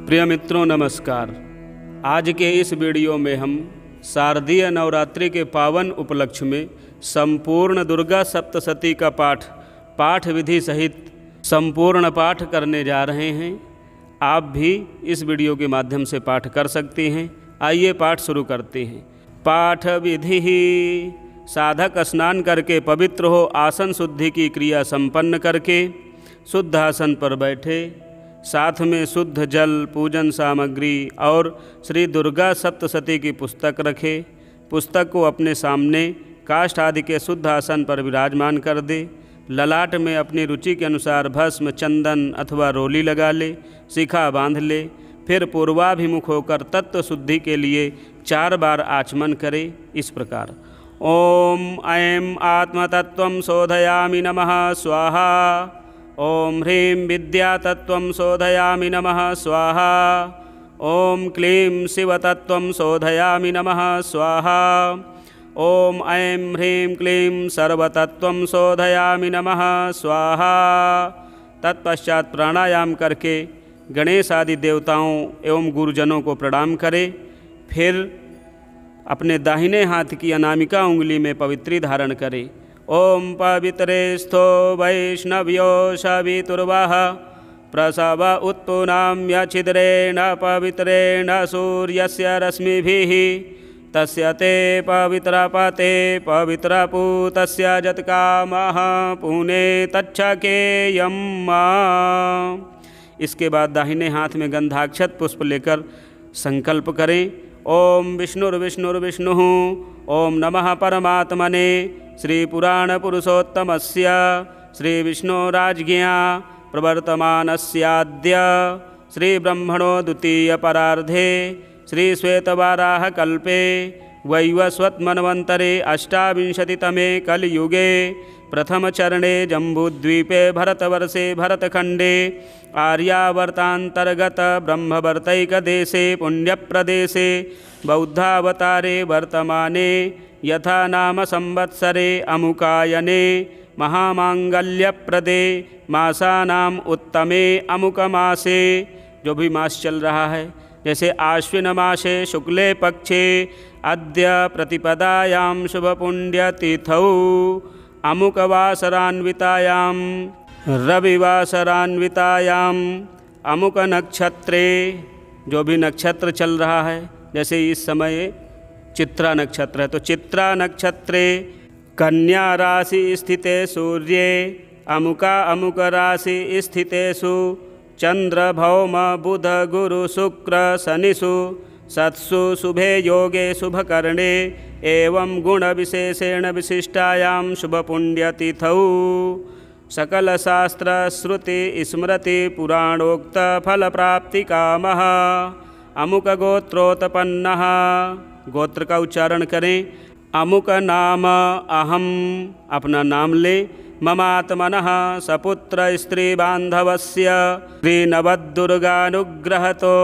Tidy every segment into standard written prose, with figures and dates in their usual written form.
प्रिय मित्रों नमस्कार। आज के इस वीडियो में हम शारदीय नवरात्रि के पावन उपलक्ष्य में संपूर्ण दुर्गा सप्तशती का पाठ विधि सहित संपूर्ण पाठ करने जा रहे हैं। आप भी इस वीडियो के माध्यम से पाठ कर सकते हैं। आइए पाठ शुरू करते हैं। पाठ विधि: साधक स्नान करके पवित्र हो आसन शुद्धि की क्रिया संपन्न करके शुद्ध आसन पर बैठे, साथ में शुद्ध जल, पूजन सामग्री और श्री दुर्गा सप्तशती की पुस्तक रखे। पुस्तक को अपने सामने काष्ठ आदि के शुद्ध आसन पर विराजमान कर दे। ललाट में अपनी रुचि के अनुसार भस्म, चंदन अथवा रोली लगा ले, शिखा बांध ले। फिर पूर्वाभिमुख होकर तत्व शुद्धि के लिए 4 बार आचमन करे। इस प्रकार: ओम ऐं आत्मतत्त्वं शोधयामि नमः स्वाहा। ओम ह्रीं विद्यातत्त्वं शोधयामि नमः स्वाहा। ओम क्लीं शिवतत्त्वं शोधयामि नमः स्वाहा। ओम ऐं ह्रीं क्लीं सर्वतत्त्वं शोधयामि नमः स्वाहा। तत्पश्चात प्राणायाम करके गणेश आदि देवताओं एवं गुरुजनों को प्रणाम करें। फिर अपने दाहिने हाथ की अनामिका उंगली में पवित्री धारण करें। ओम पवित्रेस्थो वैष्णव्यो सवितुर्वः प्रसव उत्तूनाम्य छिद्रेण पवित्रेण सूर्यस्य रश्मिभिः तस्य ते पवित्रपते पवित्रपूतस्य जत्कामः पुने तच्छकेयम्। इसके बाद दाहिने हाथ में गंधाक्षत पुष्प लेकर संकल्प करें। ओम विष्णुर्विष्णुर्विष्णुः। ओम नमः परमात्मने श्री पुराण पुरुषोत्तमस्य श्री विष्णुराज्ञया प्रवर्तमानस्याद्य श्री ब्रह्मणो द्वितीय परार्धे श्री श्वेतवाराह कल्पे वैवस्वत्मन्वन्तरे अष्टाविंशतितमे कलियुगे प्रथम चरणे जम्बूद्वीपे भरतवर्षे भरतखंडे आर्यावर्तांतर्गत ब्रह्मवर्तैकदेशे पुण्यप्रदेशे बौद्धावतारे वर्तमाने यथा नाम संवत्सरे अमुकायने महामांगल्यप्रदे मासानाम उत्तमे अमुक मासे, जो भी मास चल रहा है, जैसे आश्विन मासे शुक्ले पक्षे अद्य प्रतिपदायां शुभपुण्यतिथौ अमुकवासरान्वितायां रविवासरान्वितायां अमुक नक्षत्रे, जो भी नक्षत्र चल रहा है, जैसे इस समय चित्रा नक्षत्र है तो चित्रा नक्षत्रे कन्या राशि स्थिते सूर्ये अमुका अमुक राशि स्थितेषु चंद्र भौम बुध गुरु शुक्र शनिषु सत्सु शुभे योगे शुभकर्णे एवं गुण विशेषेण विशिष्टायां शुभपुण्यतिथौ सकल शास्त्र श्रुति स्मृति पुराणोक्त फल प्राप्ति कामः अमुक गोत्रोत्पन्नः। गोत्र का उच्चारण करें। अमुक नाम अहम, अपना नाम ले। ममात्मनः सपुत्र स्त्री बांधवस्य श्रीनवद्दुर्गानुग्रहतो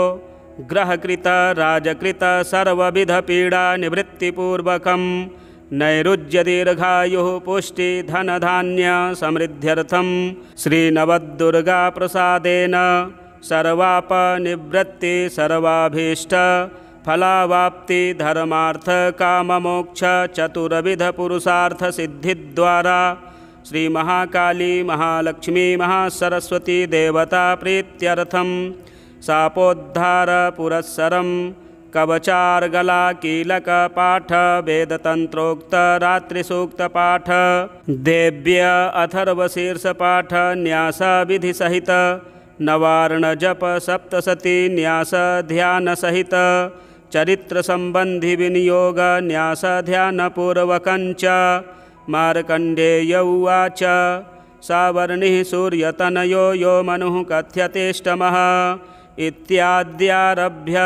ग्रहकृत राजकृत सर्वविध पीड़ा निवृत्तिपूर्वकं नैरुज्य दीर्घायुः पुष्टि धन धान्य समृद्ध्यर्थं श्रीनवद्दुर्गा प्रसादेन सर्वापनिवृत्ति सर्वाभीष्ट फलावाप्ति धर्मार्थ काम मोक्ष चतुर्विध पुरुषार्थ सिद्धि द्वारा श्री महाकाली महालक्ष्मी महासरस्वती देवता प्रीत्यर्थम शापोद्धार पुरस्सरम कवचार्गला कीलक पाठ वेद तंत्रोक्त रात्रि सूक्त पाठ देव्य अथर्व शीर्ष पाठ न्यास विधि सहित नवार्ण जप सप्तशती न्यास ध्यान सहित चरित्र संबंधी विनियोग न्यास ध्यान पूर्वकंच। मार्कंडेय उवाच सावर्णिः सूर्यतनयो यो मनुः कथ्यतेष्टमः इत्याद्यारभ्य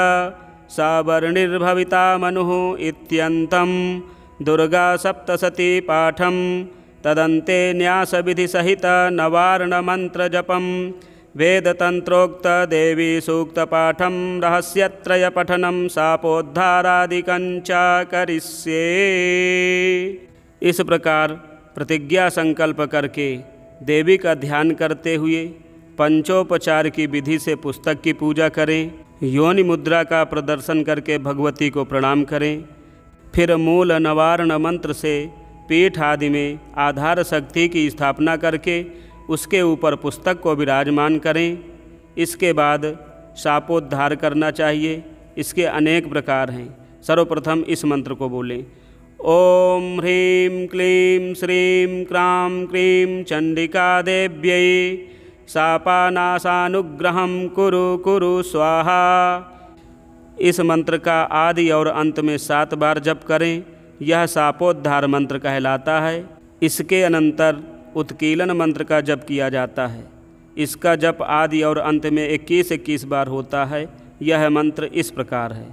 सावर्णिर्भविता मनुः इत्यन्तं दुर्गा सप्तशती पाठं तदन्ते न्यास विधि सहित नवार्ण मंत्र जपं वेद तंत्रोक्त देवी सूक्त पाठम रहस्यत्रय पठनम शापोद्धारादिकं च करिष्ये। इस प्रकार प्रतिज्ञा संकल्प करके देवी का ध्यान करते हुए पंचोपचार की विधि से पुस्तक की पूजा करें। योनि मुद्रा का प्रदर्शन करके भगवती को प्रणाम करें। फिर मूल नवारण मंत्र से पीठ आदि में आधार शक्ति की स्थापना करके उसके ऊपर पुस्तक को विराजमान करें। इसके बाद शापोद्धार करना चाहिए। इसके अनेक प्रकार हैं। सर्वप्रथम इस मंत्र को बोलें। ओम ह्रीं क्लीं श्रीं क्रां क्रीं चंडिका देव्यै शापानाशानुग्रहं कुरु कुरु स्वाहा। इस मंत्र का आदि और अंत में 7 बार जप करें। यह शापोद्धार मंत्र कहलाता है। इसके अनंतर उत्कीलन मंत्र का जप किया जाता है। इसका जप आदि और अंत में 21-21 बार होता है। यह मंत्र इस प्रकार है।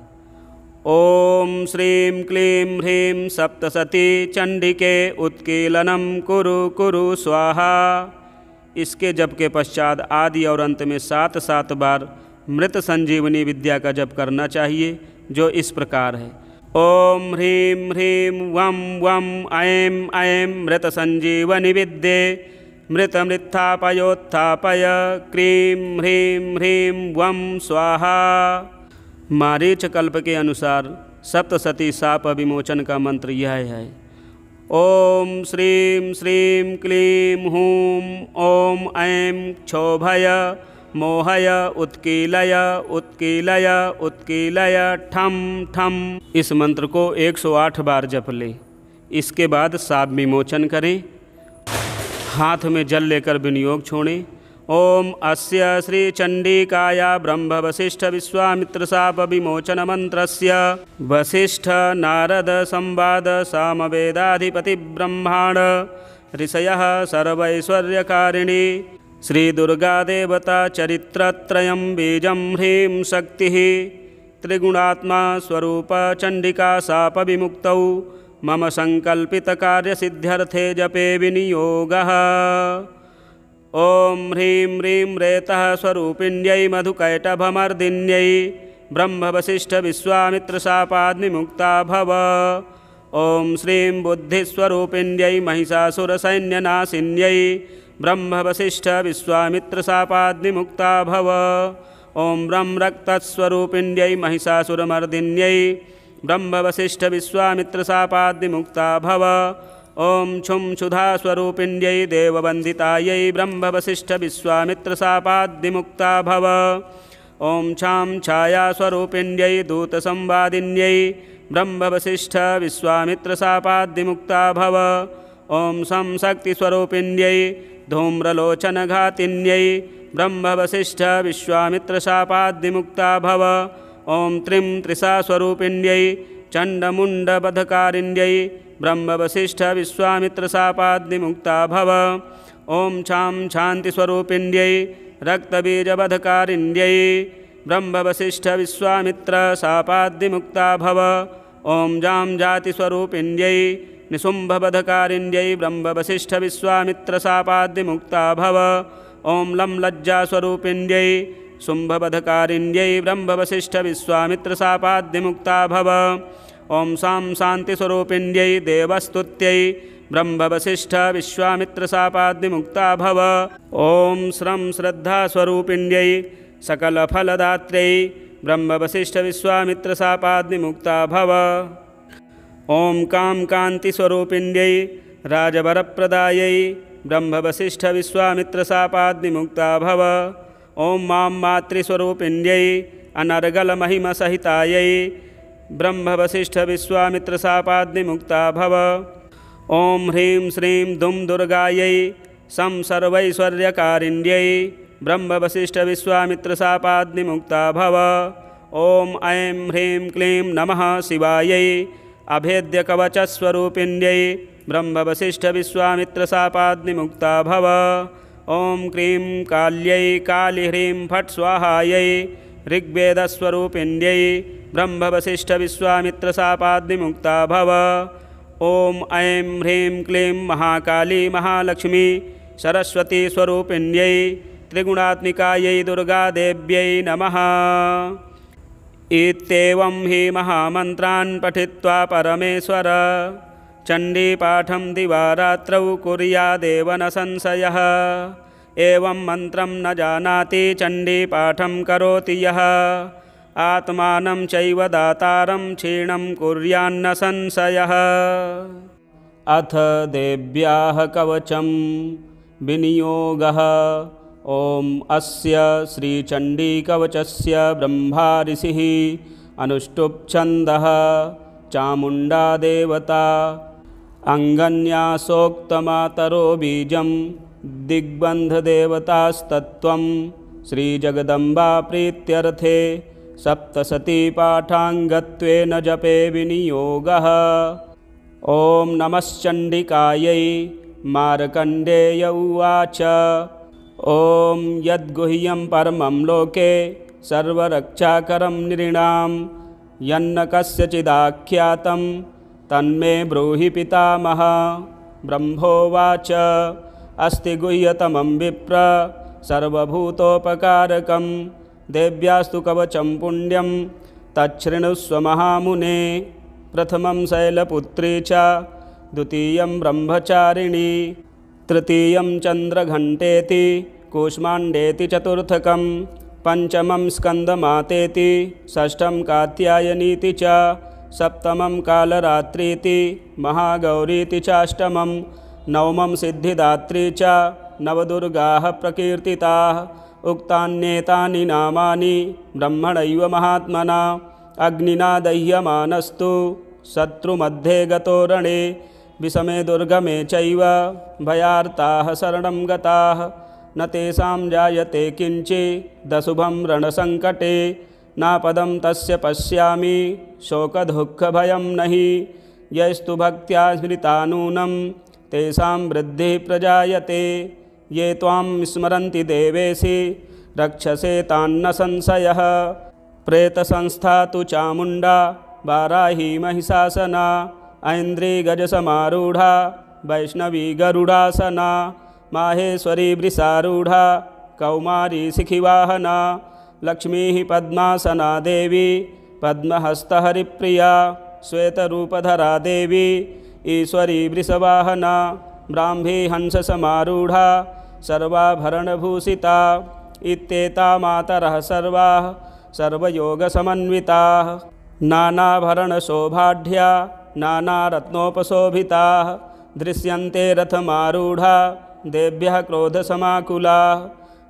ओम श्रीं क्लीं ह्रीं सप्तसती चंडिके उत्कीलनं कुरु कुरु स्वाहा। इसके जप के पश्चात आदि और अंत में 7-7 बार मृत संजीवनी विद्या का जप करना चाहिए, जो इस प्रकार है। ओम ह्रीं ह्रीं वं वं ऐं ऐं मृत संजीवनी विद्ये मृतमृत्थापयोत्थापय क्रीं ह्रीं ह्रीं वं स्वाहा। मारीच कल्प के अनुसार सप्तसती शाप विमोचन का मंत्र यह है। ओम श्रीं श्रीं क्लीं हूं ओम ऐं क्षोभय मोहय उत्कीलय उत्कीलय उत्कीलय ठम ठम। इस मंत्र को 108 बार जप लें। इसके बाद शाप विमोचन करें। हाथ में जल लेकर विनियोग छोड़ें। ओम अस्य श्री चंडिकाया ब्रह्म वशिष्ठ विश्वामित्र शाप विमोचन मंत्रस्य वशिष्ठ नारद संवाद सामवेदाधिपति ब्रह्मांड ऋषयः सर्वैश्वर्यकारिणी श्री दुर्गा देवता चरित्रत्रयं बीजं ह्रीं शक्तिः त्रिगुणात्मा स्वरूप चंडिका शाप विमुक्तौ मम संकल्पित कार्य सिद्ध्यर्थे जपे विनियोगः। ओम ह्रीं ह्रीं रेतः स्वरूपिण्यै मधुकैटभमर्दिन्यै ब्रह्म वशिष्ठ विश्वामित्र शापाद्विमुक्ता भव। ओम श्रीं बुद्धिस्वरूपिण्यै महिषासुरसैन्यनाशिन्यै ब्रह्म वशिष्ठ विश्वामित्र शापाद्विमुक्ता भव। ओम ब्रह्म रक्तस्वरूपिण्यै महिषासुरमर्दिन्यै ब्रह्म वशिष्ठ विश्वामित्र शापाद्विमुक्ता भव। ओम क्षुं क्षुधा स्वरूपिण्यै देववन्दितायै ब्रह्म वशिष्ठ विश्वामित्र शापाद्विमुक्ता भव। ओम क्षां छाया स्वरूपिण्यै दूतसंवादिन्यै ब्रह्म वशिष्ठ विश्वामित्र शापाद्विमुक्ता भव। ओम सं शक्ति स्वरूपिण्यै धूम्रलोचनघातिन्यै ब्रह्म वशिष्ठ विश्वामित्र शापाद्विमुक्ता भव। ओम त्रिं त्रिषा स्वरूपिण्यै चण्डमुण्डवधकारिण्यै ब्रह्म वशिष्ठ विश्वामित्र शापाद्विमुक्ता भव। ओम क्षां शान्तिस्वरूपिण्यै रक्तबीजवधकारिण्यै ब्रह्म वशिष्ठ विश्वामित्र शापाद्विमुक्ता भव। ओम जां जातिस्वरूपिण्यै निशुम्भवधकारिण्यै ब्रह्म वशिष्ठ विश्वामित्र शापाद्विमुक्ता भव। ओम लं लज्जास्वरूपिण्यै शुम्भवधकारिण्यै ब्रह्म वशिष्ठ विश्वामित्र शापाद्विमुक्ता भव। ओम सां शान्तिस्वरूपिण्यै देवस्तुत्यै ब्रह्म वशिष्ठ विश्वामित्र शापाद्विमुक्ता भव। ओम श्रं श्रद्धास्वरूपिण्यै सकलफलदात्र्यै ब्रह्म वशिष्ठ विश्वामित्र शापाद्विमुक्ता भव। ओम कां कान्तिस्वरूपिण्यै राजवरप्रदायै ब्रह्म वशिष्ठ विश्वामित्र शापाद्विमुक्ता भव। ओम मां मातृस्वरूपिण्यै अनर्गलमहिमसहितायै ब्रह्म वशिष्ठ विश्वामित्र शापाद्विमुक्ता भव। ओम ह्रीं श्रीं दुं दुर्गायै सं सर्वैश्वर्यकारिण्यै ब्रह्म वशिष्ठ विश्वामित्र शापाद्विमुक्ता भव। ओम ऐं ह्रीं क्लीं नमः शिवायै अभेद्यकवचस्वरूपिण्यै ब्रह्म वशिष्ठ विश्वामित्र शापाद्विमुक्ता भव। ओम क्रीं काल्यै काली ह्रीं फट् स्वाहायै ऋग्वेदस्वरूपिण्यै ब्रह्म वशिष्ठ विश्वामित्र शापाद्विमुक्ता भव। ओम ऐं ह्रीं क्लीं महाकाली महालक्ष्मी सरस्वती स्वरूपिण्यै त्रिगुणात्मिकायै दुर्गादेव्यै नमः। इत्येवं हि महामन्त्रान् पठित्वा परमेश्वर चण्डीपाठं दिवारात्रौ कुर्यादेव न संशयः। एवं मन्त्रं न जानाति चण्डीपाठं करोति यः आत्मानं चैव दातारं क्षीणं कुर्यान्न संशयः। अथ देव्याः कवचं विनियोगः। ॐ अस्य श्रीचण्डीकवचस्य ब्रह्मा ऋषिः अनुष्टुप् छन्दः चामुण्डा देवता अङ्गन्यासोक्तमातरो बीजं दिग्बन्धदेवतास्तत्त्वं श्रीजगदम्बा प्रीत्यर्थे सप्तशतीपाठाङ्गत्वेन जपे विनियोगः। ॐ नमश्चण्डिकायै। मार्कण्डेय उवाच ॐ यद्गुह्यं परमं लोके सर्वरक्षाकरं नृणां यन्न कस्यचिदाख्यातं तन्मे ब्रूहि पितामह। ब्रह्मोवाच अस्ति गुह्यतमं विप्र सर्वभूतोपकारकं देव्यास्तु कवचं पुण्यं तच्छृणुस्व महामुने। प्रथमं शैलपुत्री च द्वितीयं ब्रह्मचारिणी तृतीयं चन्द्रघण्टेति कूष्माण्डेति चतुर्थकं पंचमं स्कन्दमातेति षष्ठं कात्यायनीति च सप्तमं कालरात्रीति महागौरीति चाष्टमं नवमं सिद्धिदात्री च नवदुर्गाः प्रकीर्तिताः। उक्तान्येतानि नामानि ब्रह्मणैव महात्मना अग्निना दह्यमानस्तु शत्रुमध्ये गतो रणे विषमे दुर्गमे चैव भयार्ताः शरणं गताः न तेषां जायते किञ्चिदशुभं रणसङ्कटे नापदं तस्य पश्यामि शोकदुःखभयं नहि यस्तु भक्त्या स्मृता नूनं तेषां वृद्धिः प्रजायते ये त्वां स्मरन्ति देवेशि रक्षसे तान्न संशयः। प्रेतसंस्था तु चामुण्डा वाराही महिषासना ऐन्द्री गजसमारूढा वैष्णवी गरुडासना माहेश्वरी वृषारूढा कौमारी शिखिवाहना लक्ष्मीः पद्मासना देवी पद्महस्तहरिप्रिया श्वेतरूपधरा देवी ईश्वरी वृषवाहना ब्राह्मी हंससमारूढा सर्वाभरणभूषिता इत्येता मातरः सर्वाः सर्वयोगसमन्विताः नानाभरणशोभाढ्या नानारत्नोपशोभिताः दृश्यन्ते रथमारूढा देव्यः क्रोधसमाकुलाः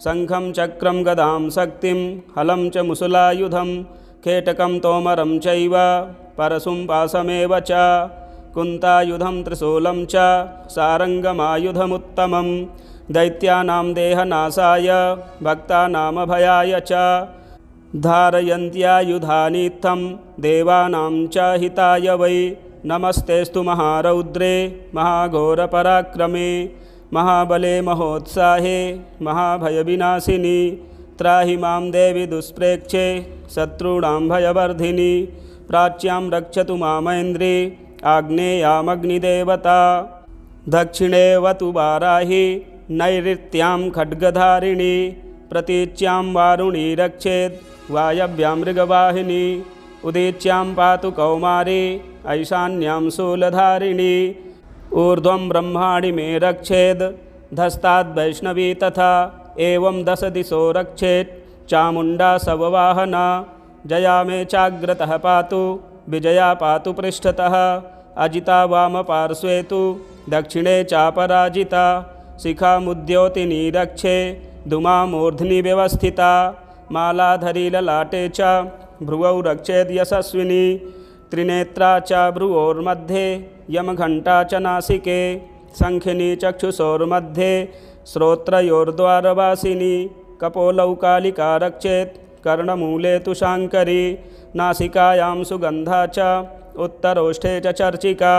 शङ्खं चक्रं गदां शक्तिं हलं च मुसलायुधं खेटकं तोमरं चैव परशुं पाशमेव च कुन्तायुधं त्रिशूलं च सारङ्गमायुधमुत्तमं दैत्यानां देहनाशाय भक्तानामभयाय च धारयन्त्यायुधानीत्थं देवानां च हिताय वै नमस्तेस्तु महारौद्रे महाघोरपराक्रमे महाबले महोत्साहे महाभयविनाशिनी त्राहि मां देवि दुष्प्रेक्षे शत्रूणां भयवर्धिनी प्राच्यां रक्षतु मामैन्द्री आग्नेयामग्निदेवता दक्षिणे वतु वाराही नैऋत्यां खड्गधारिणी प्रतीच्यां वारुणी रक्षेत् वायव्यां मृगवाहिनी उदीच्यां पातु कौमारी ऐशान्यां शूलधारिणी ऊर्ध्वं ब्रह्माणि मे रक्षेद् धस्ताद् वैष्णवी तथा एवं दश दिशो रक्षेत् चामुण्डा शववाहना जया मे चाग्रतः पातु विजया पातु पृष्ठतः अजिता वामपार्श्वे तु दक्षिणे चापराजिता शिखामुद्योतिनी रक्षे धूमामूर्ध्नि व्यवस्थिता मालाधरी ललाटे च भ्रुवौ रक्षेद् यशस्विनी त्रिनेत्रा च भ्रुवोर्मध्ये यमघण्टा च नासिके शङ्खिनी चक्षुषोर्मध्ये श्रोत्रयोर्द्वारवासिनी कपोलौ कालिका रक्षेत् कर्णमूले तु शाङ्करी नासिकायां सुगन्धा च उत्तरोष्ठे च चर्चिका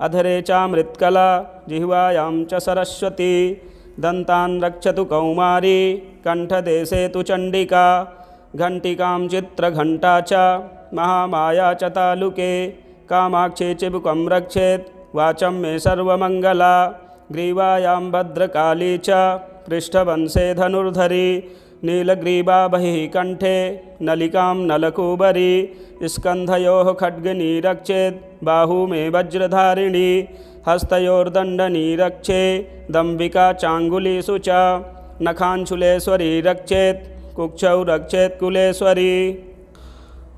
अधरे च मृत्कला जिह्वायां च सरस्वती दन्तान् रक्षतु कौमारी कण्ठदेशे तु चण्डिका घण्टिकां चित्रघण्टा च महामाया च तालुके कामाक्षे चिबुकं रक्षेत् वाचं मे सर्वमङ्गला ग्रीवायां भद्रकाली च पृष्ठवंशे धनुर्धरी नीलग्रीवा बहिः कण्ठे नलिकां नलकूबरी स्कन्धयोः खड्गनी रक्षेत् बाहू मे वज्रधारिणी हस्तयोर्दण्डनी रक्षे दम्बिका चाङ्गुलीषु च नखाञ्चुलेश्वरी रक्षेत् कुक्षौ रक्षेत् कुलेश्वरी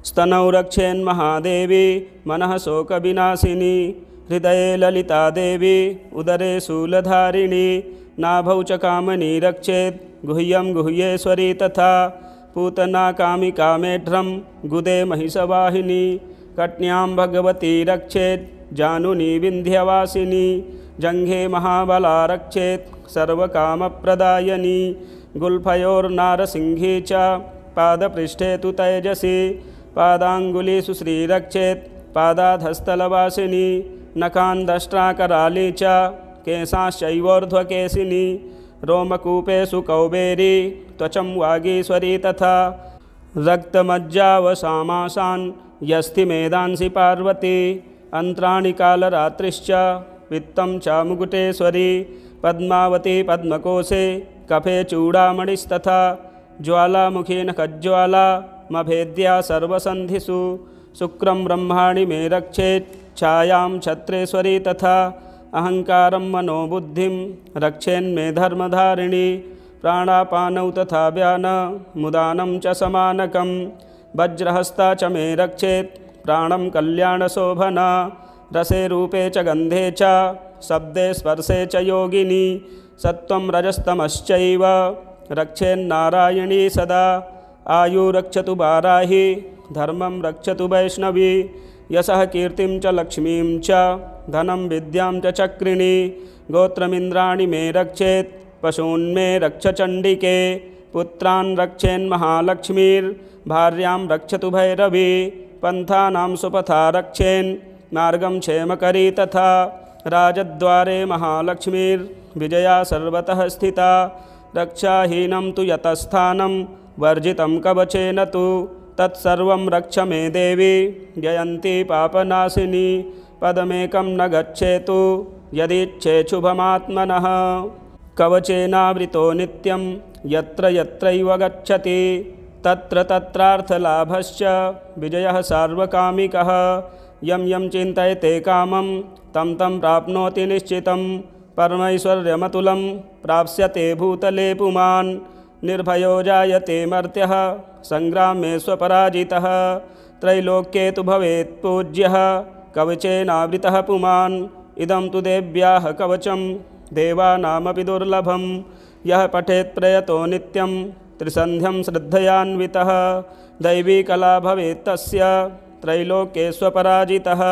स्तनौ रक्षेन्महादेवी मनः शोकविनाशिनी हृदये ललिता देवी उदरे शूलधारिणी नाभौ च कामनी रक्षेत् गुह्यं गुह्येश्वरी तथा पूतना कामिका मेढ्रं गुदे महिषवाहिनी कट्यां भगवती रक्षेत् जानुनी विन्ध्यवासिनी जङ्घे महाबला रक्षेत् सर्वकामप्रदायिनी गुल्फयोर्नारसिंही च पादपृष्ठे तु तैजसी पादाङ्गुलीषु श्रीरक्षेत् पादाधस्तलवासिनी नखान् दष्ट्राकराली च केशाश्चैवोर्ध्वकेशिनी रोमकूपेषु कौबेरी त्वचं वागीश्वरी तथा रक्तमज्जावसामासान् यस्थिमेधांसि पार्वती अन्त्राणि कालरात्रिश्च वित्तं च मुकुटेश्वरी पद्मावती पद्मकोशे कफे चूडामणिस्तथा ज्वालामुखी नखज्ज्वाला मभेद्या सर्वसन्धिषु शुक्रं ब्रह्माणि मे रक्षेत् छायां छत्रेश्वरी तथा अहंकारं मनोबुद्धिं रक्षेन्मे धर्मधारिणी प्राणापानौ तथा व्यान मुदानं च समानकं वज्रहस्ता च मे रक्षेत् प्राणं कल्याणशोभना रसे रूपे च गन्धे च शब्दे स्पर्शे च योगिनी सत्वं रजस्तमश्चैव रक्षेन्नारायणी सदा आयु रक्षतु वाराही धर्मं रक्षतु वैष्णवी यशः कीर्तिं च लक्ष्मीं च धनं विद्यां च चक्रिणी गोत्रमिन्द्राणि मे रक्षेत् पशून्मे रक्ष चण्डिके पुत्रान् रक्षेन्महालक्ष्मीर्भार्यां रक्षतु भैरवी पन्थानां सुपथा रक्षेन् मार्गं क्षेमकरी तथा राजद्वारे महालक्ष्मीर्विजया सर्वतः स्थिता रक्षाहीनं तु यतस्थानं वर्जितं कवचेन तु तत्सर्वं रक्ष मे देवी जयन्ती पापनाशिनी पदमेकं न गच्छेतु यदिच्छेच्छुभमात्मनः कवचेनावृतो नित्यं यत्र यत्रैव गच्छति तत्र तत्रार्थलाभश्च विजयः सार्वकामिकः यं यं चिन्तयते कामं तं तं प्राप्नोति निश्चितं परमैश्वर्यमतुलं प्राप्स्यते भूतले पुमान् निर्भयो जायते मर्त्यः संग्रामे स्वपराजितः त्रैलोक्ये तु भवेत् पूज्यः कवचेनावृतः पुमान् इदं तु देव्याः कवचं देवानामपि दुर्लभं यः पठेत् प्रयतो नित्यं त्रिसन्ध्यं श्रद्धयान्वितः दैवी कला भवेत् तस्य त्रैलोक्ये स्वपराजितः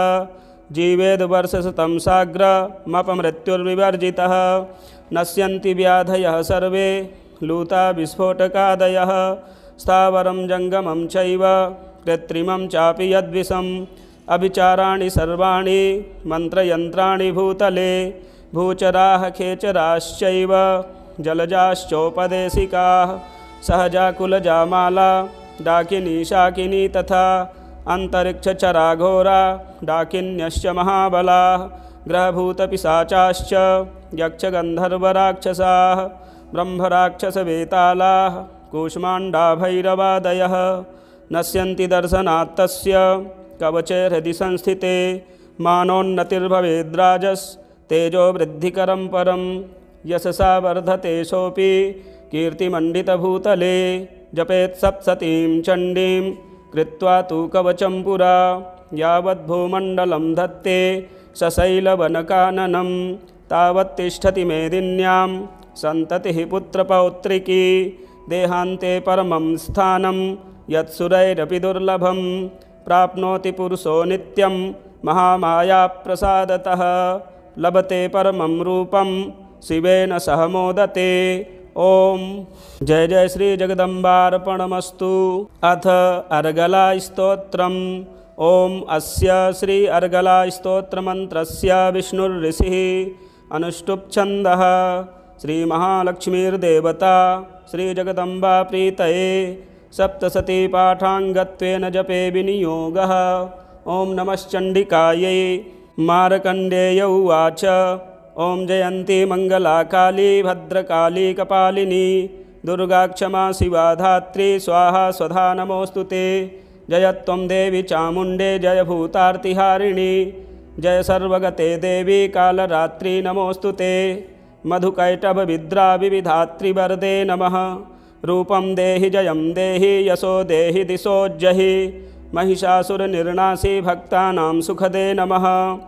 जीवेद् वर्षशतं साग्रमपमृत्युर्विवर्जितः नश्यन्ति व्याधयः सर्वे लूता विस्फोटकादयः स्थावरं जङ्गमं चैव कृत्रिमं चापि यद्विषम् अभिचाराणि सर्वाणि मन्त्रयन्त्राणि भूतले भूचराः खेचराश्चैव जलजाश्चोपदेशिकाः सहजाकुलजामाला डाकिनी शाकिनी तथा अन्तरिक्षचराघोरा डाकिन्यश्च महाबलाः ग्रहभूतपिशाचाश्च यक्षगन्धर्वराक्षसाः ब्रह्मराक्षसवेतालाः कूष्माण्डा भैरवादयः नश्यन्ति दर्शनात् तस्य कवचे हृदि संस्थिते मानोन्नतिर्भवेद्राजस्तेजो वृद्धिकरं परं यशसा वर्धते सोऽपि कीर्तिमण्डितभूतले जपेत् सप्तशतीं चण्डीं कृत्वा तु कवचं पुरा यावद्भूमण्डलं धत्ते सशैलवनकाननं तावत्तिष्ठति मेदिन्यां सन्ततिः पुत्रपौत्रिकी देहान्ते परमं स्थानं यत्सुरैरपि दुर्लभं प्राप्नोति पुरुषो नित्यं महामायाप्रसादतः लभते परमं रूपं शिवेन सह मोदते। ओम जय जय श्री जगदम्बार्पणमस्तु। अथ अर्गला स्तोत्रम्। ओम अस्य श्री अर्गला स्तोत्रमन्त्रस्य विष्णुर्ऋषिः अनुष्टुप् छन्दः। श्री महालक्ष्मीर्देवता श्री जगदम्बा प्रीतये सप्तशती पाठाङ्गत्वेन जपे विनियोगः। ओम नमश्चण्डिकायै। मार्कण्डेय उवाच ओम जयन्ती मंगला काली भद्रकाली कपालिनी दुर्गा क्षमा शिवा धात्री स्वाहा स्वधा नमोस्तुते। जय त्वं देवी चामुण्डे जय भूतार्तिहारिणी जय सर्वगते देवी कालरात्रि नमोस्तुते। मधुकैटभविद्राविविधात्रिवरदे नमः। रूपं देहि जयं देहि यशो देहि दिशो जहि। महिषासुरनिर्नाशि भक्तानां सुखदे नमः।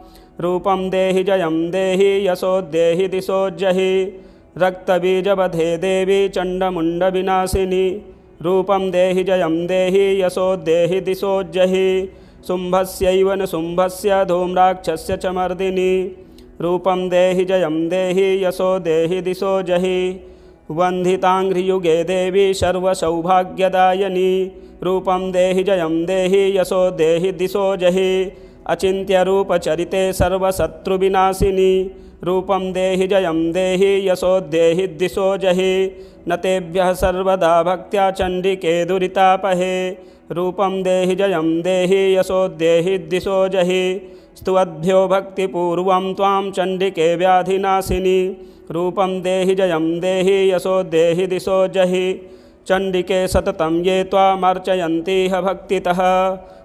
रूपं देहि जयं देहि यशो देहि दिशो जहि। रक्तबीजवधे देवी चण्डमुण्डविनाशिनी। रूपं देहि जयं देहि यशो देहि दिशो जहि। शुम्भस्यैव न शुम्भस्य धूम्राक्षस्य च मर्दिनी। रूपं देहि जयं देहि यशो देहि दिशो जहि। वन्धिताङ्घ्रियुगे देवी सर्वसौभाग्यदायिनी। रूपं देहि जयं देहि यशो देहि दिशो जहि। अचिन्त्यरूपचरिते सर्वशत्रुविनाशिनी। रूपं देहि जयं देहि यशो देहि दिशो जहि। न तेभ्यः सर्वदा भक्त्या चण्डिके दुरितापहे। रूपं देहि जयं देहि यशो देहि दिशो जहि। स्तुवद्भ्यो भक्तिपूर्वं त्वां चण्डिके व्याधिनाशिनी। रूपं देहि जयं देहि यशो देहि दिशो जहि। चण्डिके सततं ये त्वामर्चयन्तीह भक्तितः।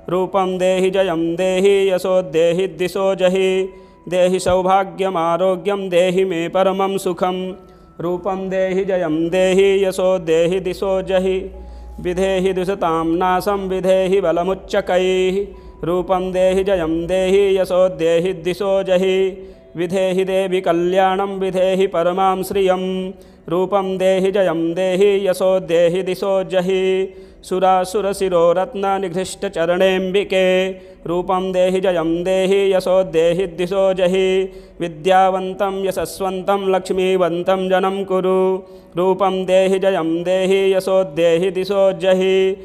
रूपं देहि जयं देहि यशो देहि दिशो जहि। देहि सौभाग्यमारोग्यं देहि मे परमं सुखं। रूपं देहि जयं देहि यशो देहि दिशो जहि। विधेहि दुषतां नाशं विधेहि बलमुच्चकैः। रूपं देहि जयं देहि यशो देहि दिशो जहि। विधेहि देवि कल्याणं विधेहि परमां श्रियं। रूपं देहि जयं देहि यशो देहि दिशो जहि। सुरासुरशिरोरत्ननिघृष्टचरणेऽम्बिके। रूपं देहि जयं देहि यशो देहि दिशो जहि। विद्यावन्तं यशस्वन्तं लक्ष्मीवन्तं जनं कुरु। रूपं देहि जयं देहि यशो देहि दिशो जहि।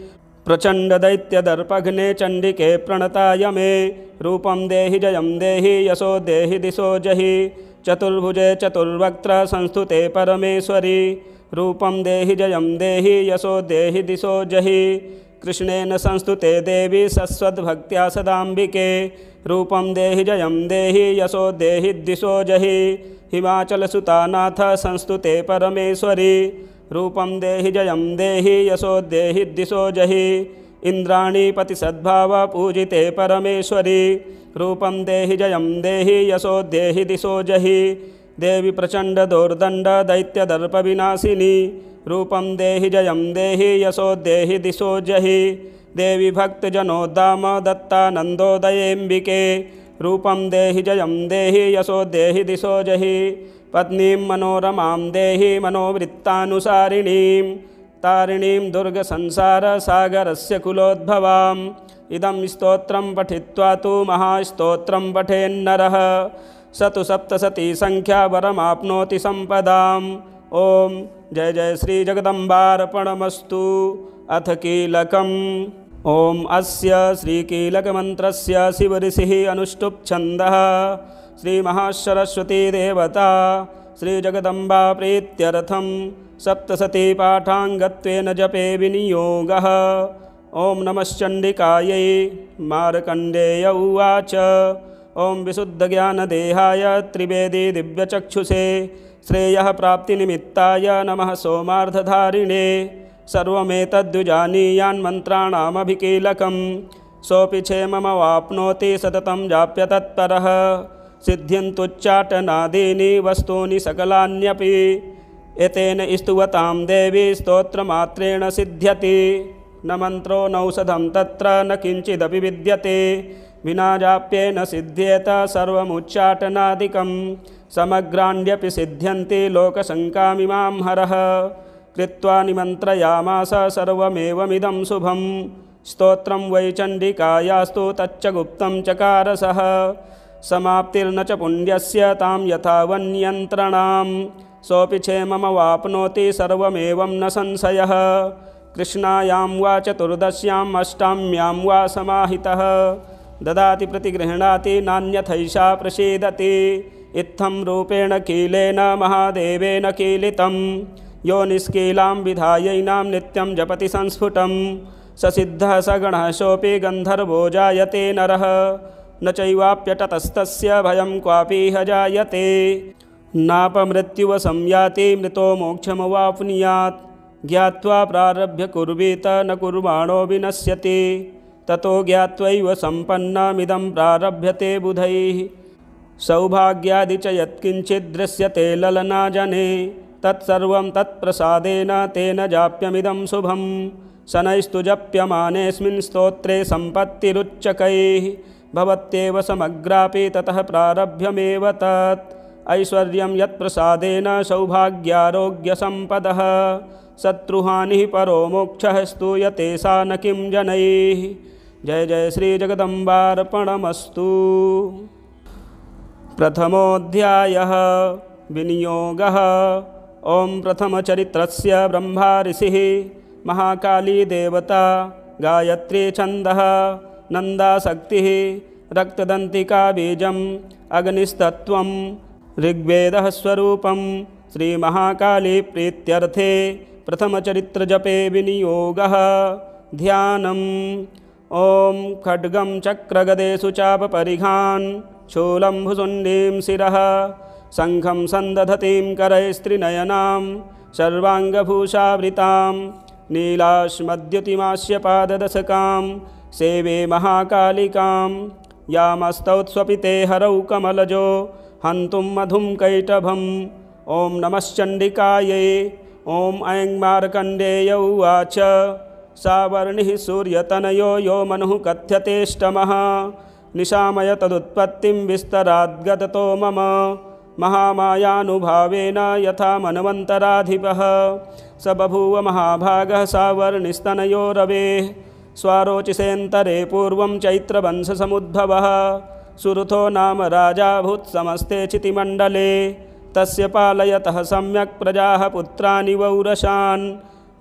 प्रचण्डदैत्यदर्पघ्ने चण्डिके प्रणताय मे। रूपं देहि जयं देहि यशो देहि दिशो जहि। चतुर्भुजे चतुर्वक्त्र संस्तुते परमेश्वरी। रूपं देहि जयं देहि यशो देहि दिशो जहि। कृष्णेन संस्तुते देवी सस्वद्भक्त्या सदाम्बिके। रूपं देहि जयं देहि यशो देहि दिशो जहि। हिमाचलसुतानाथ संस्तुते परमेश्वरी। रूपं देहि जयं देहि यशो देहि दिशो जहि। इन्द्राणीपतिसद्भाव पूजिते परमेश्वरी। रूपं देहि जयं देहि यशो देहि दिशो जहि। देवी प्रचण्डदोर्दण्ड दैत्यदर्पविनाशिनी। रूपं देहि जयं देहि यशो देहि दिशो जहि। देवी भक्तजनोद्दाम दत्तानन्दोदयेऽम्बिके। रूपं देहि जयं देहि यशो देहि दिशो जहि। पत्नीं मनोरमां देहि मनोवृत्तानुसारिणीं। तारिणीं दुर्गसंसारसागरस्य कुलोद्भवाम्। इदं स्तोत्रं पठित्वा तु महास्तोत्रं पठेन्नरः स तु सप्तशती संख्या वरमाप्नोति सम्पदाम्। ओम जय जय श्री जगदम्बार्पणमस्तु। अथ कीलकम्। ओम अस्य श्रीकीलकमन्त्रस्य शिवऋषिः अनुष्टुप् छन्दः। श्रीमहासरस्वती देवता श्रीजगदम्बा प्रीत्यर्थं सप्तशती पाठाङ्गत्वेन जपे विनियोगः। ओम नमश्चण्डिकायै। मार्कण्डेय उवाच। ओम विशुद्धज्ञानदेहाय त्रिवेदी दिव्यचक्षुषे श्रेयः प्राप्तिनिमित्ताय नमः सोमार्धधारिणे। सर्वमेतद्विजानीयान्मन्त्राणामभिकीलकं सोऽपि क्षेममवाप्नोति सततं जाप्य तत्परः। सिद्ध्यन्तुच्चाटनादीनि वस्तूनि सकलान्यपि एतेन स्तुवतां देवी स्तोत्रमात्रेण सिद्ध्यति। न मन्त्रो नौषधं तत्र न किञ्चिदपि विद्यते विना जाप्येन सिद्ध्येत सर्वमुच्चाटनादिकं। समग्राण्यपि सिद्ध्यन्ति लोकशङ्कामिमां हरः। कृत्वा निमन्त्रयामास सर्वमेवमिदं शुभं। स्तोत्रं वै चण्डिकायास्तु तच्च गुप्तं चकारसः। समाप्तिर्न च पुण्यस्य तां यथावन्यन्त्रणां। सोऽपि क्षेममवाप्नोति सर्वमेवं न संशयः। कृष्णायां वा चतुर्दश्याम् अष्टाम्यां वा समाहितः। ददाति प्रतिगृह्णाति नान्यथैषा प्रसीदति। इत्थं रूपेण कीलेन महादेवेन कीलितं। यो निष्कीलां विधायैनां नित्यं जपति संस्फुटं। स सिद्धः स गणः सोऽपि गन्धर्वो जायते नरः। न चैवाप्यततस्तस्य भयं क्वापीह जायते। नापमृत्युवशं याति मृतो मोक्षमवाप्नुयात्। ज्ञात्वा प्रारभ्य कुर्वीत न कुर्वाणो विनश्यति। ततो ज्ञात्वैव सम्पन्नमिदं प्रारभ्यते बुधैः। सौभाग्यादि च यत्किञ्चित् दृश्यते ललना जने तत्सर्वं तत्प्रसादेन तेन जाप्यमिदं शुभं शनैस्तु जप्यमानेऽस्मिन् स्तोत्रे सम्पत्तिरुच्चकैः भवत्येव समग्रापि ततः प्रारभ्यमेव तत् ऐश्वर्यं यत्प्रसादेन सौभाग्यारोग्यसम्पदः शत्रुहानिः परो मोक्षः स्तूयते सा न किं जनैः। जय जय श्री जगदम्बार्पणमस्तु। प्रथमोऽध्यायः विनियोगः। ओं प्रथमचरित्रस्य ब्रह्मा ऋषिः महाकाली देवता गायत्री छन्दः नन्दाशक्तिः रक्तदन्तिका बीजम् अग्निस्तत्त्वं ऋग्वेदः स्वरूपं श्रीमहाकाली प्रीत्यर्थे प्रथमचरित्रजपे विनियोगः। ध्यानम्। ॐ खड्गं चक्रगदेषु चापपरिघान् शूलं भुसुण्डीं शिरः शङ्खं सन्दधतीं करैस्त्रिनयनां सर्वाङ्गभूषावृतां नीलाश्मद्युतिमास्य पाददशकां सेवे महाकालिकां यामस्तौत्स्वपि ते हरौ कमलजो हन्तुं मधुं कैटभम्। ॐ नमश्चण्डिकायै। ॐ ऐं मार्कण्डेय उवाच सावर्णिः सूर्यतनयो यो मनुः कथ्यतेष्टमः निशामय तदुत्पत्तिं विस्तराद्गततो मम महामायानुभावेन यथा मनवन्तराधिपः स बभूव महाभागः सावर्णिस्तनयो रवेः स्वारोचिषेऽन्तरे पूर्वं चैत्रवंशसमुद्भवः सुरथो नाम राजा भूत्समस्ते चितिमण्डले तस्य पालयतः सम्यक् प्रजाः पुत्राणि वौरशान्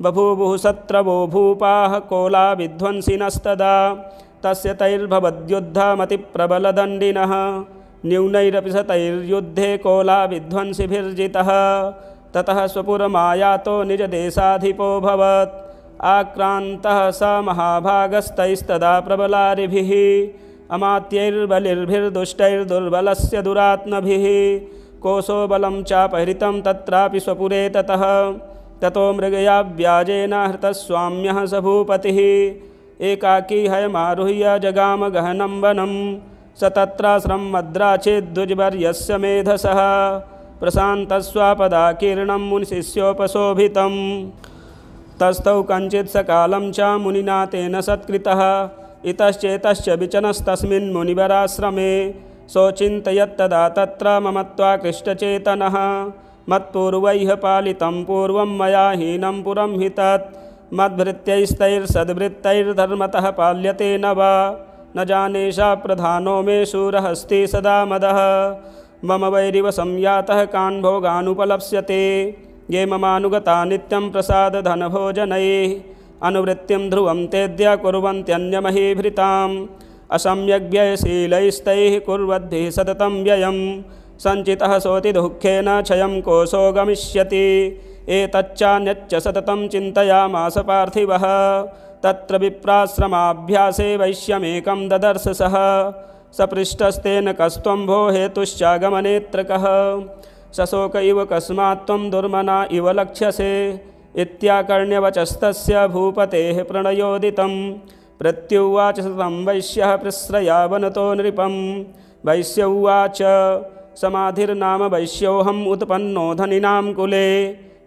बभूवुः शत्रवो भूपाः कोलाविध्वंसिनस्तदा तस्य तैर्भवद्युद्धमतिप्रबलदण्डिनः न्यूनैरपि शतैर्युद्धे कोलाविध्वंसिभिर्जितः ततः स्वपुरमायातो निजदेशाधिपोऽभवत् आक्रान्तः स महाभागस्तैस्तदा प्रबलारिभिः अमात्यैर्बलिर्भिर्दुष्टैर्दुर्बलस्य दुरात्मभिः कोशो बलं चापहृतं तत्रापि स्वपुरे ततो मृगयाव्याजेन हृतस्वाम्यः स भूपतिः एकाकी हयमारुह्य जगाम गहनं वनं स तत्राश्रमं मद्राचेद्द्विजवर्यस्य मेधसः प्रशान्तस्वापदाकीर्णं मुनिशिष्योपशोभितं तस्थौ कञ्चित् सकालं च मुनिना तेन सत्कृतः इतश्चेतश्च विचनस्तस्मिन् मुनिवराश्रमे सोचिन्तयत्तदा तत्र ममत्वाकृष्टचेतनः मत्पूर्वैः पालितं पूर्वं मया हीनं पुरं हि तत् मद्भृत्यैस्तैर्सद्भृत्यैर्धर्मतः पाल्यते न वा न जानेशा प्रधानो मे शूरहस्ति सदा मदः मम वैरिव संयातः कान् भोगानुपलप्स्यते ये ममानुगता नित्यं प्रसादधनभोजनैः अनुवृत्तिं ध्रुवं तेद्य कुर्वन्त्यन्यमहीभृताम् असम्यग्व्ययशीलैस्तैः कुर्वद्भिः सततं व्ययं सञ्चितः सोति दुःखेन क्षयं कोशो गमिष्यति एतच्चान्यच्च सततं चिन्तयामास पार्थिवः तत्र विप्राश्रमाभ्यासे वैश्यमेकं ददर्श सः सपृष्टस्तेन कस्त्वं भो हेतुश्चागमनेऽत्र कः सशोक इव कस्मात् त्वं दुर्मना इव लक्ष्यसे इत्याकर्ण्यवचस्तस्य भूपतेः प्रणयोदितं प्रत्युवाच तं वैश्यः प्रश्रयावनतो नृपं वैश्य उवाच समाधिर्नाम वैश्योऽहम् उत्पन्नो धनिनां कुले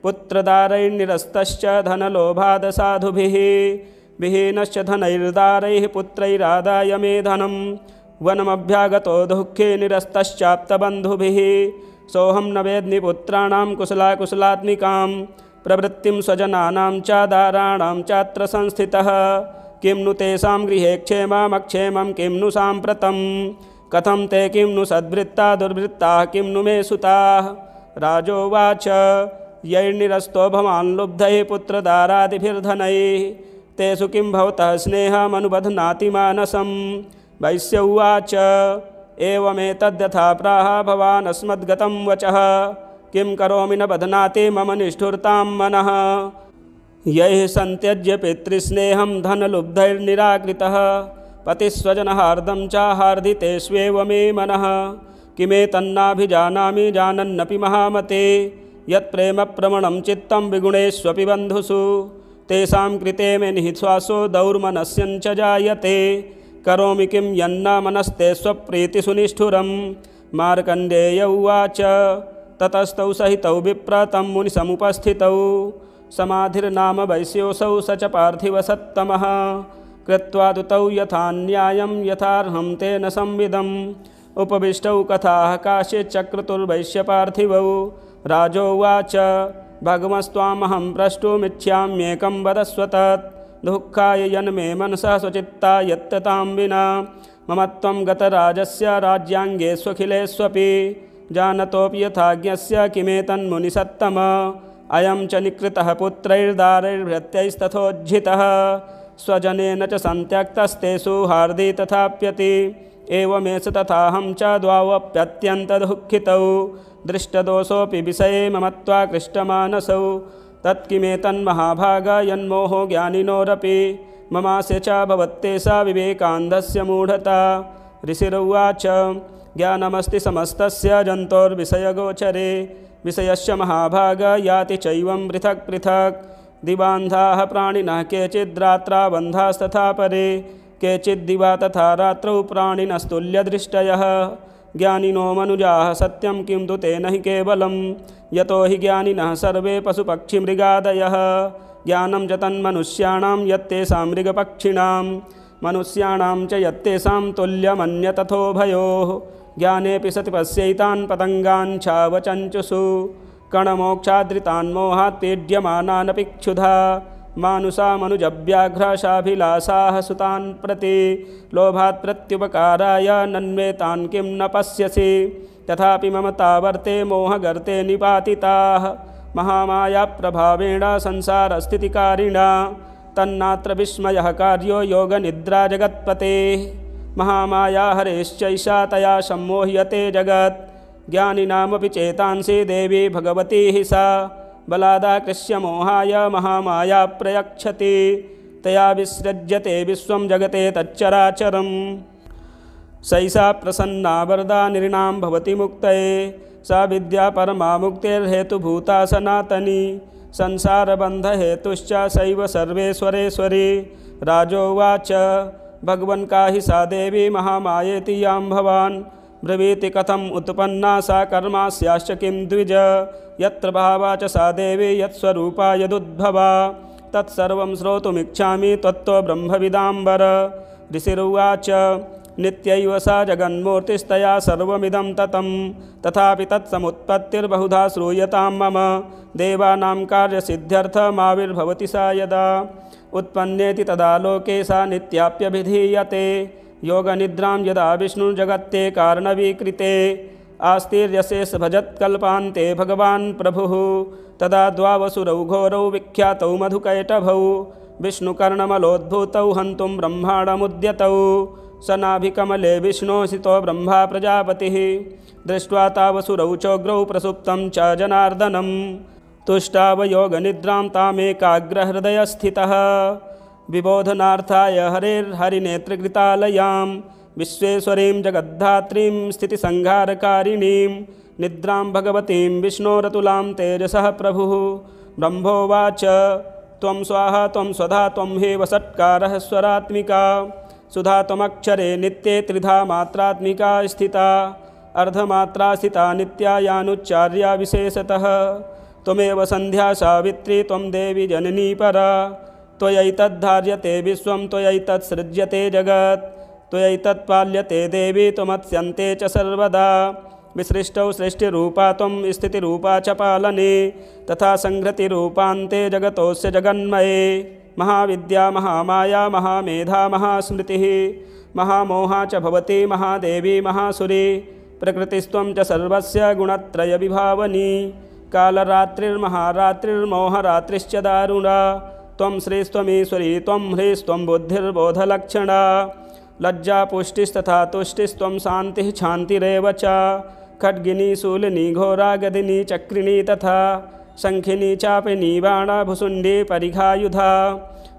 पुत्रदारैर्निरस्तश्च धनलोभादसाधुभिः विहीनश्च धनैर्दारैः पुत्रैरादाय मे धनं वनमभ्यागतो दुःखे निरस्तश्चाप्तबन्धुभिः सोऽहं न वेद्मि पुत्राणां कुशलाकुशलात्मिकां प्रवृत्तिं स्वजनानां च दाराणां चात्र संस्थितः किं नु तेषां गृहे क्षेममक्षेमं किं नु साम्प्रतं कथं ते किं नु सद्वृत्ता दुर्वृत्ताः किं नु मे सुताः। राजोवाच यैर्निरस्तो भवान् लुब्धैः पुत्रदारादिभिर्धनैः तेषु किं भवतः स्नेहमनुबध्नाति मानसं। वैश्य उवाच एवमेतद्यथा प्राह भवान् अस्मद्गतं वचः किं करोमि न बध्नाति मम निष्ठुरतां मनः यैः सन्त्यज्य पितृस्नेहं धनलुब्धैर्निराकृतः पतिस्वजनहार्दं च हार्दितेष्वेव मे मनः किमेतन्नाभिजानामि जानन्नपि महामते यत्प्रेमप्रवणं चित्तं विगुणेष्वपि बन्धुषु तेषां कृते मे निःश्वासो दौर्मनस्यञ्च जायते करोमि किं यन्न मनस्ते स्वप्रीतिसुनिष्ठुरं मार्कण्डेय उवाच ततस्तौ सहितौ विप्र तं मुनिसमुपस्थितौ समाधिर्नाम वैश्योऽसौ स च पार्थिवसत्तमः कृत्वा दुतौ यथा न्यायं यथार्हं तेन संविदम् उपविष्टौ कथाः काश्चिच्चक्रतुर्वैश्यपार्थिवौ राजोवाच भगवस्त्वामहं प्रष्टुमिच्छाम्येकं वदस्व तत् दुःखाय यन्मे मनसः स्वचित्ता यत्ततां विना मम त्वं गतराजस्य राज्याङ्गे स्वखिलेष्वपि जानतोऽपि यथाज्ञस्य किमेतन्मुनिसत्तम अयं च निकृतः पुत्रैर्दारैर्भृत्यैस्तथोज्झितः स्वजनेन च सन्त्यक्तस्तेषु हार्दी तथाप्यति एवमेष तथाहं च द्वावप्यत्यन्तदुःखितौ दृष्टदोषोऽपि विषये मम त्वाकृष्टमानसौ तत्किमेतन्महाभागा यन्मोहो ज्ञानिनोरपि ममास्य च भवत्तेषा विवेकान्धस्य मूढता ऋषिरुवाच ज्ञानमस्ति समस्तस्य जन्तोर्विषयगोचरे विषयस्य महाभागा याति चैवं पृथक् पृथक् दिवान्धाः प्राणिनः केचिद्रात्राबन्धास्तथा परे केचिद्दिवा तथा रात्रौ प्राणिनस्तुल्यदृष्टयः ज्ञानिनो मनुजाः सत्यं किं तु तेन हि केवलं यतो हि ज्ञानिनः सर्वे पशुपक्षिमृगादयः ज्ञानं च तन्मनुष्याणां यत्तेषां मृगपक्षिणां मनुष्याणां च यत्तेषां तुल्यमन्यतथोभयोः ज्ञानेऽपि सति पश्यैतान् पतङ्गान् छावचञ्चुषु कणमोक्षादृतान् मोहात् पीड्यमानानपि क्षुधा मानुषा मनुजव्याघ्राशाभिलाषाः सुतान् प्रति लोभात् प्रत्युपकाराय नन्वेतान् किं न पश्यसि तथापि मम तावर्ते मोहगर्ते निपातिताः महामायाप्रभावेण संसारस्थितिकारिणा तन्नात्र विस्मयः कार्यो योगनिद्रा जगत्पतेः महामाया हरेश्चैषा तया सम्मोह्यते जगत् ज्ञानिनामपि चेतांसि देवी भगवती हि सा बलादाकृष्य मोहाय महामाया प्रयच्छति तया विसृज्यते विश्वं जगते तच्चराचरम् सैषा प्रसन्ना वरदा नृणां भवति मुक्तये सा विद्या परमा मुक्तिर्हेतुभूता सनातनी संसारबन्धहेतुश्च सैव सर्वेश्वरेश्वरी राजोवाच भगवन् का हि सा देवी महामायेति यां भवान् ब्रवीति कथम् उत्पन्ना सा कर्मास्याश्च किं द्विज यत्र भावा च सा देवी यत्स्वरूपा यदुद्भवा तत्सर्वं श्रोतुमिच्छामि त्वत्तो ब्रह्मविदाम्बर ऋषिरुवाच नित्यैव सा जगन्मूर्तिस्तया सर्वमिदं ततं तथापि तत्समुत्पत्तिर्बहुधा श्रूयतां मम देवानां कार्यसिद्ध्यर्थमाविर्भवति सा यदा उत्पन्नेति तदा लोके सा नित्याप्यभिधीयते योगनिद्रां यदा विष्णुर्जगत्ते कारणवीकृते आस्तिर्यशेष भजत्कल्पान्ते भगवान् प्रभुः तदा द्वावसुरौ घोरौ विख्यातौ मधुकैटभौ विष्णुकर्णमलोद्भूतौ हन्तुं ब्रह्माण्डमुद्यतौ स नाभिकमले विष्णोऽसितो ब्रह्मा प्रजापतिः दृष्ट्वा तावसुरौ चोग्रौ प्रसुप्तं च जनार्दनं तुष्टावयोगनिद्रां तामेकाग्रहृदयस्थितः विबोधनार्थाय हरेर्हरिनेत्रकृतालयां विश्वेश्वरीं जगद्धात्रीं स्थितिसंहारकारिणीं निद्रां भगवतीं विष्णोरतुलां तेजसः प्रभुः ब्रह्मोवाच त्वं स्वाहा त्वं स्वधा त्वं हे वषट्कारः स्वरात्मिका सुधा त्वमक्षरे नित्ये त्रिधा मात्रात्मिका स्थिता अर्धमात्रा स्थिता नित्या यानुच्चार्या विशेषतः त्वमेव संध्या सावित्री त्वं देवी जननी परा त्वयैतद्धार्यते विश्वं त्वयैतत्सृज्यते जगत् त्वयैतत्पाल्यते देवी त्वमत्स्यन्ते च सर्वदा विसृष्टौ सृष्टिरूपा त्वं स्थितिरूपा च पालने तथा संहृतिरूपान्ते जगतोऽस्य जगन्मये महाविद्या महामाया महामेधा महास्मृतिः महामोहा च भवति महादेवी महासुरी प्रकृतिस्त्वं च सर्वस्य गुणत्रयविभावनी कालरात्रिर्महारात्रिर्मोहरात्रिश्च दारुणा त्वं श्रीस्त्वमीश्वरी त्वं ह्रीस्त्वं बुद्धिर्बोधलक्षणा लज्जा पुष्टिस्तथा तुष्टिस्त्वं शान्तिः शान्तिरेव च खड्गिनी शूलिनी घोरा गदिनी चक्रिणी तथा शङ्खिनी चापिनी बाणा भुसुण्डी परिघायुधा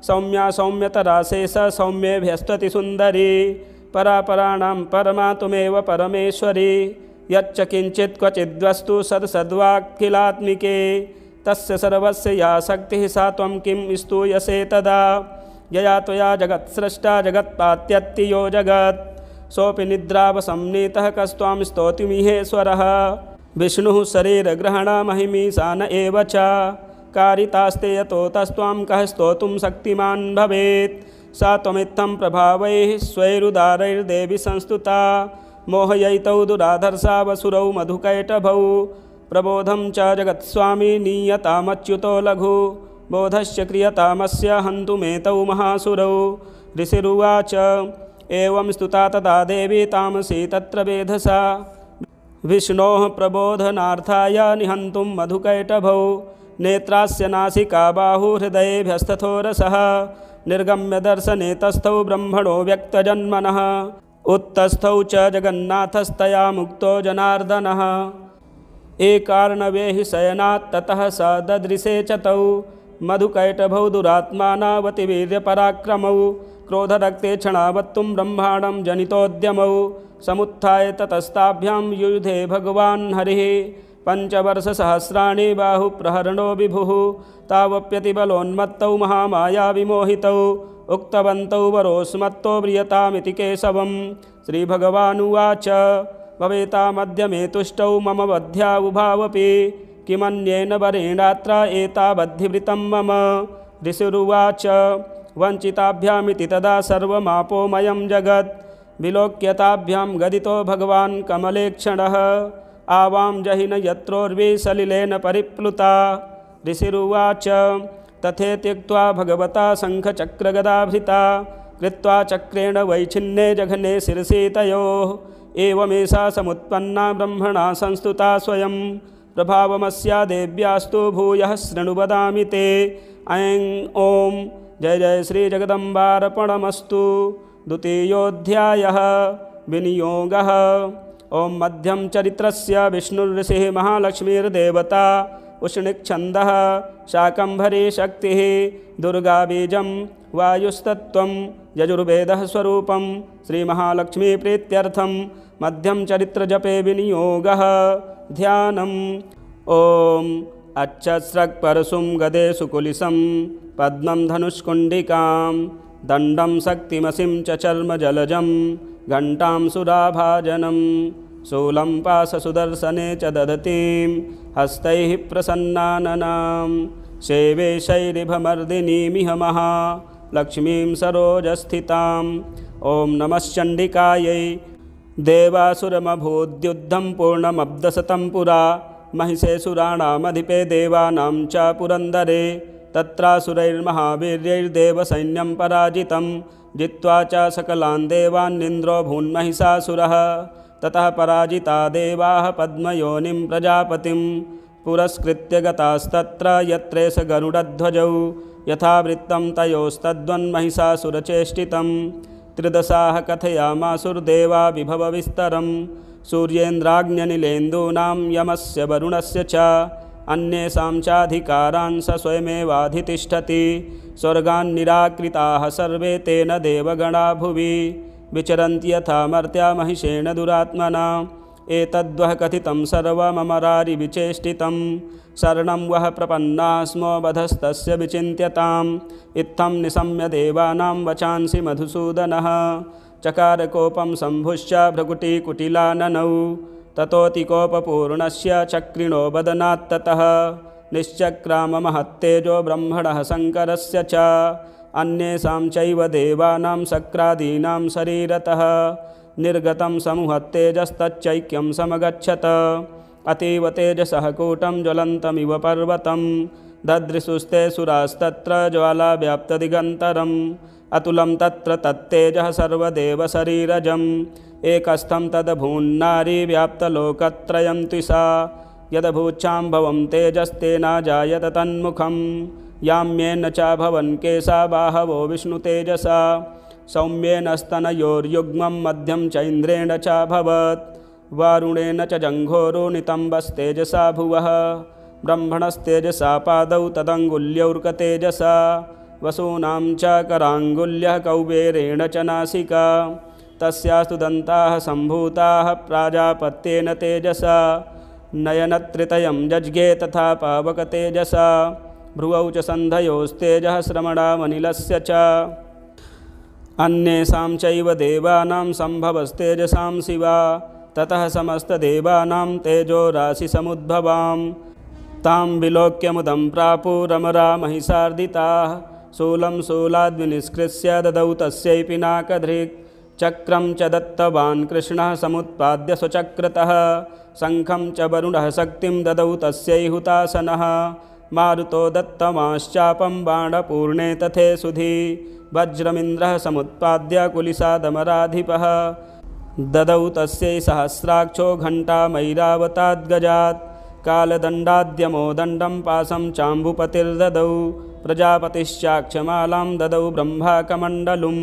सौम्या सौम्यतरा शेष सौम्येभ्यस्त्वति सुन्दरी परापराणां परमा त्वमेव परमेश्वरी यच्च किञ्चित् क्वचिद्वस्तु सद्सद्वाक्किलात्मिके तस्य सर्वस्य या शक्तिः सा त्वं किं स्तूयसे तदा यया त्वया जगत्सृष्टा जगत्पात्यत्ति यो जगत् सोऽपि निद्रावसंनीतः कस्त्वां स्तोतिमिहेश्वरः। विष्णुः शरीरग्रहणमहिमीशान एव च कारितास्ते यतो तस्त्वां कः स्तोतुं शक्तिमान् भवेत्। सा त्वमित्थं प्रभावैः स्वैरुदारैर्देवी संस्तुता मोहयितौ दुराधर्षा वसुरौ मधुकैटभौ। प्रबोधं च जगत्स्वामी नीयतामच्युतो लघु बोधस्य क्रियतामस्य हन्तुमेतौ महासुरौ। ऋषिरुवाच एवं स्तुता तदा देवी तामसी तत्र वेधसा विष्णोः प्रबोधनार्थाय निहन्तुं मधुकैटभौ। नेत्रास्य नासिका बाहु हृदयेभ्यस्तथो रसः निर्गम्य दर्शने तस्थौ ब्रह्मणो व्यक्तजन्मनः। उत्तस्थौ च जगन्नाथस्तया मुक्तो जनार्दनः। एकार्णवे हि शयनात् ततः स ददृशे च तौ मधुकैटभौ दुरात्मानावतिवीर्यपराक्रमौ। क्रोधरक्ते क्षणावत्तुं ब्रह्माण्डं जनितोद्यमौ समुत्थाय ततस्ताभ्यां युयुधे भगवान् हरिः। पञ्चवर्षसहस्राणि बाहुप्रहरणो विभुः तावप्यतिबलोन्मत्तौ महामाया विमोहितौ उक्तवन्तौ वरोस्मत्तो म्रियतामिति केशवम्। श्रीभगवानुवाच भवेतामद्य मे तुष्टौ मम वध्या उभावपि किमन्येन वरेणात्र एतावद्धिवृतं मम। ऋषिरुवाच वञ्चिताभ्यामिति तदा सर्वमापोमयं जगत् विलोक्यताभ्यां गदितो भगवान् कमलेक्षणः। आवां जहिन यत्रोर्वी सलिलेन परिप्लुता। ऋषिरुवाच तथेत्युक्त्वा भगवता शङ्खचक्रगदाभृता कृत्वा चक्रेण वैच्छिन्ने जघने शिरसि तयोः। एवमेषा समुत्पन्ना ब्रह्मणा संस्तुता स्वयं प्रभावमस्या देव्यास्तु भूयः शृणु वदामि ते। ऐं ॐ जय जय श्री जगदम्बार्पणमस्तु। द्वितीयोऽध्यायः विनियोगः। ॐ मध्यम चरित्रस्य विष्णुर्ऋषिः महालक्ष्मीर्देवता उष्णिक्छन्दः शाकम्भरी शक्तिः दुर्गा बीजं वायुस्तत्त्वं यजुर्वेदः स्वरूपं श्रीमहालक्ष्मीप्रीत्यर्थं मध्यम चरित्रजपे विनियोगः। ध्यानम्। ॐ अच्छस्रक्परशुं गदे सुकुलिशं पद्मं धनुष्कुण्डिकां दण्डं शक्तिमसिं च चर्मजलजं घण्टां सुराभाजनं शूलं पाशसुदर्शने च दधतीं हस्तैः प्रसन्नाननां सेवे शैरिभमर्दिनीमिह महालक्ष्मीं सरोजस्थिताम्। ॐ नमश्चण्डिकायै। देवासुरमभूद्युद्धं पूर्णमब्धशतं पुरा महिषेऽसुराणामधिपे देवानां च पुरन्दरे तत्रासुरैर्महावीर्यैर्देवसैन्यं पराजितं जित्वा च सकलान् देवान्निन्द्रो भून्महिषासुरः। ततः पराजिता देवाः पद्मयोनिं प्रजापतिं पुरस्कृत्य गतास्तत्र यत्रेष गरुडध्वजौ यथावृत्तं तयोस्तद्वन्महिषासुरचेष्टितं। त्रिदशाः कथयामासुर्देवा विभवविस्तरं सूर्येन्द्राग्न्यनिलेन्दूनां यमस्य वरुणस्य च अन्येषां चाधिकारान् स स्वयमेवाधितिष्ठति। स्वर्गान् निराकृताः सर्वे तेन देवगणा भुवि विचरन्ति यथा मर्त्या महिषेण दुरात्मना। एतद्वः कथितं सर्वममरारिविचेष्टितं शरणं वः प्रपन्नाः स्मो वधस्तस्य विचिन्त्यताम्। इत्थं निशम्य देवानां वचांसि मधुसूदनः चकारकोपं शम्भुश्च भ्रकुटिकुटिलाननौ। ततोऽतिकोपपूर्णस्य चक्रिणो वदनात्ततः निश्चक्राममहत्तेजो ब्रह्मणः शङ्करस्य च अन्येषां चैव देवानां शक्रादीनां शरीरतः निर्गतं समूहत्तेजस्तच्चैक्यं समगच्छत। अतीव तेजसः कूटं ज्वलन्तमिव पर्वतं ददृशुस्ते सुरास्तत्र ज्वालाव्याप्तदिगन्तरम् अतुलं तत्र तत्तेजः सर्वदेवशरीरजम् एकस्थं तदभून्नारी व्याप्तलोकत्रयं त्विषा यदभूच्छाम्भवं तेजस्तेना जायत तन्मुखं याम्येन च भवन् केशा बाहवो विष्णुतेजसा सौम्येन स्तनयोर्युग्मं मध्यं च इन्द्रेण च भवत् वारुणेन च जङ्घोरुनितम्बस्तेजसा भुवः ब्रह्मणस्तेजसा पादौ तदङ्गुल्यौर्कतेजसा वसूनां च कराङ्गुल्यः कौबेरेण च नासिका तस्यास्तु दन्ताः सम्भूताः प्राजापत्येन तेजसा नयनत्रितयं जज्ञे तथा पावकतेजसा भ्रुवौ च सन्धयोस्तेजः श्रमणामनिलस्य च अन्येषां चैव देवानां सम्भवस्तेजसां शिवा ततः समस्तदेवानां तेजो राशिसमुद्भवां तां विलोक्य मुदं प्रापुरमरा महिषार्दिताः शूलं शूलाद्विनिष्कृत्य ददौ तस्यै पिनाकधृक् चक्रं च दत्तवान् कृष्णः समुत्पाद्य स्वचक्रतः शङ्खं च वरुणः शक्तिं ददौ तस्यै हुतासनः मारुतो दत्तमाश्चापं बाणपूर्णे तथे सुधी वज्रमिन्द्रः समुत्पाद्य कुलिसादमराधिपः ददौ तस्यै सहस्राक्षो घण्टामैरावताद्गजात् कालदण्डाद्यमो दण्डं पाशं चाम्बुपतिर्ददौ प्रजापतिश्चाक्षमालां ददौ ब्रह्माकमण्डलुं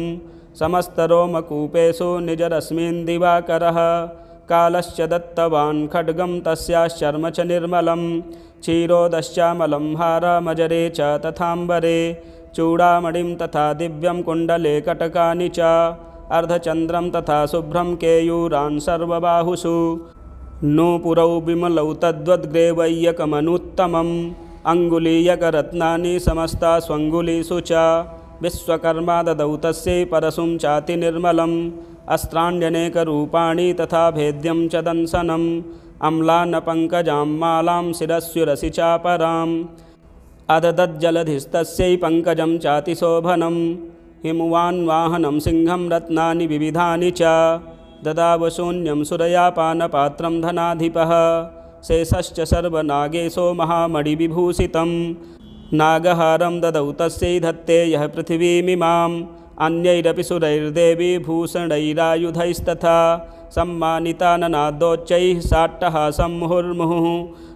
समस्तरोमकूपेषु निजरश्मीन् दिवाकरः कालश्च दत्तवान् खड्गं तस्याश्चर्म च निर्मलं क्षीरोदश्चामलं हारमजरे च तथाम्बरे चूडामणिं तथा दिव्यं कुण्डले कटकानि च अर्धचन्द्रं तथा शुभ्रं केयूरान् सर्वबाहुषु नूपुरौ विमलौ तद्वद्ग्रेवैयकमनुत्तमम् अङ्गुलीयकरत्नानि समस्ता स्वङ्गुलीषु च विश्वकर्मा ददौ तस्यै परशुं चाति निर्मलम् अस्त्राण्यनेकरूपाणि तथा भेद्यं च दंशनम् अम्लानपङ्कजां मालां शिरस्युरसि चापराम् अददज्जलधिस्तस्यै पङ्कजं चातिशोभनं हिमवान्वाहनं सिंहं रत्नानि विविधानि च ददावशून्यं सुरयापानपात्रं धनाधिपः शेषश्च सर्वनागेशो महामणिविभूषितं नागहारं ददौ तस्यै धत्ते यः पृथिवीमिमाम् अन्यैरपि सुरैर्देवी भूषणैरायुधैस्तथा सम्मानिता ननादोच्चैः साट्टहासं मुहुर्मुहुः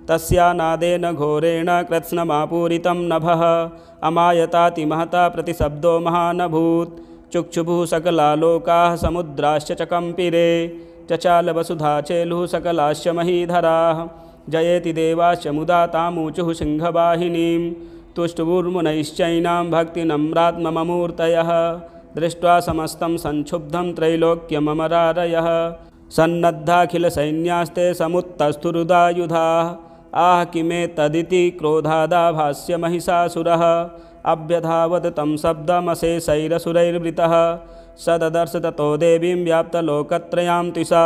तस्या नादेन घोरेण कृत्स्नमापूरितं नभः अमायताति महता प्रतिशब्दो महानभूत् चुक्षुभुः सकलालोकाः समुद्राश्च च कंपिरे चचालवसुधा चेलुः सकलाश्च महीधराः जयेति देवाश्च मुदा तामूचुः सिंहवाहिनीं तुष्टुवुर्मुनैश्चैनां भक्तिनम्रात्ममूर्तयः दृष्ट्वा समस्तं संक्षुब्धं त्रैलोक्यममरारयः सन्नद्धाखिलसैन्यास्ते समुत्तस्थुरुदायुधाः आह किमेतदिति क्रोधादाभास्य महिषासुरः अभ्यधावत् तं शब्दमशेषैरसुरैर्वृतः स ददर्श ततो देवीं व्याप्तलोकत्रयां तिषा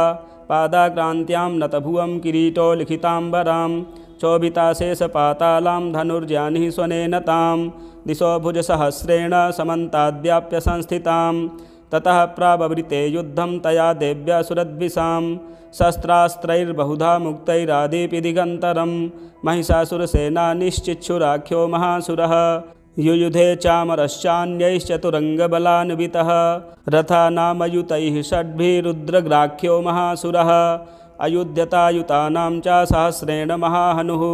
पादाक्रान्त्यां नतभुवं किरीटो लिखिताम्बरां चोभिताशेषपातालां धनुर्जानिः स्वनेन तां दिशो भुजसहस्रेण समन्ताद्व्याप्य संस्थितां ततः प्राववृते युद्धं तया देव्या सुरद्भिषां शस्त्रास्त्रैर्बहुधा मुक्तैरादिपि दिगन्तरं महिषासुरसेनानिश्चिच्छुराख्यो महासुरः युयुधे चामरश्चान्यैश्चतुरङ्गबलान्वितः रथानामयुतैः षड्भिरुद्रग्राख्यो महासुरः अयुध्यतायुतानां च सहस्रेण महाहनुः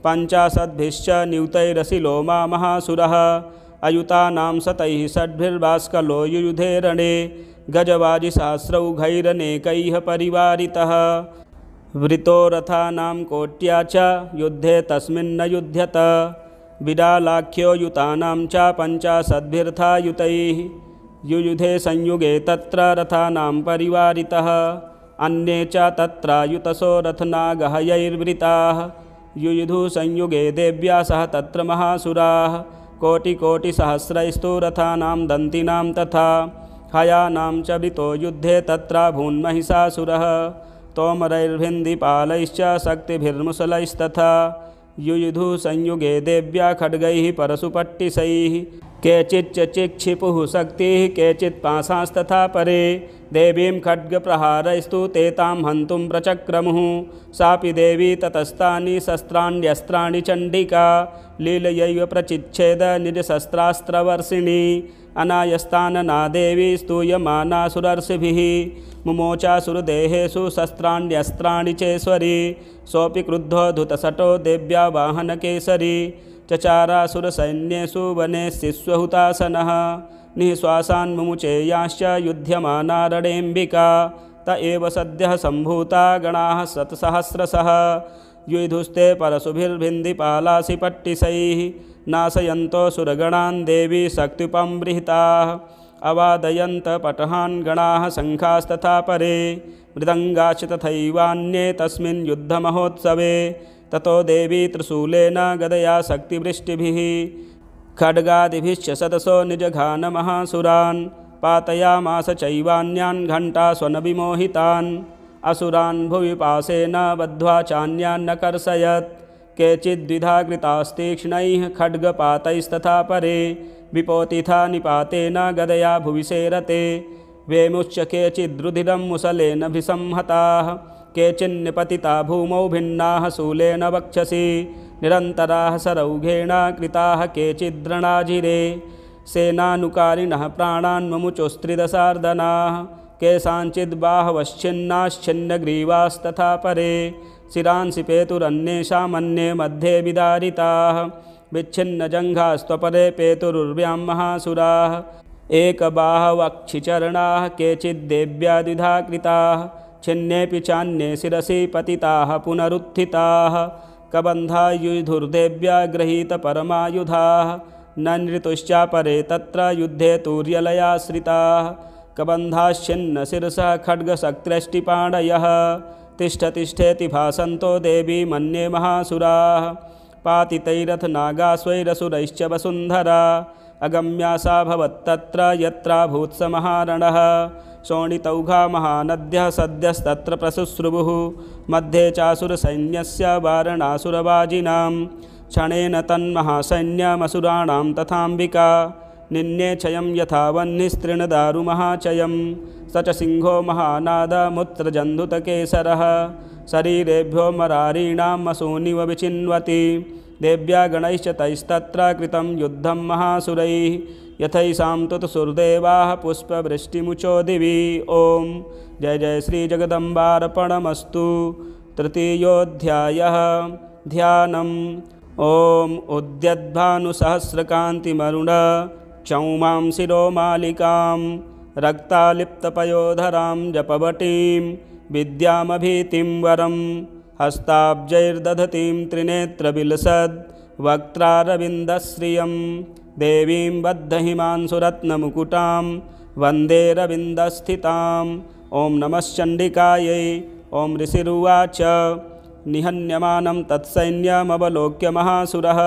पञ्चाशद्भिश्च नियुतैरसिलोमा महासुरः अयुतानां शतैः षड्भिर्बाष्कलो युयुधे रणे गजवाजिसहस्रौघैरनेकैः परिवारितः वृतो रथानां कोट्या च युद्धे तस्मिन्न युध्यत विडालाख्यो युतानां च पञ्चाशद्भिर्थायुतैः युयुधे संयुगे तत्र रथानां परिवारितः अन्ये च तत्रायुतसो रथनागहयैर्वृताः युयुधु संयुगे देव्या सह तत्र महासुराः कोटिकोटिसहस्रैस्तु रथानां दन्तिनां तथा हयानां च वृतो युद्धे तत्राभून्महिषासुरः तोमरैर्भिन्दिपालैश्च शक्तिभिर्मुसलैस्तथा युयुधु संयुगे देव्या खड्गैः परशुपट्टिशैः केचिच्च चिक्षिपुः शक्तिः केचित् पाशास्तथा परे देवीं खड्गप्रहारैस्तु ते तां हन्तुं प्रचक्रमुः सापि देवी ततस्तानि शस्त्राण्यस्त्राणि चण्डिका लीलयैव प्रचिच्छेद निजशस्त्रास्त्रवर्षिणी अनायस्तानना देवी स्तूयमानासुरर्षिभिः मुमोचासुरदेहेषु शस्त्राण्यस्त्राणि चेश्वरी सोऽपि क्रुद्धो धुतशटो देव्या वाहनकेसरी चचारासुरसैन्येषु वने शिश्वहुतासनः निःश्वासान्मुमुचेयाश्च युध्यमाना रणेऽम्बिका त एव सद्यः सम्भूता गणाः शतसहस्रशः युयुधुस्ते परशुभिर्भिन्दिपालासि पट्टिशैः नाशयन्तो सुरगणान् देवी शक्त्युपम्बृहिताः अवादयन्त पटहान् गणाः शङ्खास्तथा परे मृदङ्गाश्च तथैवान्ये तस्मिन् युद्धमहोत्सवे ततो देवी त्रिशूलेन गदया शक्तिवृष्टिभिः खड्गादिभिश्च शतशो निजघानमहासुरान् पातयामास चैवान्यान् घण्टास्वनविमोहितान् असुरान् भुवि पासेन बद्ध्वा चान्यान् न कर्षयत् केचिद्विधा कृतास्तीक्ष्णैः खड्गपातैस्तथा परे विपोतिथा निपातेन गदया भुवि सेरते वेमुच्च केचिद्रुधिरं मुसलेन भिसंहताः केचिन्निपतिता भूमौ भिन्नाः शूलेन वक्षसि निरन्तराः सरौघेण कृताः केचिद्रणाजिरे सेनानुकारिणः प्राणान् मुमुचुस्त्रिदशार्दनाः केषाञ्चिद्बाहवश्छिन्नाश्छिन्नग्रीवास्तथा परे शिरांसि पेतुरन्येषामन्ये मध्ये विदारिताः विच्छिन्नजङ्घास्त्वपरे पेतुरुर्व्यां महासुराः एकबाहवक्षिचरणाः केचिद्देव्या द्विधा कृताः छिन्नेऽपि चान्ये शिरसि पतिताः पुनरुत्थिताः कबन्धायुधुर्देव्या गृहीतपरमायुधाः न नृतुश्चापरे तत्र युद्धे तूर्यलयाश्रिताः कबन्धाश्छिन्नशिरसः खड्गशक्त्रष्टिपाणयः तिष्ठ तिष्ठेति भासन्तो देवी मन्ये महासुराः पातितैरथ नागास्वैरसुरैश्च वसुन्धरा अगम्या सा भवत्तत्र यत्राभूत्स महारणः शोणितौघा महानद्यः सद्यस्तत्र प्रसुश्रुवुः मध्ये चासुरसैन्यस्य वारणासुरवाजिनां क्षणेन तन्महासैन्यमसुराणां तथाम्बिका निन्ये चयं यथा वह्निस्तृणदारुमहाचयं स च सिंहो महानादमुत्रजन्धुतकेसरः शरीरेभ्यो मरारीणां मसूनिव विचिन्वति देव्या गणैश्च तैस्तत्र कृतं युद्धं महासुरैः यथैषां तुतुसुरदेवाः पुष्पवृष्टिमुचो दिवि। ॐ जय जय श्री जगदम्बार्पणमस्तु। तृतीयोऽध्यायः ध्यानम्। ॐ उद्यद्भानुसहस्रकान्तिमरुण क्षौमां शिरोमालिकां रक्तालिप्तपयोधरां जपवटीं विद्यामभीतिं वरं हस्ताब्जैर्दधतीं त्रिनेत्रविलसद् वक्त्रारविन्दश्रियं देवीं बद्धहिमांशुरत्नमुकुटां वन्दे रविन्दस्थिताम्। ॐ नमश्चण्डिकायै। ॐ ऋषिरुवाच निहन्यमानं तत्सैन्यमवलोक्य महासुरः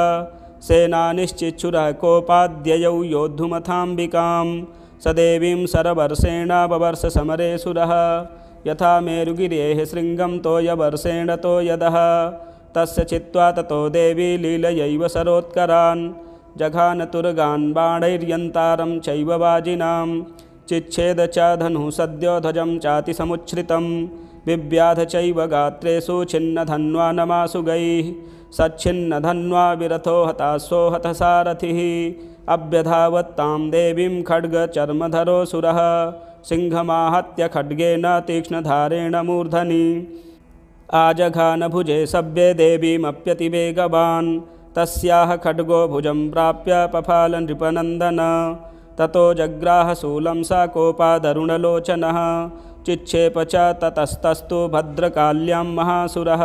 सेनानिश्चिच्छुरः कोपाद्ययौ योद्धुमथाम्बिकां स देवीं सरवर्षेण बवर्ष समरे सुरः यथा मेरुगिरेः शृङ्गं तोयवर्षेण तोयदः तस्य चित्वा ततो देवी लीलयैव सरोत्करान् जघान तुरगान् बाणैर्यन्तारं चैव वाजिनां चिच्छेद च धनुः सद्यो ध्वजं चातिसमुच्छ्रितं बिव्याध चैव गात्रेषु छिन्नधन्वा नमासुगैः सच्छिन्नधन्वा विरथो हताशो हतसारथिः अभ्यधावत्तां देवीं खड्गचर्मधरोऽसुरः सिंहमाहत्य खड्गेन तीक्ष्णधारेण मूर्धनि आजघानभुजे सव्ये देवीमप्यतिवेगवान् तस्याः खड्गो भुजं प्राप्य पफाल नृपनन्दन ततो जग्राह शूलं सा कोपादरुणलोचनः चिक्षेप च ततस्तस्तु भद्रकाल्यां महासुरः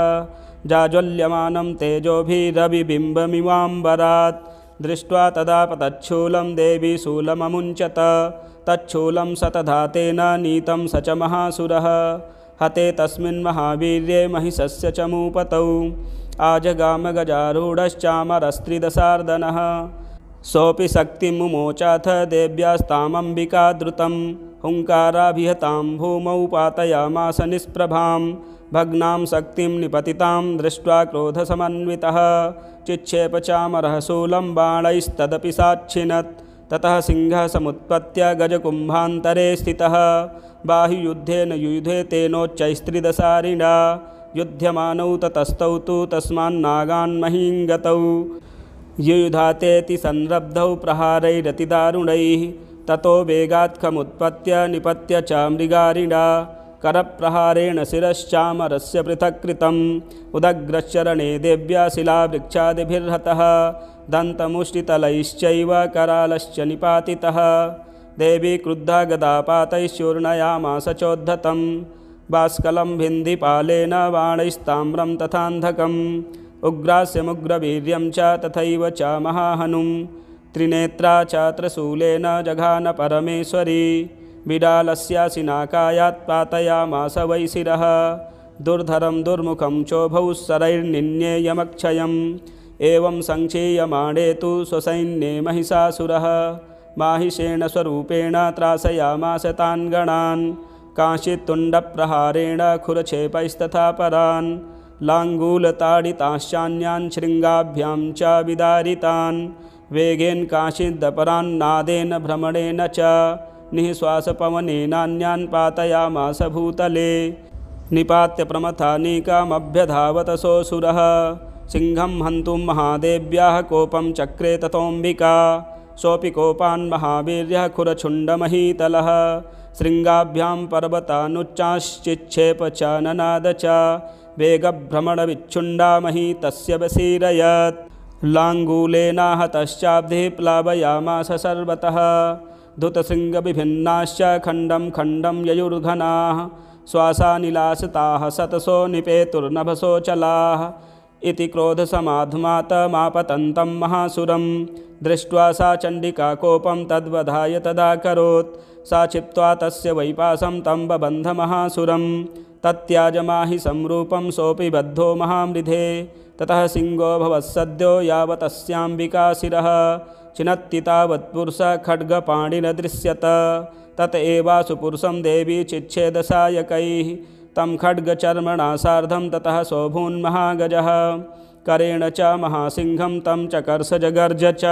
जाज्वल्यमानं तेजोभिरविबिम्बमिवाम्बरात् दृष्ट्वा तदा पतच्छूलं देवी शूलममुञ्चत तच्छूलं सतधातेन नीतं स च महासुरः हते तस्मिन् महावीर्ये महिषस्य च मूपतौ आजगाम गजारूढश्चामरस्त्रिदशार्दनः सोऽपि शक्तिमुमोचाथ देव्यास्तामम्बिका द्रुतं हुङ्काराभिहतां भूमौ पातयामास निष्प्रभां भग्नां शक्तिं निपतितां दृष्ट्वा क्रोधसमन्वितः चिक्षेप चामरः शूलं बाणैस्तदपि साच्छिनत् ततः सिंहः समुत्पत्य गजकुम्भान्तरे स्थितः बाहुयुद्धेन युयुधे तेनोच्चैस्त्रिदशारिणा युध्यमानौ ततस्तौ तु तस्मान्नागान् महीं गतौ युयुधातेति संरब्धौ प्रहारैरतिदारुणैः ततो वेगात्खमुत्पत्य निपत्य च मृगारिणा करप्रहारेण शिरश्चामरस्य पृथक् कृतम् उदग्रश्चरणे देव्या शिलावृक्षादिभिर्हतः दन्तमुष्टितलैश्चैव करालश्च निपातितः देवी क्रुद्धा गदापातैश्चूर्णयामास चोद्धतं बाष्कलं भिन्धिपालेन बाणैस्ताम्रं तथान्धकम् उग्रास्यमुग्रवीर्यं च तथैव च महाहनुं त्रिनेत्रा च त्रिशूलेन जघान परमेश्वरी बिडालस्यासिनाकायात् पातयामास वै शिरः दुर्धरं दुर्मुखं चोभौ शरैर्निन्येयमक्षयम् एवं सङ्क्षीयमाणे तु स्वसैन्ये महिषासुरः माहिषेण स्वरूपेण त्रासयामास तान् गणान् कांशितुण्डप्रहारेण खुरक्षेपैस्तथा परान् लाङ्गूलताडिताश्चान्यान् शृङ्गाभ्यां च विदारितान् वेगेन कांशिदपरान्नादेन भ्रमणेन च निःश्वासपवनेनान्यान् पातयामास भूतले निपात्य प्रमथानीकामभ्यधावतसोऽसुरः सिंहं हन्तुं महादेव्याः कोपं चक्रे ततोऽम्बिका सोऽपि कोपान् महावीर्यः खुरछुण्डमहीतलः शृङ्गाभ्यां पर्वतानुच्चाश्चिक्षेप च ननाद च वेगभ्रमणविच्छुण्डामही तस्य वसीरयत् लाङ्गूलेनाहतश्चाब्धिः प्लावयामास सर्वतः धुतशृङ्गविभिन्नाश्च खण्डं खण्डं ययुर्घनाः श्वासानिलासिताः सतसो निपेतुर्नभसोऽचलाः इति क्रोधसमाधुमातमापतन्तं महासुरं दृष्ट्वा सा चण्डिका कोपं तद्वधाय तदाकरोत् सा क्षिप्त्वा तस्य वैपासं तं बबन्ध महासुरं तत्याजमाहि संरूपं सोऽपि बद्धो महामृधे ततः सिंहो भवत्सद्यो यावतस्याम्बिका शिरः चिनत्ति तावत्पुरुषः खड्गपाणिर्दृश्यत तत एवासु पुरुषं देवी चिच्छेदसायकैः तं खड्गचर्मणा सार्धं ततः सोऽभून्महागजः करेण च महासिंहं तं च कर्षजगर्ज च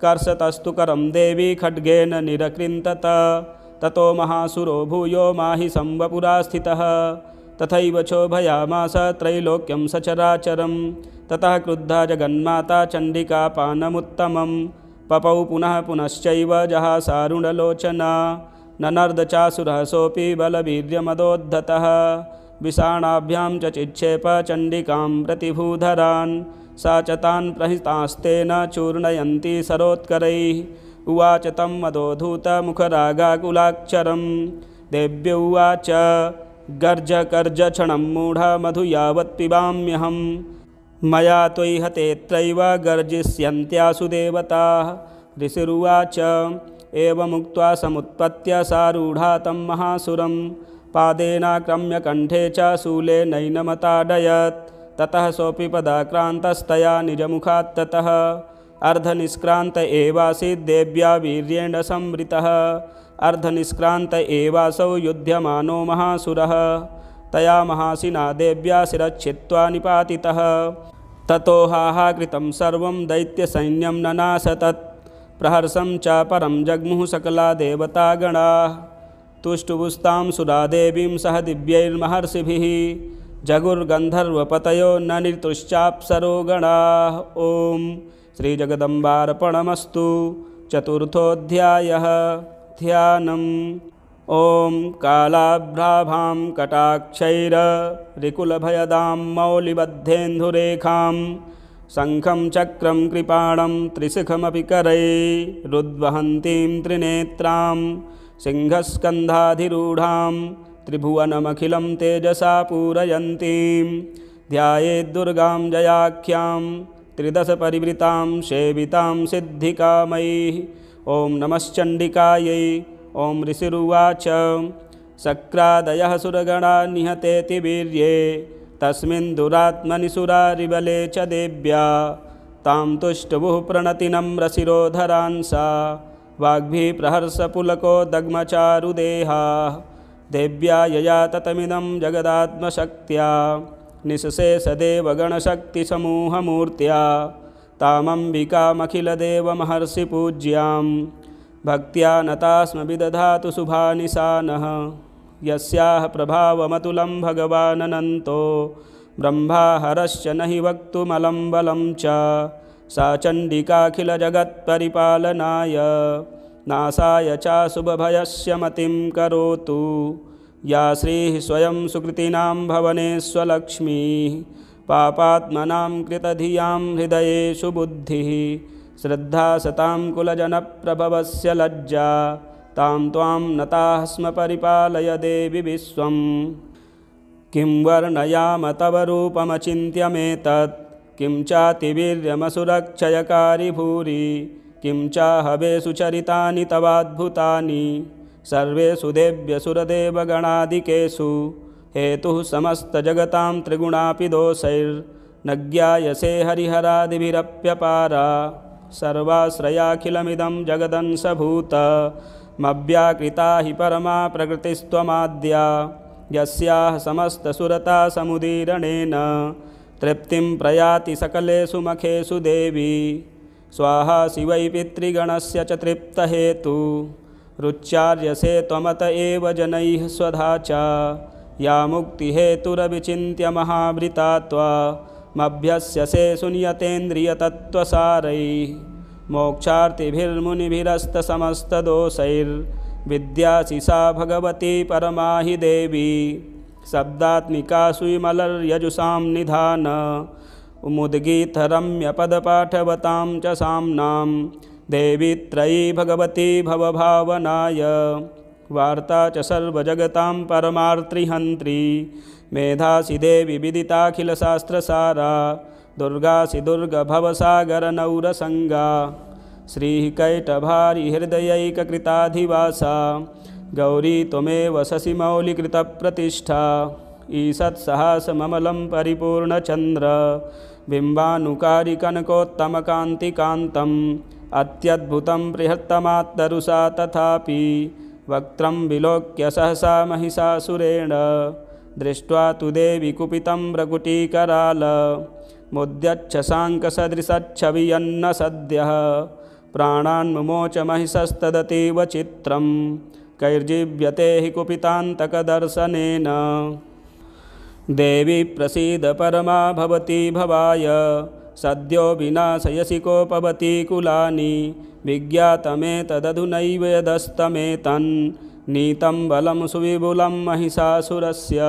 कर्षतस्तु करं देवी खड्गेन निरकृन्तत ततो महासुरो भूयो माहि संवपुरा स्थितः तथैव क्षोभयामास त्रैलोक्यं सचराचरं ततः क्रुद्धा जगन्माता चण्डिका पानमुत्तमं पपौ पुनः पुनश्चैव जहासारुणलोचना ननर्द चासुरः सोऽपि बलवीर्यमदोद्धतः विषाणाभ्यां च चिक्षेप चण्डिकां प्रतिभूधरान् सा च तान् प्रहितास्तेन चूर्णयन्ती सरोत्करैः उवाच तं मदोधूतमुखरागाकुलाक्षरं देव्य उवाच गर्ज गर्ज क्षणं मूढ मधु यावत् पिबाम्यहं मया त्वयि हतेऽत्रैव गर्जिष्यन्त्यासु देवताः ऋषिरुवाच एवमुक्त्वा समुत्पत्य सारूढा तं महासुरं पादेनाक्रम्य कण्ठे च शूलेनैनमताडयत् ततः सोऽपि पदाक्रान्तस्तया निजमुखात् ततः अर्धनिष्क्रान्त एवासीत् देव्या वीर्येण संवृतः अर्धनिष्क्रान्त एवासौ युध्यमानो महासुरः तया महासिना देव्या शिरच्छित्त्वा निपातितः ततो हाहाकृतं सर्वं दैत्यसैन्यं ननाश तत् प्रहर्षं च परं जग्मुः सकला देवतागणाः तुष्टुवुस्तां सुरादेवीं सह दिव्यैर्महर्षिभिः जगुर्गन्धर्वपतयो ननितुश्चाप्सरो गणाः। ॐ श्रीजगदम्बार्पणमस्तु। चतुर्थोऽध्यायः ध्यानम्। ॐ कालाभ्राभां कटाक्षैररिकुलभयदां मौलिबद्धेन्दुरेखां शङ्खं चक्रं कृपाणं त्रिशिखमपि करैरुद्वहन्तीं त्रिनेत्रां सिंहस्कन्धाधिरूढां त्रिभुवनमखिलं तेजसा पूरयन्तीं ध्यायेद्दुर्गां जयाख्यां त्रिदशपरिवृतां सेवितां सिद्धिकामैः। ॐ नमश्चण्डिकायै। ॐ ऋषिरुवाच शक्रादयः सुरगणा निहतेति वीर्ये तस्मिन् दुरात्मनि सुरारिबले च देव्या तां तुष्टुवुः प्रणतिनम्रशिरोधरान् सा वाग्भिः प्रहर्षपुलको दग्मचारुदेहाः देव्या यया ततमिदं जगदात्मशक्त्या निःशेषदेवगणशक्तिसमूहमूर्त्या तामम्बिकामखिलदेवमहर्षिपूज्यां भक्त्या नतास्म विदधातु शुभानि सा नः। यस्याः प्रभावमतुलं भगवानन्तो ब्रह्मा हरश्च न हि वक्तुमलं बलं च सा चण्डिकाखिलजगत्परिपालनाय नाशाय च शुभभयस्य मतिं करोतु। या श्रीः स्वयं सुकृतिनां भवनेष्वलक्ष्मीः पापात्मनां कृतधियां हृदयेषु बुद्धिः श्रद्धा सतां कुलजनप्रभवस्य लज्जा तां त्वां नताः स्म परिपालय देवि विश्वं। किं वर्णयाम तव रूपमचिन्त्यमेतत् किं चातिवीर्यमसुरक्षयकारि भूरि किं चाहवेषु चरितानि तवाद्भुतानि सर्वेषु देव्यसुरदेवगणादिकेषु हेतुः समस्तजगतां त्रिगुणापि दोषैर्न ज्ञायसे हरिहरादिभिरप्यपारा। सर्वाश्रयाखिलमिदं जगदंशभूत मव्याकृता हि परमा प्रकृतिस्त्वमाद्या यस्याः समस्तसुरता समुदीरणेन तृप्तिं प्रयाति सकलेषु मखेषु देवी स्वाहा शिवै पितृगणस्य च तृप्तहेतु रुच्यार्यसे त्वमत एव जनैः स्वधा च या मुक्तिहेतुरविचिन्त्य महावृता त्वमभ्यस्यसे शून्यतेन्द्रियतत्त्वसारैः मोक्षार्तिभिर्मुनिभिरस्तसमस्तदोषैर्विद्यासि सा भगवती परमा हि देवी शब्दात्मिका सुविमलर्यजुषां निधान उमुद्गीतरम्यपदपाठवतां च साम्नां देवी त्रयी भगवती भवभावनाय वार्ता च सर्वजगतां परमार्तिहन्त्री मेधासि देवी विदिताखिलशास्त्रसारा दुर्गासि दुर्गभवसागरनौरसंगा श्रीकैटभारिहृदयैककृताधिवासा गौरी त्वमेव शशिमौलिकृतप्रतिष्ठा ईषत्सहासममलं परिपूर्णचन्द्र बिम्बानुकारिकनकोत्तमकान्तिकान्तम् अत्यद्भुतं बृहत्तमात्तरुषा तथापि वक्त्रं विलोक्य सहसा महिषासुरेण दृष्ट्वा तु देवी कुपितं भ्रकुटीकराल मुद्यच्छशाङ्कसदृशच्छवियन्न सद्यः प्राणान् मुमोच महिषस्तदतीव चित्रं कैर्जीव्यते हि कुपितान्तकदर्शनेन देवी प्रसीद परमा भवती भवाय सद्यो विनाशयसि कोपवती कुलानि विज्ञातमेतदधुनैव यदस्तमेतन् नीतं बलं सुविपुलं महिषासुरस्य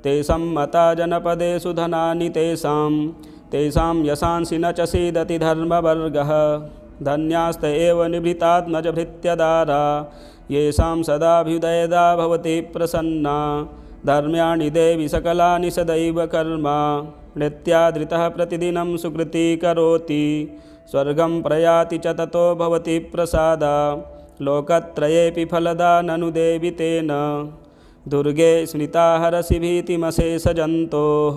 तेषां मता जनपदेषु धनानि तेषां यशांसि न च सीदति धर्मवर्गः धन्यास्त एव निभृतात्मजभृत्यदारा येषां सदाभ्युदयदा भवति प्रसन्ना धर्म्याणि देवी सकलानि सदैव कर्म नित्यादृतः प्रतिदिनं सुकृती करोति स्वर्गं प्रयाति च ततो भवति प्रसादा लोकत्रयेऽपि फलदा ननु देवि तेन दुर्गे स्मृता हरसि भीतिमशेषजन्तोः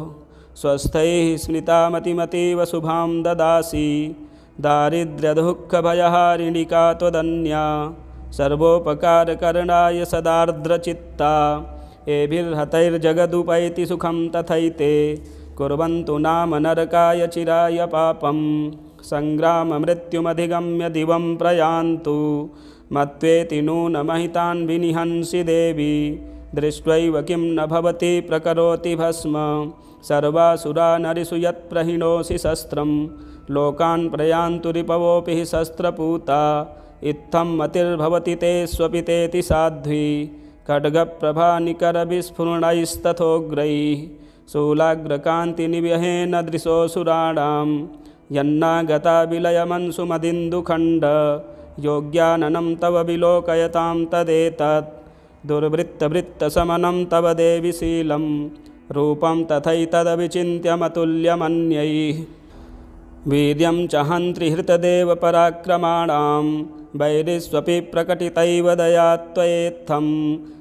स्वस्थैः स्मृता मतिमतीव शुभां ददासि दारिद्र्यदुःखभयहारिणिका त्वदन्या सर्वोपकारकरणाय सदार्द्रचित्ता एभिर्हतैर्जगदुपैति सुखं तथैते कुर्वन्तु नाम नरकाय चिराय पापं सङ्ग्राममृत्युमधिगम्य दिवं प्रयान्तु मत्वेति नूनमहितान् विनिहंसि देवी दृष्ट्वैव किं न भवति प्रकरोति भस्म सर्वासुरा नरिषु यत्प्रहिणोषि शस्त्रं लोकान् प्रयान्तु रिपवोऽपि हि शस्त्रपूता इत्थं मतिर्भवति ते स्वपितेति साध्वी खड्गप्रभानिकरविस्फुरणैस्तथोग्रैः शूलाग्रकान्तिनिवहेन दृशोऽसुराणां यन्नागता विलयमंसुमदिन्दुखण्ड योग्याननं तव विलोकयतां तदेतत् दुर्वृत्तवृत्तशमनं तव देवि शीलं रूपं तथैतदविचिन्त्यमतुल्यमन्यैः वीर्यं च हन्त्रि हृतदेव पराक्रमाणां वैरिष्वपि प्रकटितैव दया त्वयेत्थं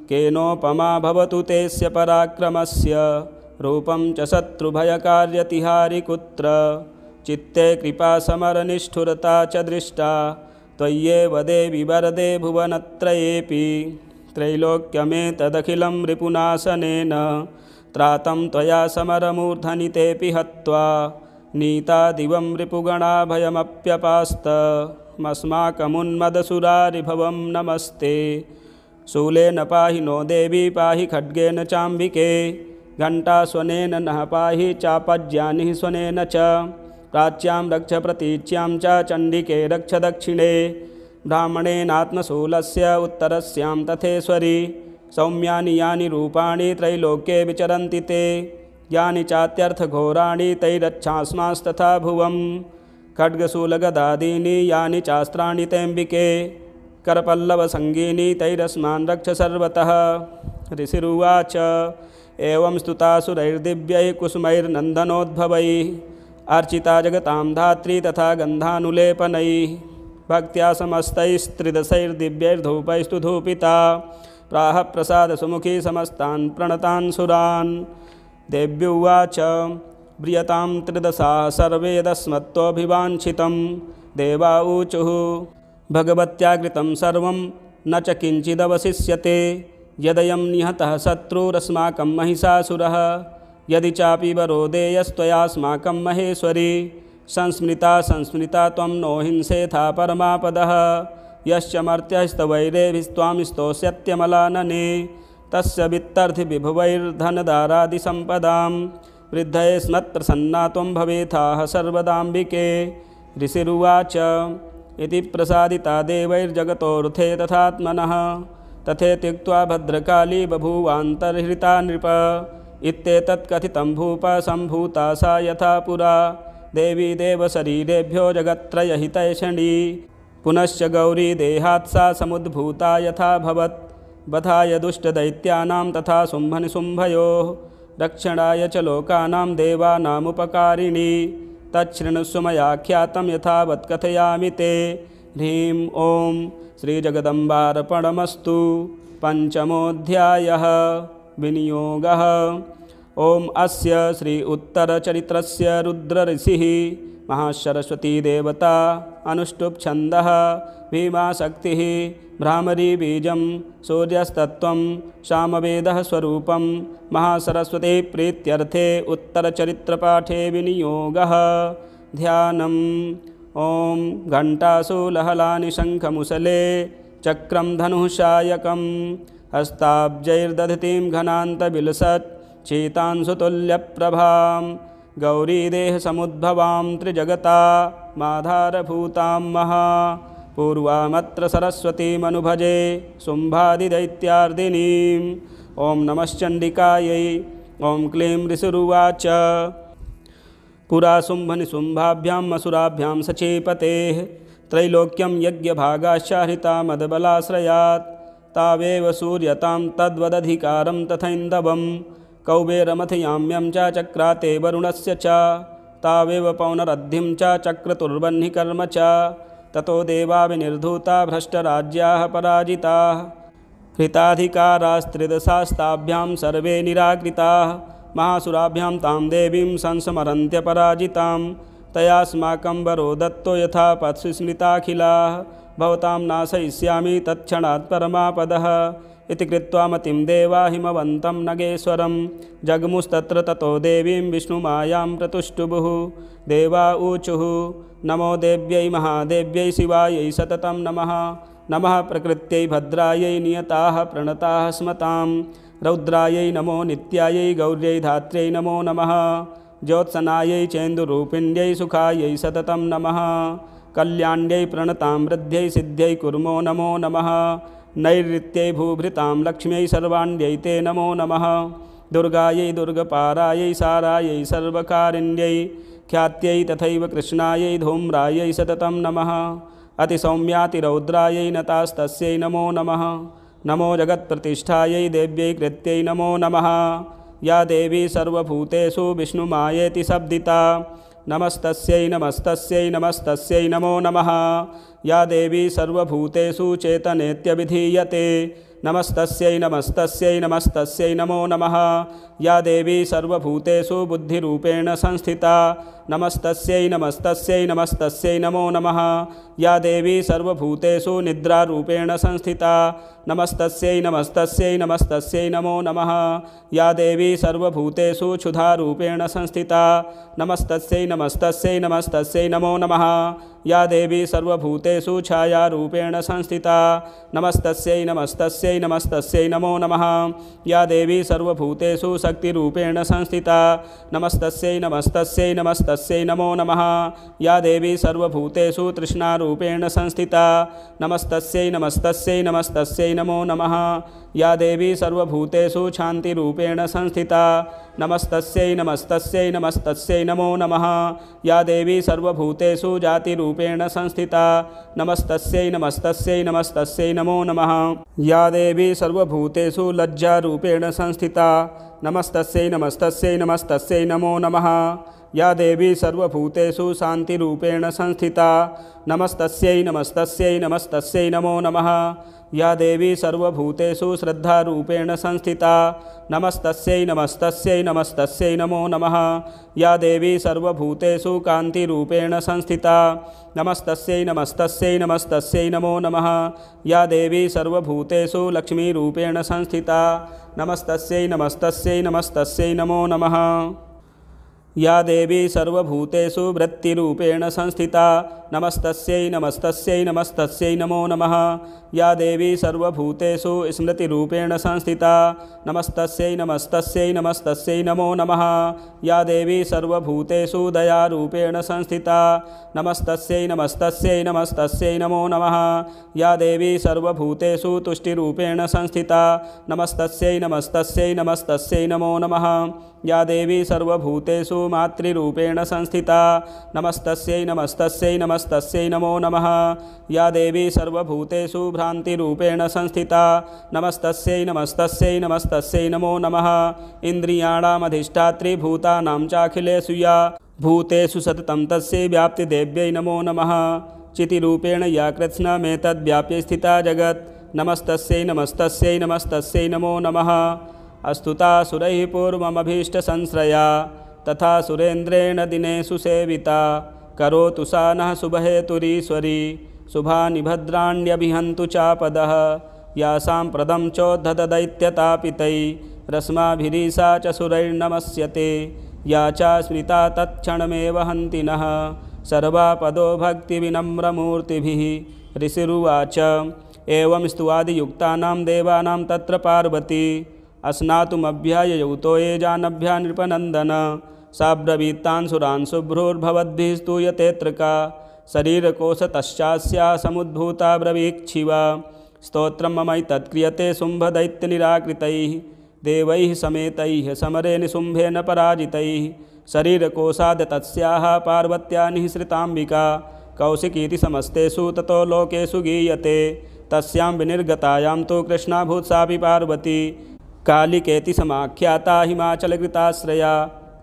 केनोपमा भवतु तेस्य पराक्रमस्य रूपं च शत्रुभयकार्यतिहारि कुत्र चित्ते कृपा समरनिष्ठुरता च दृष्टा त्वय्येव देवि वरदे भुवनत्रयेऽपि त्रैलोक्यमेतदखिलं रिपुनाशनेन त्रातं त्वया समरमूर्धनि तेऽपि हत्वा नीता दिवं रिपुगणाभयमप्यपास्तमस्माकमुन्मदसुरारिभवं नमस्ते शूलेन पाहि नो देवी पाहि खड्गेन चाम्बिके घण्टास्वनेन नः पाहि चापज्यानिः स्वनेन च प्राच्यां रक्ष प्रतीच्यां च चण्डिके रक्ष दक्षिणे ब्राह्मणेनात्मशूलस्य उत्तरस्यां तथेश्वरि सौम्यानि यानि रूपाणि त्रैलोक्ये विचरन्ति ते यानि चात्यर्थघोराणि तैरच्छास्मास्तथा भुवं खड्गशूलगदादीनि यानि चास्त्राणि तेऽम्बिके करपल्लवसङ्गीनि तैरस्मान् रक्ष सर्वतः ऋषिरुवाच एवं स्तुतासुरैर्दिव्यैः कुसुमैर्नन्दनोद्भवैः अर्चिता जगतां धात्री तथा गन्धानुलेपनैः भक्त्या समस्तैस्त्रिदशैर्दिव्यैर्धूपैस्तु धूपिता प्राह प्रसादसुमुखी समस्तान् प्रणतान् सुरान् देव्युवाच ब्रियतां त्रिदशा सर्वेदस्मत्तोऽभिवाञ्छितं देवा ऊचुः भगवत्याकृतं सर्वं न च किञ्चिदवशिष्यते यदयं निहतः शत्रुरस्माकं महिषासुरः यदि चापि वरो देयस्त्वयास्माकं महेश्वरी संस्मृता त्वं नो हिंसेथा परमापदः यश्च मर्त्यस्तवैरेभिस्त्वां स्तोष्यत्यमलानने तस्य वित्तर्थिविभुवैर्धनदारादिसम्पदां वृद्धये स्मत्प्रसन्ना त्वं भवेथाः सर्वदाम्बिके। ऋषिरुवाच इति प्रसादिता देवैर्जगतोऽर्थे तथात्मनः तथे त्यक्त्वा भद्रकाली बभूवान्तर्हृता नृप इत्येतत् कथितं भूप सम्भूता सा यथा पुरा देवी देवशरीरेभ्यो जगत्त्रयहितैषणी पुनश्च गौरी देहात् सा समुद्भूता यथाभवत् बधाय दुष्टदैत्यानां तथा शुम्भनिशुम्भयोः रक्षणाय च लोकानां देवानामुपकारिणी तच्छृणुष्व मयाख्यातं यथावत् कथयामि ते। ह्रीं ॐ श्रीजगदम्बार्पणमस्तु। पंचमोऽध्यायः विनियोगः। ओम अस्य श्री उत्तरचरित्रस्य रुद्रऋषिः महासरस्वती देवता अनुष्टुप् छन्दः भीमाशक्तिः भ्रामरी बीजं सूर्यस्तत्त्वं सामवेदः स्वरूपं महासरस्वती प्रीत्यर्थे उत्तरचरित्रपाठे विनियोगः। ध्यानम् ओम घण्टाशूलहलानि शङ्खमुसले चक्रं धनुः सायकं हस्ताब्जैर्दधतीं घनान्तविलसत् चेतांशुतुल्यप्रभां गौरीदेहसमुद्भवां त्रिजगता माधारभूतां महा पूर्वामत्र सरस्वतीमनुभजे शुम्भादिदैत्यार्दिनीम्। ॐ नमश्चण्डिकायै। ॐ क्लीं ऋषिरुवाच पुरा शुम्भनिशुम्भाभ्यां असुराभ्यां सचेपतेः त्रैलोक्यं यज्ञभागाश्च हृता मदबलाश्रयात् तावेव सूर्यतां तद्वदधिकारं तथैन्दवं कौबेरमथयाम्यं च चक्राते वरुणस्य च तावेव पौनरद्धिं च चक्रतुर्वह्निकर्म च ततो देवा विनिर्धूता भ्रष्टराज्याः पराजिताः हृताधिकारास्त्रिदशास्ताभ्यां सर्वे निराकृताः महासुराभ्यां तां देवीं संस्मरन्त्यपराजितां तयास्माकं वरो दत्तो यथा पत्सु स्मृताखिलाः भवतां नाशयिष्यामि तत्क्षणात् परमापदः इति कृत्वा मतिं देवा हिमवन्तं नगेश्वरं जग्मुस्तत्र ततो देवीं विष्णुमायां प्रतुष्टुभुः। देवा ऊचुः नमो देव्यै महादेव्यै शिवायै सततं नमः। नमः प्रकृत्यै भद्रायै नियताः प्रणताः स्मतां रौद्रायै नमो नित्यायै गौर्यै धात्र्यै नमो नमः। ज्योत्सनायै चेन्दुरूपिण्यै सुखायै सततं नमः। कल्याण्यै प्रणतां वृद्ध्यै सिद्ध्यै कुर्मो नमो नमः। नैऋत्यै भूभृतां लक्ष्म्यै सर्वाण्यै ते नमो नमः। दुर्गायै दुर्गपारायै सारायै सर्वकारिण्यै ख्यात्यै तथैव कृष्णायै धूम्रायै सततं नमः। अतिसौम्यातिरौद्रायै नतास्तस्यै नमो नमः। नमो जगत्प्रतिष्ठायै देव्यै कृत्यै नमो नमः। या देवी सर्वभूतेषु विष्णुमायेति शब्दिता नमस्तस्यै नमस्तस्यै नमस्तस्यै नमो नमः। या देवी सर्वभूतेषु चेतनेत्यभिधीयते नमस्तस्यै नमस्तस्यै नमस्तस्यै नमो नमः। या देवी सर्वभूतेषु बुद्धिरूपेण संस्थिता नमस्तस्यै नमस्तस्यै नमस्तस्यै नमो नमः। या देवी सर्वभूतेषु निद्रारूपेण संस्थिता नमस्तस्यै नमस्तस्यै नमस्तस्यै नमो नमः। या देवी सर्वभूतेषु क्षुधारूपेण संस्थिता नमस्तस्यै नमस्तस्यै नमस्तस्यै नमो नमः। या देवी सर्वभूतेषु छायारूपेण संस्थिता नमस्तस्यै नमस्तस्यै नमस्तस्यै नमो नमः। या देवी सर्वभूतेषु शक्तिरूपेण संस्थिता नमस्तस्यै नमस्तस्यै नमस्तस्यै नमो नमः। या देवी सर्वभूतेषु तृष्णारूपेण संस्थिता नमस्तस्यै नमस्तस्यै नमस्तस्यै नमो नमः। या देवी सर्वभूतेषु शान्तिरूपेण संस्थिता नमस्तस्यै नमस्तस्यै नमस्तस्यै नमो नमः। या देवी सर्वभूतेषु जातिरूपेण संस्थिता नमस्तस्यै नमस्तस्यै नमस्तस्यै नमो नमः। या देवी सर्वभूतेषु लज्जारूपेण संस्थिता नमस्तस्यै नमस्तस्यै नमस्तस्यै नमो नमः। या देवी सर्वभूतेषु शान्तिरूपेण संस्थिता नमस्तस्यै नमस्तस्यै नमस्तस्यै नमो नमः। या देवी सर्वभूतेषु श्रद्धारूपेण संस्थिता नमस्तस्यै नमस्तस्यै नमस्तस्यै नमो नमः। या देवी सर्वभूतेषु कान्तिरूपेण संस्थिता नमस्तस्यै नमस्तस्यै नमस्तस्यै नमो नमः। या देवी सर्वभूतेषु लक्ष्मीरूपेण संस्थिता नमस्तस्यै नमस्तस्यै नमस्तस्यै नमो नमः। या देवी सर्वभूतेषु वृत्तिरूपेण संस्थिता नमस्तस्यै नमस्तस्यै नमस्तस्यै नमो नमः। या देवी सर्वभूतेषु स्मृतिरूपेण संस्थिता नमस्तस्यै नमस्तस्यै नमस्तस्यै नमो नमः। या देवी सर्वभूतेषु दयारूपेण संस्थिता नमस्तस्यै नमस्तस्यै नमस्तस्यै नमो नमः। या देवी सर्वभूतेषु तुष्टिरूपेण संस्थिता नमस्तस्यै नमस्तस्यै नमस्तस्यै नमो नमः। या देवी सर्वभूतेषु मातृरूपेण संस्थिता नमस्तस्यै नमस्तस्यै नमस्तस्यै नमो नमः। या देवी सर्वभूतेषु भ्रान्तिरूपेण संस्थिता नमस्तस्यै नमस्तस्यै नमस्तस्यै नमो नमः। इन्द्रियाणामधिष्ठात्री भूतानां चाखिलेषु या भूतेषु सततं तस्यै व्याप्तिदेव्यै नमो नमः। चितिरूपेण या कृत्स्नमेतद्व्याप्य स्थिता जगत् नमस्तस्यै नमस्तस्यै नमस्तस्यै नमो नमः। अस्तुता सुरैः पूर्वमभीष्टसंश्रया तथा सुरेन्द्रेण दिनेषु सेविता करोतु सा नः शुभहेतुरीश्वरी शुभानि भद्राण्यभिहन्तु चापदः। यासां प्रदं चोद्धतदैत्यतापितै रश्माभिरीसा च सुरैर्नमस्यते या च स्मृता तत्क्षणमेव हन्ति नः सर्वापदो भक्तिविनम्रमूर्तिभिः। ऋषिरुवाच एवं स्तुवादियुक्तानां देवानां तत्र पार्वती अस्नातुमभ्याययौतो ये जानभ्या नृपनन्दन साब्रवीत्तान् सुरान् शुभ्रोर्भवद्भिः स्तूयतेऽत्र का शरीरकोशतश्चास्या समुद्भूता ब्रवीक्षिवा स्तोत्रं ममैतत्क्रियते शुम्भदैत्यनिराकृतैः देवैः समेतैः समरे निशुम्भेन पराजितैः शरीरकोशाद् तस्याः पार्वत्या निःसृताम्बिका कौशिकीति समस्तेषु ततो लोकेषु गीयते तस्यां विनिर्गतायां तु कृष्णाभूत् सापि पार्वती कालिकेति समाख्याता हिमाचलकृताश्रया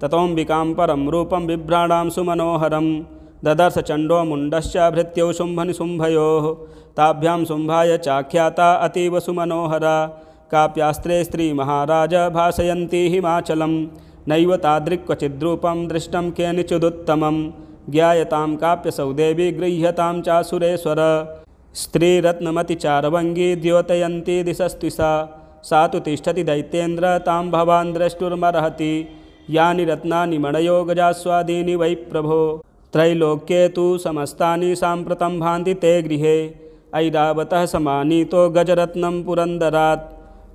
ततोऽम्बिकां परं रूपं बिभ्राणां सुमनोहरं ददर्श चण्डो मुण्डश्च भृत्यौ शुम्भनिशुम्भयोः ताभ्यां शुम्भाय चाख्याता अतीव सुमनोहरा काप्यास्त्रे स्त्रीमहाराज भासयन्ती हिमाचलं नैव तादृक् क्वचिद्रूपं दृष्टं केनचिदुत्तमं ज्ञायतां काप्यसौ देवी गृह्यतां चासुरेश्वर स्त्रीरत्नमतिचारवङ्गी द्योतयन्ती दिशस्त्विषा सा तु तिष्ठति दैत्येन्द्र तां भवान् द्रष्टुर्मर्हति यानि रत्नानि मणयो गजास्वादीनि वै प्रभो त्रैलोक्ये तु समस्तानि साम्प्रतं भान्ति ते गृहे ऐरावतः समानीतो गजरत्नं पुरन्दरात्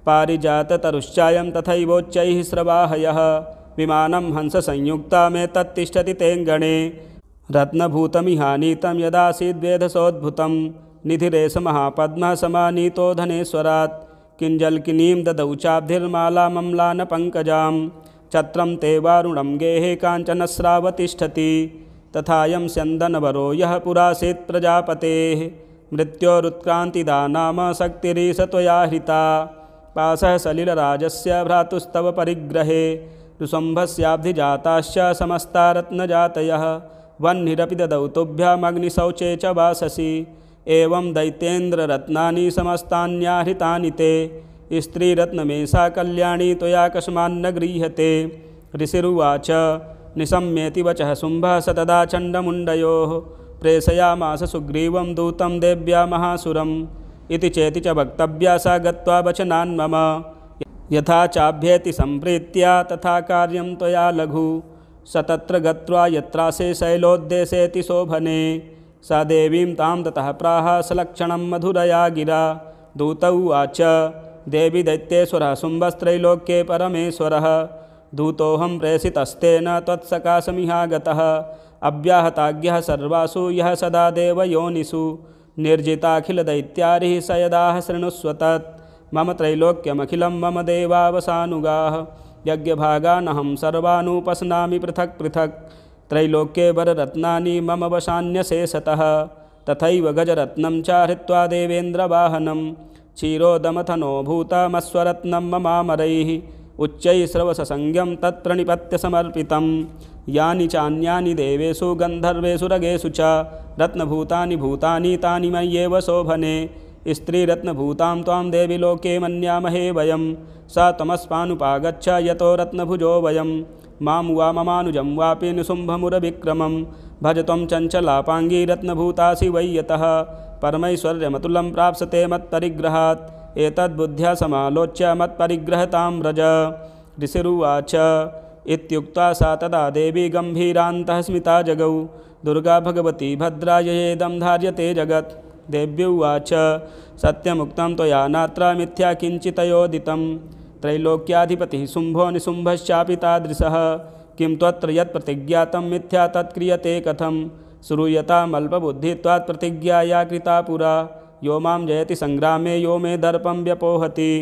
पारिजाततरुश्चायं तथैवोच्चैः स्रवाहयः विमानं हंससंयुक्तामेतत्तिष्ठति तेऽङ्गणे रत्नभूतमिहानीतं यदासीद्वेधसोद्भुतं निधिरेश महापद्मः समानीतो धनेश्वरात् किञ्जल्किनीं ददौ चाब्धिर्मालामम्लानपङ्कजां छत्रं ते वारुणं गेहे काञ्चनस्रावतिष्ठति तथायं स्यन्दनवरो यः पुरासीत् प्रजापतेः मृत्योरुत्क्रान्तिदा नाम शक्तिरीश त्वया हृता पाशः सलिलराजस्य भ्रातुस्तव परिग्रहे ऋषम्भस्याब्धिजाताश्च समस्ता रत्नजातयः वह्निरपि ददौ तुभ्यमग्निशौचे च वाससि एवं दैत्येन्द्ररत्नानि समस्तान्याहृतानि ते स्त्रीरत्नमेषा कल्याणी त्वया कस्मान्न गृह्यते। ऋषिरुवाच निशम्येति वचः शुम्भः स तदा चण्डमुण्डयोः प्रेषयामास सुग्रीवं दूतं देव्या महासुरम् इति चेति च वक्तव्या सा गत्वा वचनान्मम यथा चाभ्येति सम्प्रीत्या तथा कार्यं त्वया लघु स तत्र गत्वा यत्रासे शैलोद्देशेति शोभने सा देवीं तां ततः प्राह सलक्षणं मधुरया गिरा दूतौ उवाच देवी दैत्येश्वरः शुम्भस्त्रैलोक्ये परमेश्वरः दूतोऽहं प्रेषितस्तेन त्वत्सकाशमिहागतः अव्याहताज्ञः सर्वासु यः सदा देवयोनिषु निर्जिताखिलदैत्यारिः स यदाह शृणुष्व तत् मम त्रैलोक्यमखिलं मम देवावसानुगाः यज्ञभागानहं सर्वानुपश्नामि पृथक् पृथक् त्रैलोक्ये वररत्नानि मम वशान्यशेषतः तथैव गजरत्नं च हृत्वा देवेन्द्रवाहनं क्षीरोदमथनो भूतमस्वरत्नं ममामरैः उच्चैश्रवससंज्ञं तत्प्रणिपत्य समर्पितं यानि चान्यानि देवेषु गन्धर्वेषु रगेषु च रत्नभूतानि भूतानि तानि मय्येव शोभने स्त्रीरत्नभूतां त्वां देवी लोके मन्यामहे वयं स तमस्मानुपागच्छ यतो रत्नभुजो वयं मां वा ममानुजं वापि निशुम्भमुरविक्रमं भज त्वं चञ्चलापाङ्गी रत्नभूतासि वै यतः परमैश्वर्यमतुलं प्राप्स्यते मत्परिग्रहात् एतद्बुद्ध्या समालोच्य मत्परिग्रहतां व्रज। ऋषिरुवाच इत्युक्त्वा सा तदा देवी गम्भीरान्तः स्मिता जगौ दुर्गा भगवती भद्रा येदं धार्यते जगत्। देव्युवाच सत्यमुक्तं त्वया नात्र मिथ्या किञ्चितयोदितं त्रैलोक्याधिपतिः शुम्भो निशुम्भश्चापि तादृशः किं त्वत्र यत्प्रतिज्ञातं मिथ्या तत्क्रियते कथं श्रूयतामल्पबुद्धित्वात् प्रतिज्ञाया कृता पुरा यो मां जयति संग्रामे यो मे दर्पं व्यपोहति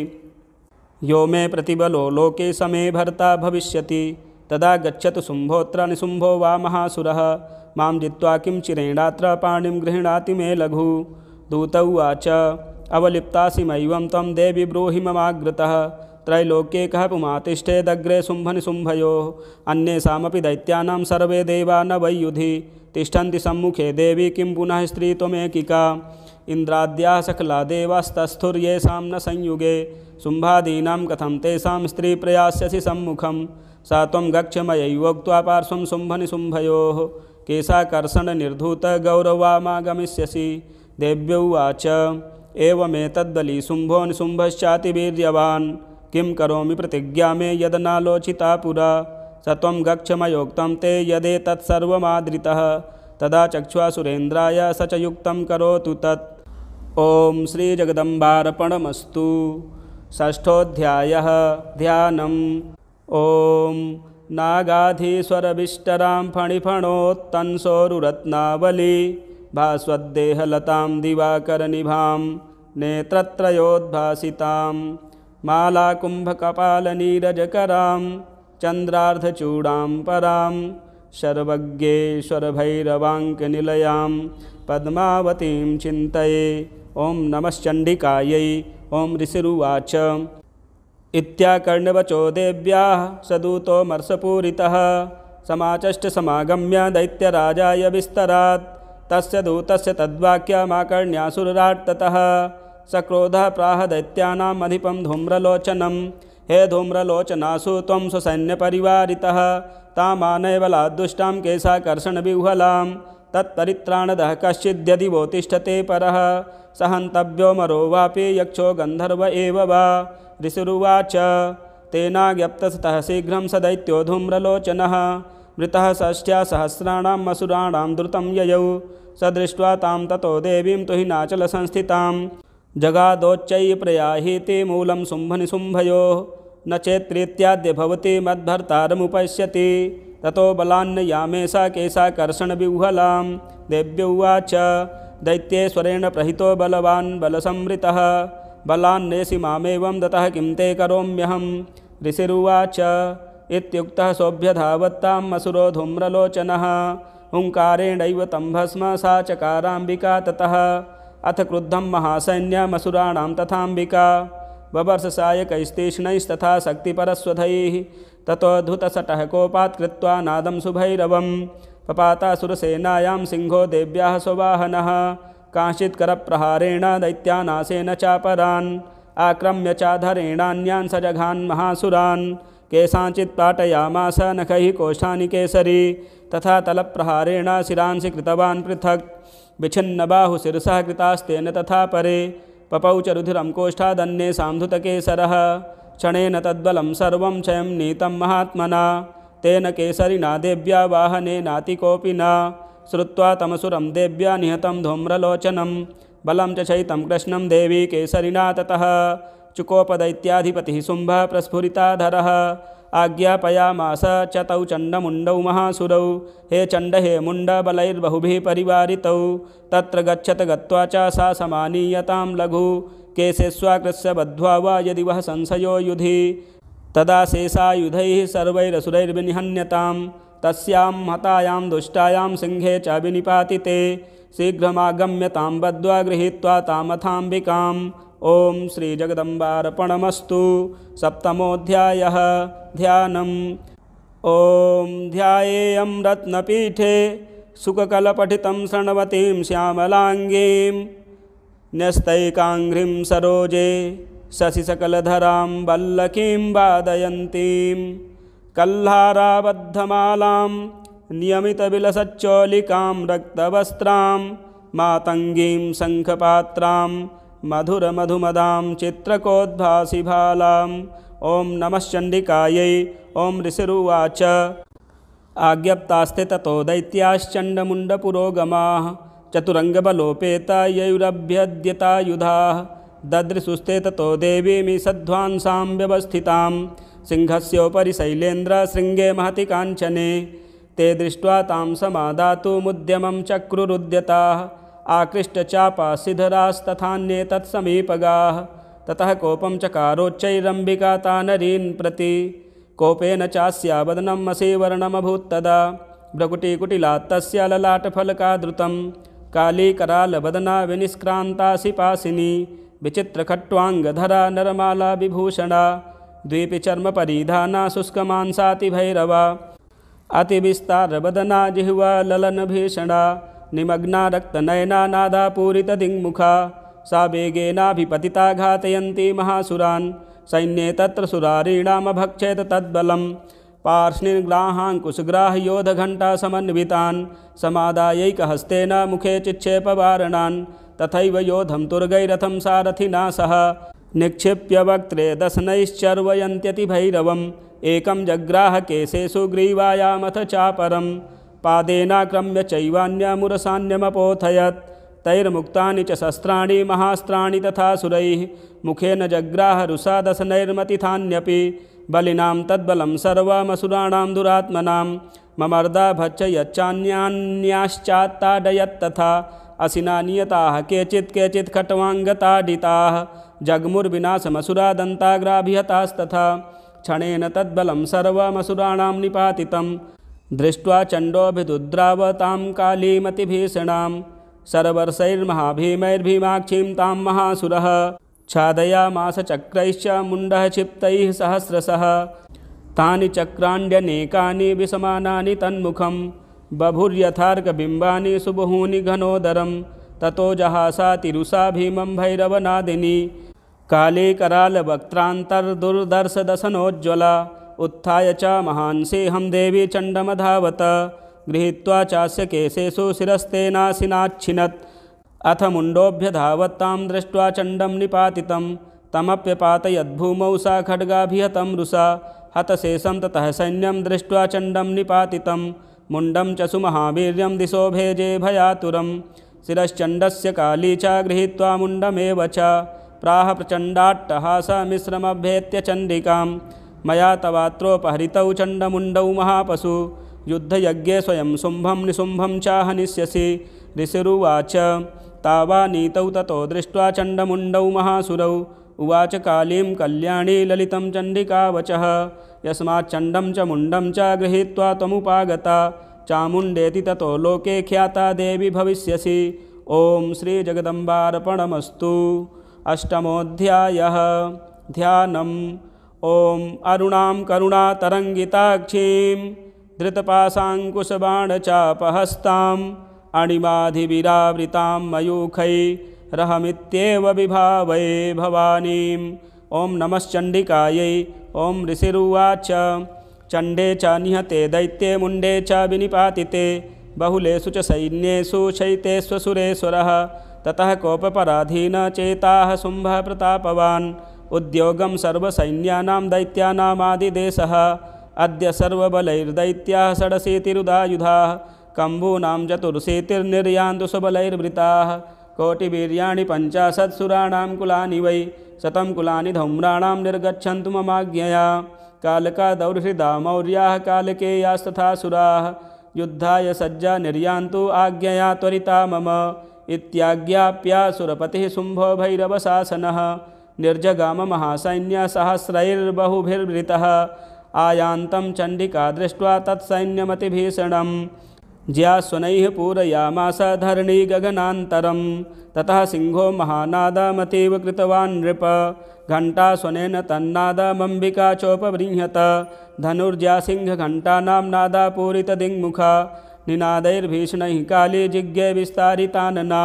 यो मे प्रतिबलो लोके समे भर्ता भविष्यति तदा गच्छतु शुम्भोऽत्र निशुम्भो वा महासुरः मां जित्वा किं चिरेणात्र पाणिं गृह्णाति मे लघु। दूत उवाच अवलिप्तासि मय्यं त्वं देवि ब्रूहि ममाग्रतः त्रैलोक्ये कः पुमातिष्ठेदग्रे शुम्भनिशुम्भयोः अन्येषामपि दैत्यानां सर्वे देवा न वै युधि तिष्ठन्ति सम्मुखे देवी किं पुनः स्त्री त्वमेकिका इन्द्राद्याः सकला देवास्तस्थुर्येषां न संयुगे शुम्भादीनां कथं तेषां स्त्री प्रयास्यसि सम्मुखं सा त्वं गच्छ मयैवोक्त्वा पार्श्वं शुम्भनिशुम्भयोः केशाकर्षणनिर्धूतगौरवामागमिष्यसि। देव्युवाच एवमेतद्बली शुम्भो निशुम्भश्चातिवीर्यवान् किं करोमि प्रतिज्ञा मे यदनालोचिता पुरा स त्वं गच्छ मयोक्तं ते यदेतत्सर्वमादृतः तदा चक्ष्वा सुरेन्द्राय स च युक्तं करोतु तत्। ॐ श्रीजगदम्बार्पणमस्तु। षष्ठोऽध्यायः ध्यानम्। ॐ नागाधीश्वरविष्टरां फणिफणोत्तंसोरुरत्नावली भास्वद्देहलतां दिवाकरनिभां नेत्रत्रयोद्भासितां मालाकुम्भकपालनीरजकरां चन्द्रार्धचूडां परां सर्वज्ञेश्वरभैरवाङ्कनिलयां पद्मावतीं चिन्तये। ॐ नमश्चण्डिकायै। ॐ ऋषिरुवाच इत्याकर्ण्यवचो देव्याः सदूतो मर्षपूरितः समाचष्ट समागम्य दैत्यराजाय विस्तरात् तस्य दूतस्य तद्वाक्यमाकर्ण्यासुराट् ततः सक्रोधः प्राह दैत्यानाम् अधिपं धूम्रलोचनं हे धूम्रलोचनासु त्वं स्वसैन्यपरिवारितः तामानय बलाद्दुष्टां केशाकर्षणविह्वलां तत्परित्राणदः कश्चिद्यदिवोत्तिष्ठते परः सहन्तव्यो मरो वापि यक्षो गन्धर्व एव वा। ऋषिरुवाच तेनाज्ञप्तस्ततः शीघ्रं स दैत्यो धूम्रलोचनः मृतः षष्ठ्या सहस्राणां असुराणां द्रुतं ययौ स दृष्ट्वा तां ततो देवीं तुहिनाचलसंस्थितां जगादोच्चैः प्रयाहीति मूलं शुम्भनिशुम्भयोः न चेत्प्रीत्याद्य भवति मद्भर्तारमुपश्यति ततो बलान्नयामे सा केशाकर्षणविह्वलां। देव्युवाच दैत्येश्वरेण प्रहितो बलवान् बलसंवृतः बलान्नेषि मामेवं दतः किं ते करोम्यहं। ऋषिरुवाच इत्युक्तः सोऽभ्यधावत्ताम् असुरो धूम्रलोचनः हुङ्कारेणैव तं भस्म सा चकाराम्बिका ततः अथ क्रुद्धं महासैन्यमसुराणां तथाम्बिका बबर्ष सायकैस्तीक्ष्णैस्तथा शक्तिपरस्वधैः ततोऽद्भुतसटः कोपात् कृत्वा नादं सुभैरवं पपातासुरसेनायां सिंहो देव्याः स्ववाहनः कांश्चित् करप्रहारेण दैत्यानाशेन चापरान् आक्रम्य चाधरेणान्यान् सजघान् महासुरान् केषाञ्चित् पाटयामास नखैः कोष्ठानि केसरी तथा तलप्रहारेण शिरांसि कृतवान् पृथक् विच्छिन्नबाहुशिरसः कृतास्तेन तथा परे पपौ च रुधिरं कोष्ठादन्येषां धृतकेसरः क्षणेन तद्बलं सर्वं क्षयं नीतं महात्मना तेन केसरिना देव्या वाहनेनातिकोऽपि न श्रुत्वा तमसुरं देव्या निहतं धूम्रलोचनं बलं च चैतं कृष्णं देवी केसरिना ततः चुकोपदैत्याधिपतिः शुम्भः प्रस्फुरिताधरः आज्ञापयामास च तौ चण्डमुण्डौ महासुरौ हे चण्ड हे मुण्ड बलैर्बहुभिः परिवारितौ तत्र गच्छत गत्वा च सा समानीयतां लघु केशेष्वाकृत्य बद्ध्वा वा यदि वः संशयो युधि तदा शेषायुधैः सर्वैरसुरैर्विनिहन्यतां तस्यां हतायां दुष्टायां सिंहे च विनिपातिते शीघ्रमागम्यतां बद्ध्वा गृहीत्वा तामथाम्बिकाम्। ॐ श्रीजगदम्बार्पणमस्तु। सप्तमोऽध्यायः ध्यानम्। ॐ ध्यायेयं रत्नपीठे सुखकलपठितं शृण्वतीं श्यामलाङ्गीं न्यस्तैकाङ्घ्रिं सरोजे शशिसकलधरां वल्लकीं वादयन्तीं कल्हाराबद्धमालां नियमितविलसच्चोलिकां रक्तवस्त्रां मातङ्गीं शङ्खपात्रां मधुरमधुमदां चित्रकोद्भासिभालाम्। ॐ नमः चण्डिकायै। ॐ ऋषिरुवाच आज्ञप्तास्ते ततो दैत्याश्चण्डमुण्डपुरोगमाः चतुरङ्गबलोपेता ययुरभ्यद्यतायुधाः ददृशुस्ते ततो देवीमि सध्वांसां व्यवस्थितां सिंहस्योपरि शैलेन्द्रशृङ्गे महति काञ्चने। ते दृष्ट्वा तां समादातुमुद्यमं चक्रुरुद्यताः आकृष्टचापासिधरास्तथान्ये तत्समीपगाः। ततः कोपं चकारोच्चैरम्बिका तानरीन् प्रति कोपेन चास्या वदनम् असीवर्णमभूत्तदा भ्रकुटिकुटिलात्तस्य ललाटफलकादृतं कालीकरालवदना विनिष्क्रान्तासिपासिनी विचित्रखट्वाङ्गधरा नरमाला विभूषणा द्वीपि चर्मपरिधाना शुष्कमांसातिभैरवा अतिविस्तारवदना जिह्वा ललनभीषणा निमग्ना रक्तनयना नादापूरितदिङ्मुखा सा वेगेनाभिपतिता घातयन्ती महासुरान् सैन्ये तत्र सुरारीणामभक्षेत तद्बलं पार्ष्णिग्राहाङ्कुशग्राहयोधघण्टा समन्वितान् समादायैकहस्तेन मुखे चिक्षेपवारणान् तथैव योधं तुर्गैरथं सारथिना सह निक्षिप्य वक्त्रे दशनैश्चर्वयन्त्यतिभैरवम् एकं जग्राह केशेषु ग्रीवायामथ चापरं पादेनाक्रम्य चैवान्यमुरसान्यमपोथयत् तैर्मुक्तानि च शस्त्राणि महास्त्राणि तथा सुरैः मुखेन जग्राह रुषा दशनैर्मतिथान्यपि बलिनां तद्बलं सर्वमसुराणां दुरात्मनां ममर्दा भक्षयच्चान्यान्याश्चात्ताडयत्तथा असिना नियताः केचित् केचित् खट्वाङ्गताडिताः जग्मुर्विनाशमसुरा दन्ताग्राभिहतास्तथा क्षणेन तद्बलं सर्वमसुराणां निपातितं दृष्ट्वा चण्डोऽभिदुद्रावतां कालीमतिभीषणां सर्वर्षैर्महाभीमैर्भीमाक्षीं तां महासुरः छादयामास चक्रैश्च मुण्डः क्षिप्तैः सहस्रशः तानि चक्राण्यनेकानि विषमानानि तन्मुखं बभुर्यथार्कबिम्बानि सुबहूनि घनोदरं ततो जहासातिरुषा भीमं भैरवनादिनी काले करालवक्त्रान्तर्दुर्दर्शदशनोज्ज्वला उत्थाय च महांसेहं देवी चण्डमधावत गृहीत्वा चास्य केशेषु शिरस्तेनासिनाच्छिनत् अथ मुण्डोऽभ्यधावत्तां दृष्ट्वा चण्डं निपातितं तमप्यपातयद्भूमौ सा खड्गाभिहतं रुषा हतशेषं ततः सैन्यं दृष्ट्वा चण्डं निपातितं मुण्डं च सुमहावीर्यं दिशो भेजे भयातुरं शिरश्चण्डस्य काली च गृहीत्वा मुण्डमेव च प्राह प्रचण्डाट्टहासमिश्रमभ्येत्य चण्डिकां मया तवात्रोपहरितौ चण्डमुण्डौ महापशु युद्धयज्ञे स्वयं शुम्भं निशुम्भं चाहनिष्यसि। ऋषिरुवाच तावानीतौ ततो दृष्ट्वा चण्डमुण्डौ महासुरौ उवाच कालीं कल्याणी ललितं चण्डिकावचः यस्माच्चण्डं च मुण्डं च गृहीत्वा त्वमुपागता चामुण्डेति ततो लोके ख्याता देवी भविष्यसि। ॐ श्रीजगदम्बार्पणमस्तु। अष्टमोऽध्यायः ध्यानम्। ॐ अरुणां करुणातरङ्गिताक्षीं धृतपाशाङ्कुशबाणचापहस्ताम् अणिमाधिविरावृतां मयूखैरहमित्येव विभावये भवानीं। ॐ नमश्चण्डिकायै। ॐ ऋषिरुवाच चण्डे च निहते दैत्ये मुण्डे च विनिपातिते बहुलेषु च सैन्येषु शैतेष्वसुरेश्वरः ततः कोपपराधीन चेताः शुम्भः प्रतापवान् उद्योगं सर्वसैन्यानां दैत्यानामादिदेशः अद्य सर्वबलैर्दैत्याः षडशीतिरुदायुधाः कम्बूनां चतुर्शीतिर्निर्यान्तु स्वबलैर्वृताः कोटिवीर्याणि 50 सुराणां कुलानि वै 100 कुलानि धौम्राणां निर्गच्छन्तु ममाज्ञया कालका दौर्हृदा मौर्याः कालकेयास्तथा सुराः युद्धाय सज्जा निर्यान्तु आज्ञया त्वरिता मम इत्याज्ञाप्यासुरपतिः शुम्भो भैरवशासनः निर्जगाम महासैन्यसहस्रैर्बहुभिर्वृतः आयान्तं चण्डिका दृष्ट्वा तत्सैन्यमतिभीषणं ज्यास्वनैः पूरयामास धरणी गगनान्तरं ततः सिंहो महानादमतीव कृतवान् नृप घण्टास्वनेन तन्नादमम्बिका चोपबृंहत धनुर्ज्यासिंहघण्टानां नादापूरितदिङ्मुखा निनादैर्भीषणैः काली जिज्ञे विस्तारितानना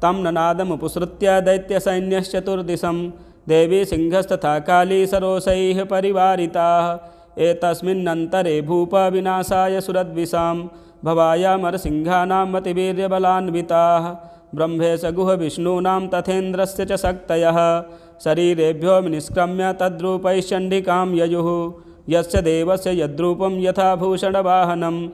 तं ननादमुपसृत्य दैत्यसैन्यश्चतुर्दिशं देवी सिंहस्तथा काली सरोषैः परिवारिताः। एतस्मिन्नन्तरे भूपविनाशाय सुरद्विषां भवायामरसिंहानां मतिवीर्यबलान्विताः। ब्रह्मेश गुहविष्णूनां तथेन्द्रस्य च शक्तयः शरीरेभ्यो निष्क्रम्य तद्रूपैश्चण्डिकां ययुः। यस्य देवस्य यद्रूपं यथा भूषणवाहनं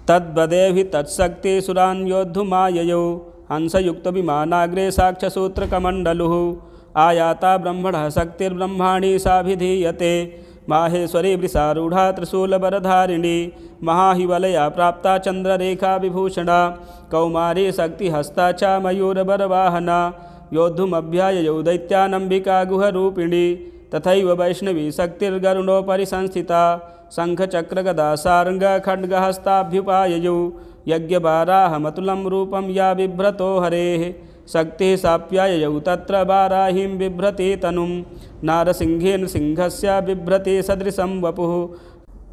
तद्वदेवि तत्शक्तिसुरान् योद्धुमाययौ। हंसयुक्तविमानाग्रे साक्ष्यसूत्रकमण्डलुः आयाता ब्रह्मणः शक्तिर्ब्रह्माणि साभिधीयते। माहेश्वरी वृषारूढ़ा त्रिशूलबरधारिणी महाहिवलया प्राप्ता चंद्ररेखा विभूषणा कौमारी शक्तिहस्ता च मयूरबरवाहना। योद्धुमभ्याययौ दैत्यानम्बिका गुहरूपिणी तथैव वैष्णवी शक्तिर्गरुडोपरि संस्थिता। शङ्खचक्रगदा सार्ङ्गखड्गहस्ताभ्युपाययौ यज्ञवाराहमतुलं रूपं या बिभ्रतो हरेः। शक्तिः साप्याययौ तत्र वाराहीं बिभ्रति तनुं नारसिंहेन सिंहस्य बिभ्रति सदृशं वपुः।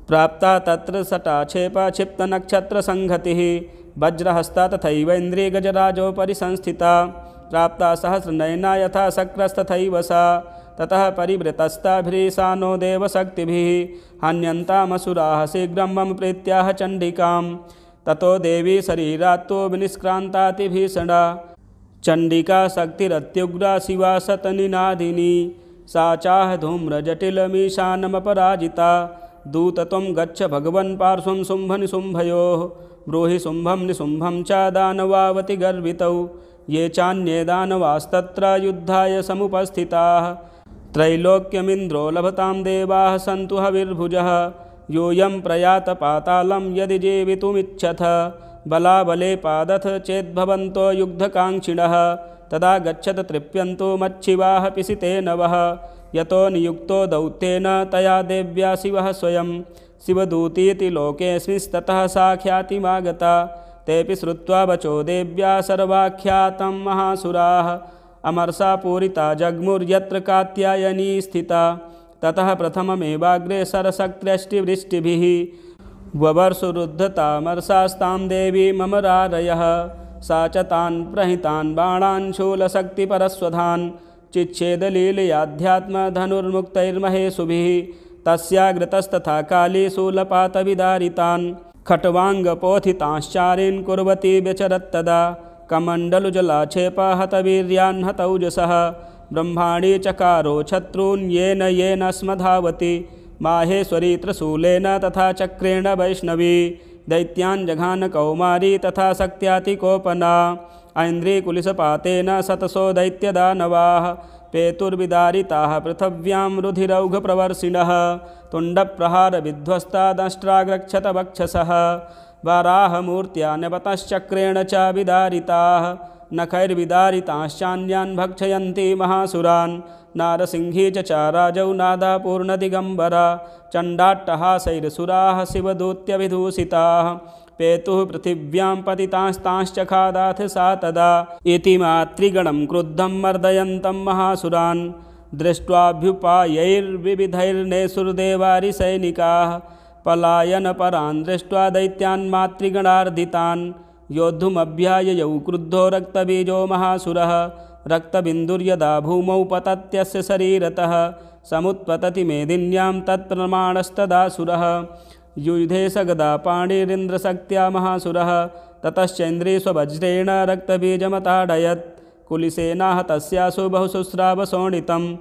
प्राप्ता तत्र सटाक्षेपा क्षिप्तनक्षत्रसंहतिः वज्रहस्ता तथैव इन्द्रियगजराजोपरि संस्थिता। प्राप्ता सहस्रनयना यथा शक्रस्तथैव सा ततः परिवृतस्ताभिरीशानो देवशक्तिभिः हन्यन्तामसुराः शीघ्रं मम प्रीत्याह चण्डिकां। ततो देवी शरीरात्तो विनिष्क्रान्तातिभीषणा चण्डिका शक्तिरत्युग्रा शिवा शतनिनादिनी। सा चाह धूम्रजटिलमीशानमपराजिता। दूतत्वं गच्छ भगवन् पार्श्वं शुम्भनिशुम्भयोः ब्रूहि शुम्भं निशुम्भं च दानवावति गर्वितौ। ये चान्ये दानवास्तत्र युद्धाय समुपस्थिताः त्रैलोक्यमिन्द्रो लभतां देवाः सन्तु हविर्भुजः। योऽयं प्रयात पातालं यदि जीवितुमिच्छथ बलाबले पादथ चेद्भवन्तो युद्धकाङ्क्षिणः। तदा गच्छत तृप्यन्तो मच्छिवाः पिसितेन वः। यतो नियुक्तो दौत्येन तया देव्या शिवः स्वयं शिवदूतीति लोकेऽस्मिंस्ततः सा ख्यातिमागता। तेऽपि श्रुत्वा वचो देव्या सर्वाख्यातं महासुराः अमरसा पूरिता जग्मुर्यत्र कात्यायनी स्थिता। ततः प्रथममेवाग्रे सरशक्त्यष्टिवृष्टिभिः ववर्षुरुद्धतामरसास्तां देवी ममरारयः। सा च तान् प्रहितान् बाणान् शूलशक्तिपरस्वधान् चिच्छेदलीलयाध्यात्मधनुर्मुक्तैर्महेशुभिः। तस्याग्रतस्तथा काली शूलपातविदारितान् खट्वाङ्गपोथितांश्चारीन् कुर्वती व्यचरत्तदा। कमण्डलुजलाक्षेपहतवीर्यान् हतौजसः ब्रह्माणि चकारो शत्रून् येन येन स्मधावति। माहेश्वरी त्रिशूलेन तथा चक्रेण वैष्णवी दैत्यान् जघान कौमारी तथा शक्त्यातिकोपना। ऐन्द्रिकुलिशपातेन शतशो दैत्यदानवाः पेतुर्विदारिताः पृथिव्यां रुधिरौघप्रवर्षिणः। तुण्डप्रहारविध्वस्ता दंष्ट्राग्रक्षत वक्षसः वाराहमूर्त्या नपतश्चक्रेण च विदारिताः। नखैर्विदारिताश्चान्यान् भक्षयन्ति महासुरान्। नारसिंही च राजौ नादापूर्णदिगम्बरा चण्डाट्टहासैरसुराः शिवदूत्यभिदूषिताः। पेतुः पृथिव्यां पतितांस्तांश्चखादाथ सा तदा। इति मातृगणं क्रुद्धं मर्दयन्तं महासुरान् दृष्ट्वाभ्युपायैर्विविधैर्नेसुर्देवारिसैनिकाः। पलायनपरान् दृष्ट्वा दैत्यान् मातृगणार्धितान् योद्धुमभ्याययौ क्रुद्धो रक्तबीजो महासुरः। रक्तबिन्दुर्यदा भूमौ पतत्यस्य शरीरतः समुत्पतति मेदिन्यां तत्प्रमाणस्तदासुरः। युधे स गदा पाणिरिन्द्रशक्त्या महासुरः ततश्चैन्द्रे स्ववज्रेण रक्तबीजमताडयत्। कुलिसेनाः तस्यासु बहुशुस्रावशोणितं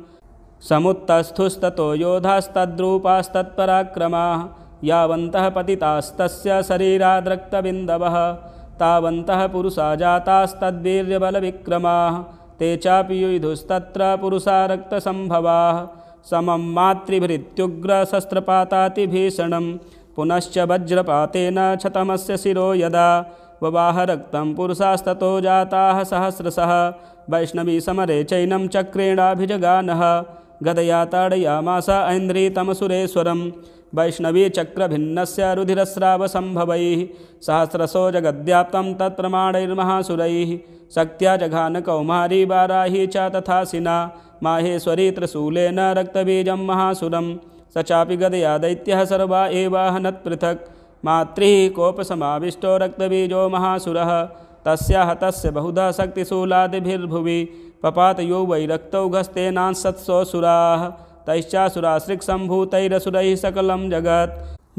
समुत्तस्थुस्ततो योधास्तद्रूपास्तत्पराक्रमाः। यावन्तः पतितास्तस्य शरीराद्रक्तबिन्दवः तावन्तः पुरुषा जातास्तद्वीर्यबलविक्रमाः। ते चापि युयुधुस्तत्र पुरुषा रक्तसम्भवाः समं मातृभिरित्युग्रशस्त्रपातातिभीषणं। पुनश्च वज्रपातेन क्षतमस्य शिरो यदा ववाह रक्तं पुरुषास्ततो जाताः सहस्रशः। वैष्णवी समरे चैनं चक्रेणाभिजगानः गदया ताडयामास ऐन्द्रीतमसुरेश्वरं। वैष्णवी चक्रभिन्नस्य रुधिरस्रावसम्भवैः सहस्रशो जगद्व्याप्तं तत्प्रमाणैर्महासुरैः। शक्त्या जघान कौमारी वाराही च तथासिना माहेश्वरी त्रिशूलेन रक्तबीजं महासुरं। स चापि गदया दैत्यः सर्वा एवाहनत् पृथक्। मातृः कोपसमाविष्टो रक्तबीजो महासुरः तस्याः तस्य बहुधा शक्तिशूलादिभिर्भुवि पपातयो वै रक्तौघस्तेनांसत्सोऽसुराः तैश्चासुराश्रिक्सम्भूतैरसुरैः सकलं जगत्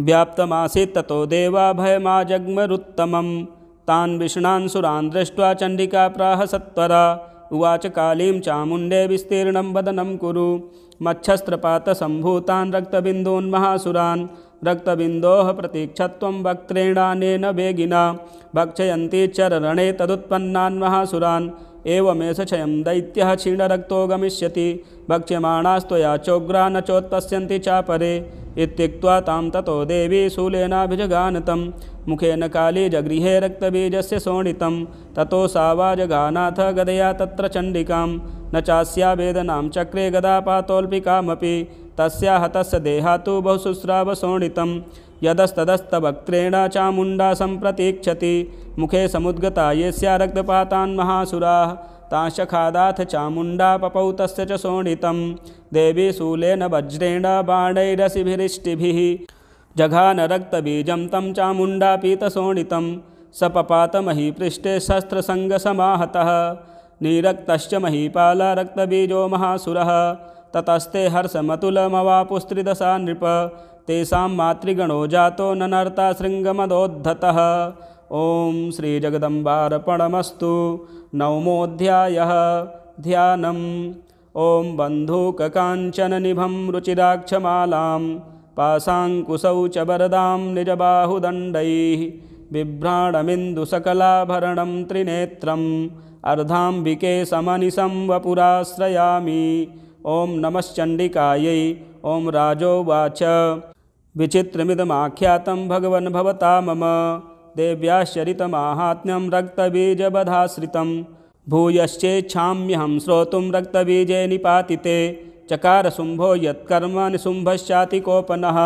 व्याप्तमासीत् ततो देवा भयमाजग्मरुत्तमं तान् विष्णान् सुरान् दृष्ट्वा चण्डिका प्राह सत्वरा उवाच कालीं चामुण्डे विस्तीर्णं वदनं कुरु मच्छस्त्रपातसम्भूतान् रक्तबिन्दून् महासुरान् रक्तबिन्दोः प्रतीक्षत्वं वक्त्रेणानेन वेगिना भक्षयन्ती चररणे तदुत्पन्नान् महासुरान् एवमेष क्षयं दैत्यः क्षीणरक्तो गमिष्यति भक्ष्यमाणास्त्वया चोग्रा न चोत्पश्यन्ति चापरे इत्युक्त्वा तां ततो देवी शूलेनाभिजगानतं मुखेन काली जगृहे रक्तबीजस्य शोणितं ततो सा वा जगानाथ गदया तत्र चण्डिकां न चास्या वेदनां चक्रे गदापातोऽल्पिकामपि तस्याः तस्य देहातु बहुशुस्रावशोणितं यदस्तदस्तवक्त्रेण चामुण्डा सम्प्रतीक्षति मुखे समुद्गता येस्या रक्तपातान् महासुराः तांशखादाथ चामुण्डा पपौ तस्य च शोणितं देवी शूलेन वज्रेण बाणैरसिभिरिष्टिभिः जघान रक्तबीजं तं चामुण्डा पीतशोणितं स पपात महीपृष्ठे शस्त्रसङ्गसमाहतः निरक्तश्च महीपाल रक्तबीजो महासुरः ततस्ते हर्षमतुलमवापुस्त्रिदशा नृप तेषां मातृगणो जातो ननर्ता शृङ्गमदोद्धतः। ॐ श्रीजगदम्बार्पणमस्तु। नवमोऽध्यायः। ध्यानम्। ॐ बन्धूककाञ्चननिभं रुचिराक्षमालां पाशाङ्कुशौ च वरदां निजबाहुदण्डैः बिभ्राणमिन्दुसकलाभरणं त्रिनेत्रम् अर्धाम्बिके समनिशं वपुराश्रयामि। ॐ नमश्चण्डिकायै। ॐ राजोवाच विचित्रमिदमाख्यातं भगवन् भवता मम देव्याश्चरितमाहात्म्यं रक्तबीजवधाश्रितं भूयश्चेच्छाम्यहं श्रोतुं रक्तबीजे निपातिते चकार शुम्भो यत्कर्म निशुम्भश्चातिकोपनः।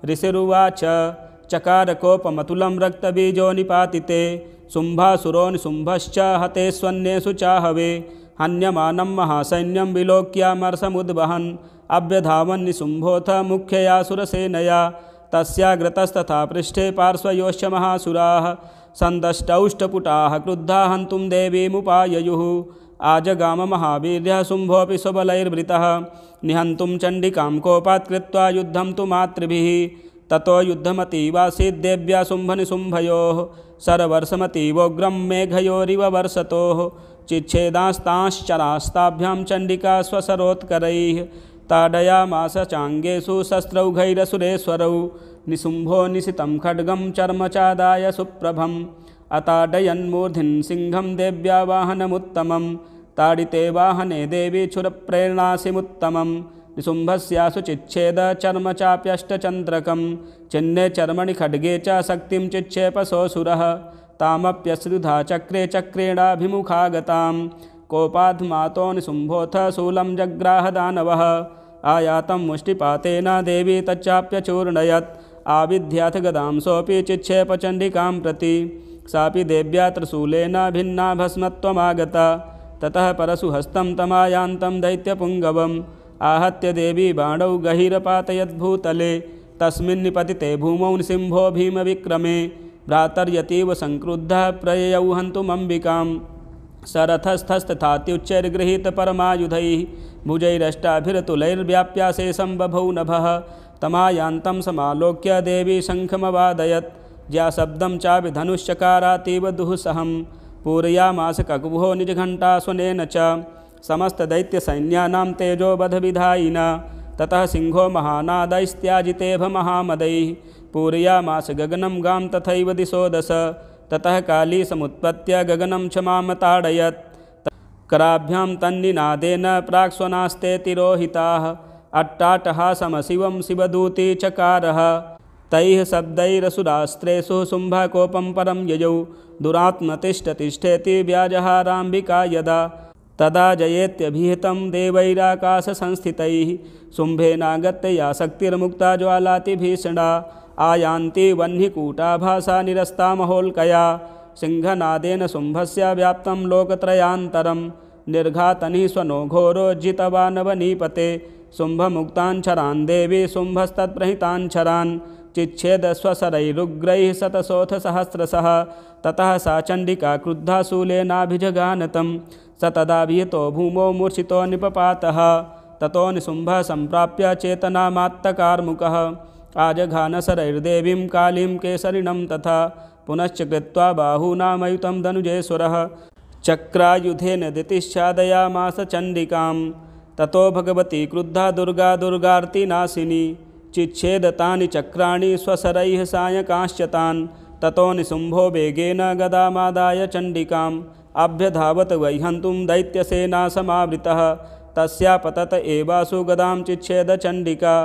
ऋषिरुवाच चकार कोपमतुलं रक्तबीजो निपातिते शुम्भासुरो निशुम्भश्च हते स्वन्येषु चाहवे हन्यमानं महासैन्यं विलोक्यामर्षमुद्वहन् अभ्यधावन् निशुम्भोऽथ मुख्ययासुरसेनया तस्याग्रतस्तथा पृष्ठे पार्श्वयोश्च महासुराः सन्दष्टौष्टपुटाः क्रुद्धा हन्तुं देवीमुपाययुः। आजगाम महावीर्यः शुम्भोऽपि स्वबलैर्वृतः निहन्तुं चण्डिकां कोपात् कृत्वा युद्धं तु मातृभिः। ततो युद्धमतीवासीत् देव्या शुम्भनिशुम्भयोः सर्वर्षमतीवोग्रं मेघयोरिव वर्षतोः चिच्छेदास्तांश्चरास्ताभ्यां चण्डिका स्वसरोत्करैः ताडयामास चाङ्गेषु शस्त्रौघैरसुरेश्वरौ निशुम्भो निशितं खड्गं चर्मचादाय सुप्रभम् अताडयन्मूर्धिन् सिंहं देव्या वाहनमुत्तमं ताडिते वाहने देवी क्षुरप्रेरणासिमुत्तमं निशुम्भस्यासु चिच्छेद चर्मचाप्यष्टचन्द्रकं चिन्ने चर्मणि खड्गे च शक्तिं चिक्षेपसोऽसुरः तामप्यश्रुधा चक्रे चक्रेणाभिमुखागतां कोपाध्मातो निशुम्भोऽथ शूलं जग्राह दानवः आयातं मुष्टिपातेन देवी तच्चाप्यचूर्णयत् आविध्याथ गदां सोऽपि चिक्षेपचण्डिकां प्रति सापि देव्या त्रिशूलेन भिन्ना भस्मत्वमागता। ततः परशुहस्तं तमायान्तं दैत्यपुङ्गवम् आहत्य देवी बाणौ गहिरपातयद्भूतले तस्मिन् निपतिते भूमौ निसिंहो भीमविक्रमे भ्रातर्यतीव संक्रुद्धः प्रययौ हन्तुमम्बिकां सरथस्थस्तथात्युच्चैर्गृहीतपरमायुधैः भुजैरष्टाभिरतुलैर्व्याप्याशेषं बभौ नभः तमायान्तं समालोक्य देवी शङ्खमवादयत् ज्या शब्दं चाभिधनुश्चकारातीव दुःसहं पूरयामास ककुभो निजघण्टास्वनेन च समस्तदैत्यसैन्यानां तेजोवधविधायिना। ततः सिंहो महानादैस्त्याजितेभ महामदैः पूरयामास गगनं गां तथैव दिशो दश। ततः काली समुत्पत्य गगनं च मामताडयत् कराभ्यां तन्निनादेन प्राक्स्वनास्ते तिरोहिताः अट्टाटहासमशिवं शिवदूती चकारः तैः शब्दैरसुरास्त्रेषु शुम्भकोपं परं ययौ दुरात्मतिष्ठतिष्ठेति व्याजहाराम्बिका यदा तदा जयेत्यभिहितं देवैराकाशसंस्थितैः शुम्भेनागत्य या शक्तिर्मुक्ता ज्वालातिभीषणा आयान्ति वह्निकूटाभासा निरस्ता महोल्कया सिंहनादेन शुम्भस्य व्याप्तं लोकत्रयान्तरं निर्घातनिः स्वनो घोरो जितवानवनीपते शुम्भमुक्तान् छरान् देवी शुम्भस्तत्प्रहितान् छरान् चिच्छेद स्वशरैरुग्रैः शतशोऽथ सहस्रशः। ततः सा चण्डिका क्रुद्धा शूलेनाभिजगानतं स तदा विहितो भूमौ मूर्छितो निपपातः। ततो निशुम्भः सम्प्राप्य चेतनामात्तकार्मुकः आजघान शरैर्देवीं कालीं केसरिणं तथा पुनश्च कृत्वा बाहूनामयुतं धनुजेश्वरः चक्रायुधेन दितिश्चादयामास चण्डिकां। ततो भगवती क्रुद्धा दुर्गा दुर्गार्तिनाशिनी चिच्छेद तानि चक्राणि स्वशरैः सायकांश्च तान्। ततो निशुम्भो वेगेन गदामादाय चण्डिकाम् अभ्यधावत वैहन्तुं दैत्यसेनासमावृतः। तस्या पतत एवासु गदां चिच्छेद चण्डिका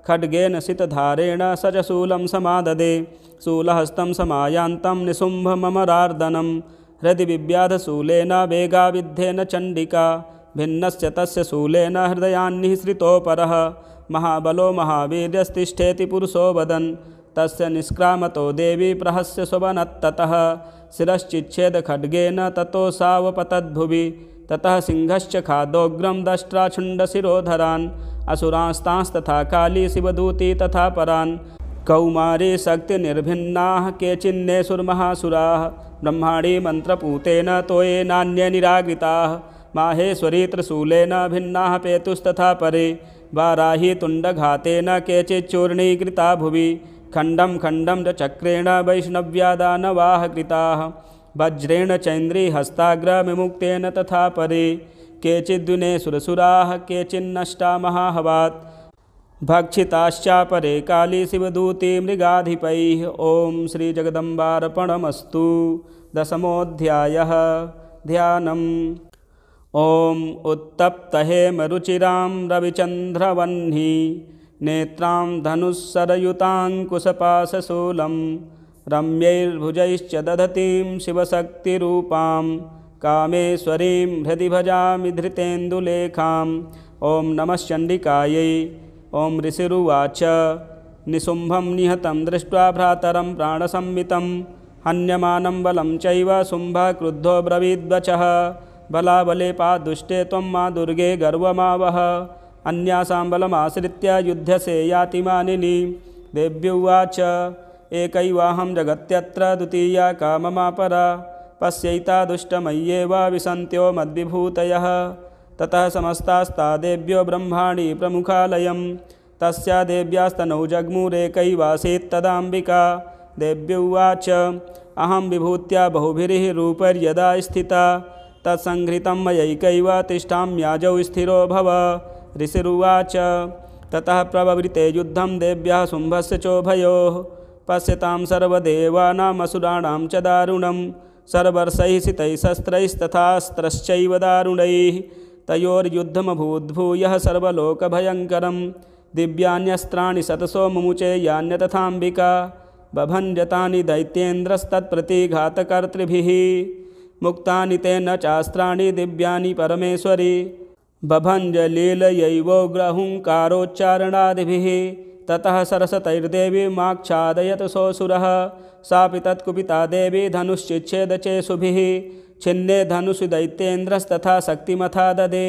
खड्गेन सितधारेण स च शूलं समाददे। शूलहस्तं समायान्तं निशुम्भममरार्दनं हृदि बिव्याधशूलेन वेगाविद्धेन चण्डिका भिन्नस्य तस्य शूलेन हृदयान्निःसृतोपरः। महाबलो महावीर्यस्तिष्ठेति पुरुषो वदन् तस्य निष्क्रामतो देवी प्रहस्य स्ववनत्ततः शिरश्चिच्छेद खड्गेन ततो सावपतद्भुवि। ततः सिंहश्च खादोग्रं दष्ट्राछुण्डशिरोधरान् असुरांस्तांस्तथा काली शिवदूती तथा परान्। कौमारी शक्तिनिर्भिन्नाः केचिन्नेसुर्महासुराः ब्रह्माणी मन्त्रपूतेन तोयेनान्ये निराकृताः। माहेश्वरी त्रिशूलेन भिन्नाः पेतुस्तथा परे वाराही तुण्डघातेन केचिच्चूर्णीकृता भुवि। खण्डं खण्डं च चक्रेण वैष्णव्या दानवाः कृताः वज्रेण चैन्द्रीहस्ताग्रविमुक्तेन तथा परे केचिद्विनेसुरसुराः केचिन्नष्टा महाहवात् भक्षिताश्चापरे काली शिवदूती मृगाधिपैः। ॐ श्रीजगदम्बार्पणमस्तु। दशमोऽध्यायः ध्यानम्। ॐ उत्तप्तहेमरुचिरां रविचन्द्रवह्नि नेत्रां धनुःसरयुताङ्कुशपाशशूलं रम्यैर्भुजैश्च दधतीं शिवशक्तिरूपां कामेश्वरीं हृदि भजामि धृतेन्दुलेखाम्। ॐ नमः चण्डिकायै। ॐ ऋषिरुवाच निशुम्भं निहतं दृष्ट्वा भ्रातरं प्राणसंवितं हन्यमानं बलं चैव शुम्भः क्रुद्धो ब्रवीद्वचः बलाबले पादुष्टे त्वं मा दुर्गे गर्वमावह अन्यासां बलमाश्रित्य युध्यसे याति मानिनी। देव्युवाच एकैवाहं जगत्यत्र द्वितीया का ममापरा पश्यैता दुष्टमय्येव विसन्त्यो मद्विभूतयः। ततः समस्तास्ता देव्यो ब्रह्माणि प्रमुखालयं तस्या देव्यास्तनौ जग्मुरेकैवासीत् तदाम्बिका। देव्युवाच अहं विभूत्या बहुभिः रूपैर्यदा स्थिता तत्सङ्घृतं मयैकैव तिष्ठाम्याजौ स्थिरो भव। ऋषिरुवाच ततः प्रववृते युद्धं देव्याः शुम्भस्य चोभयोः पश्यतां सर्वदेवानामसुराणां च दारुणं सर्वर्षैः सितैः शस्त्रैस्तथास्त्रश्चैव दारुणैः तयोर्युद्धमभूद्भूयः सर्वलोकभयङ्करं दिव्यान्यस्त्राणि शतशो मुमुचे यान्यतथाम्बिका बभञ्जतानि दैत्येन्द्रस्तत्प्रतिघातकर्तृभिः मुक्तानि तेन चास्त्राणि दिव्यानि परमेश्वरी बभञ्जलीलयैवोग्रहुङ्कारोच्चारणादिभिः। ततः सरसतैर्देवीमाक्षादयत सोऽसुरः सापि तत्कुपिता देवी धनुश्चिच्छेदचेषुभिः छिन्ने धनुषि दैत्येन्द्रस्तथा शक्तिमथा ददे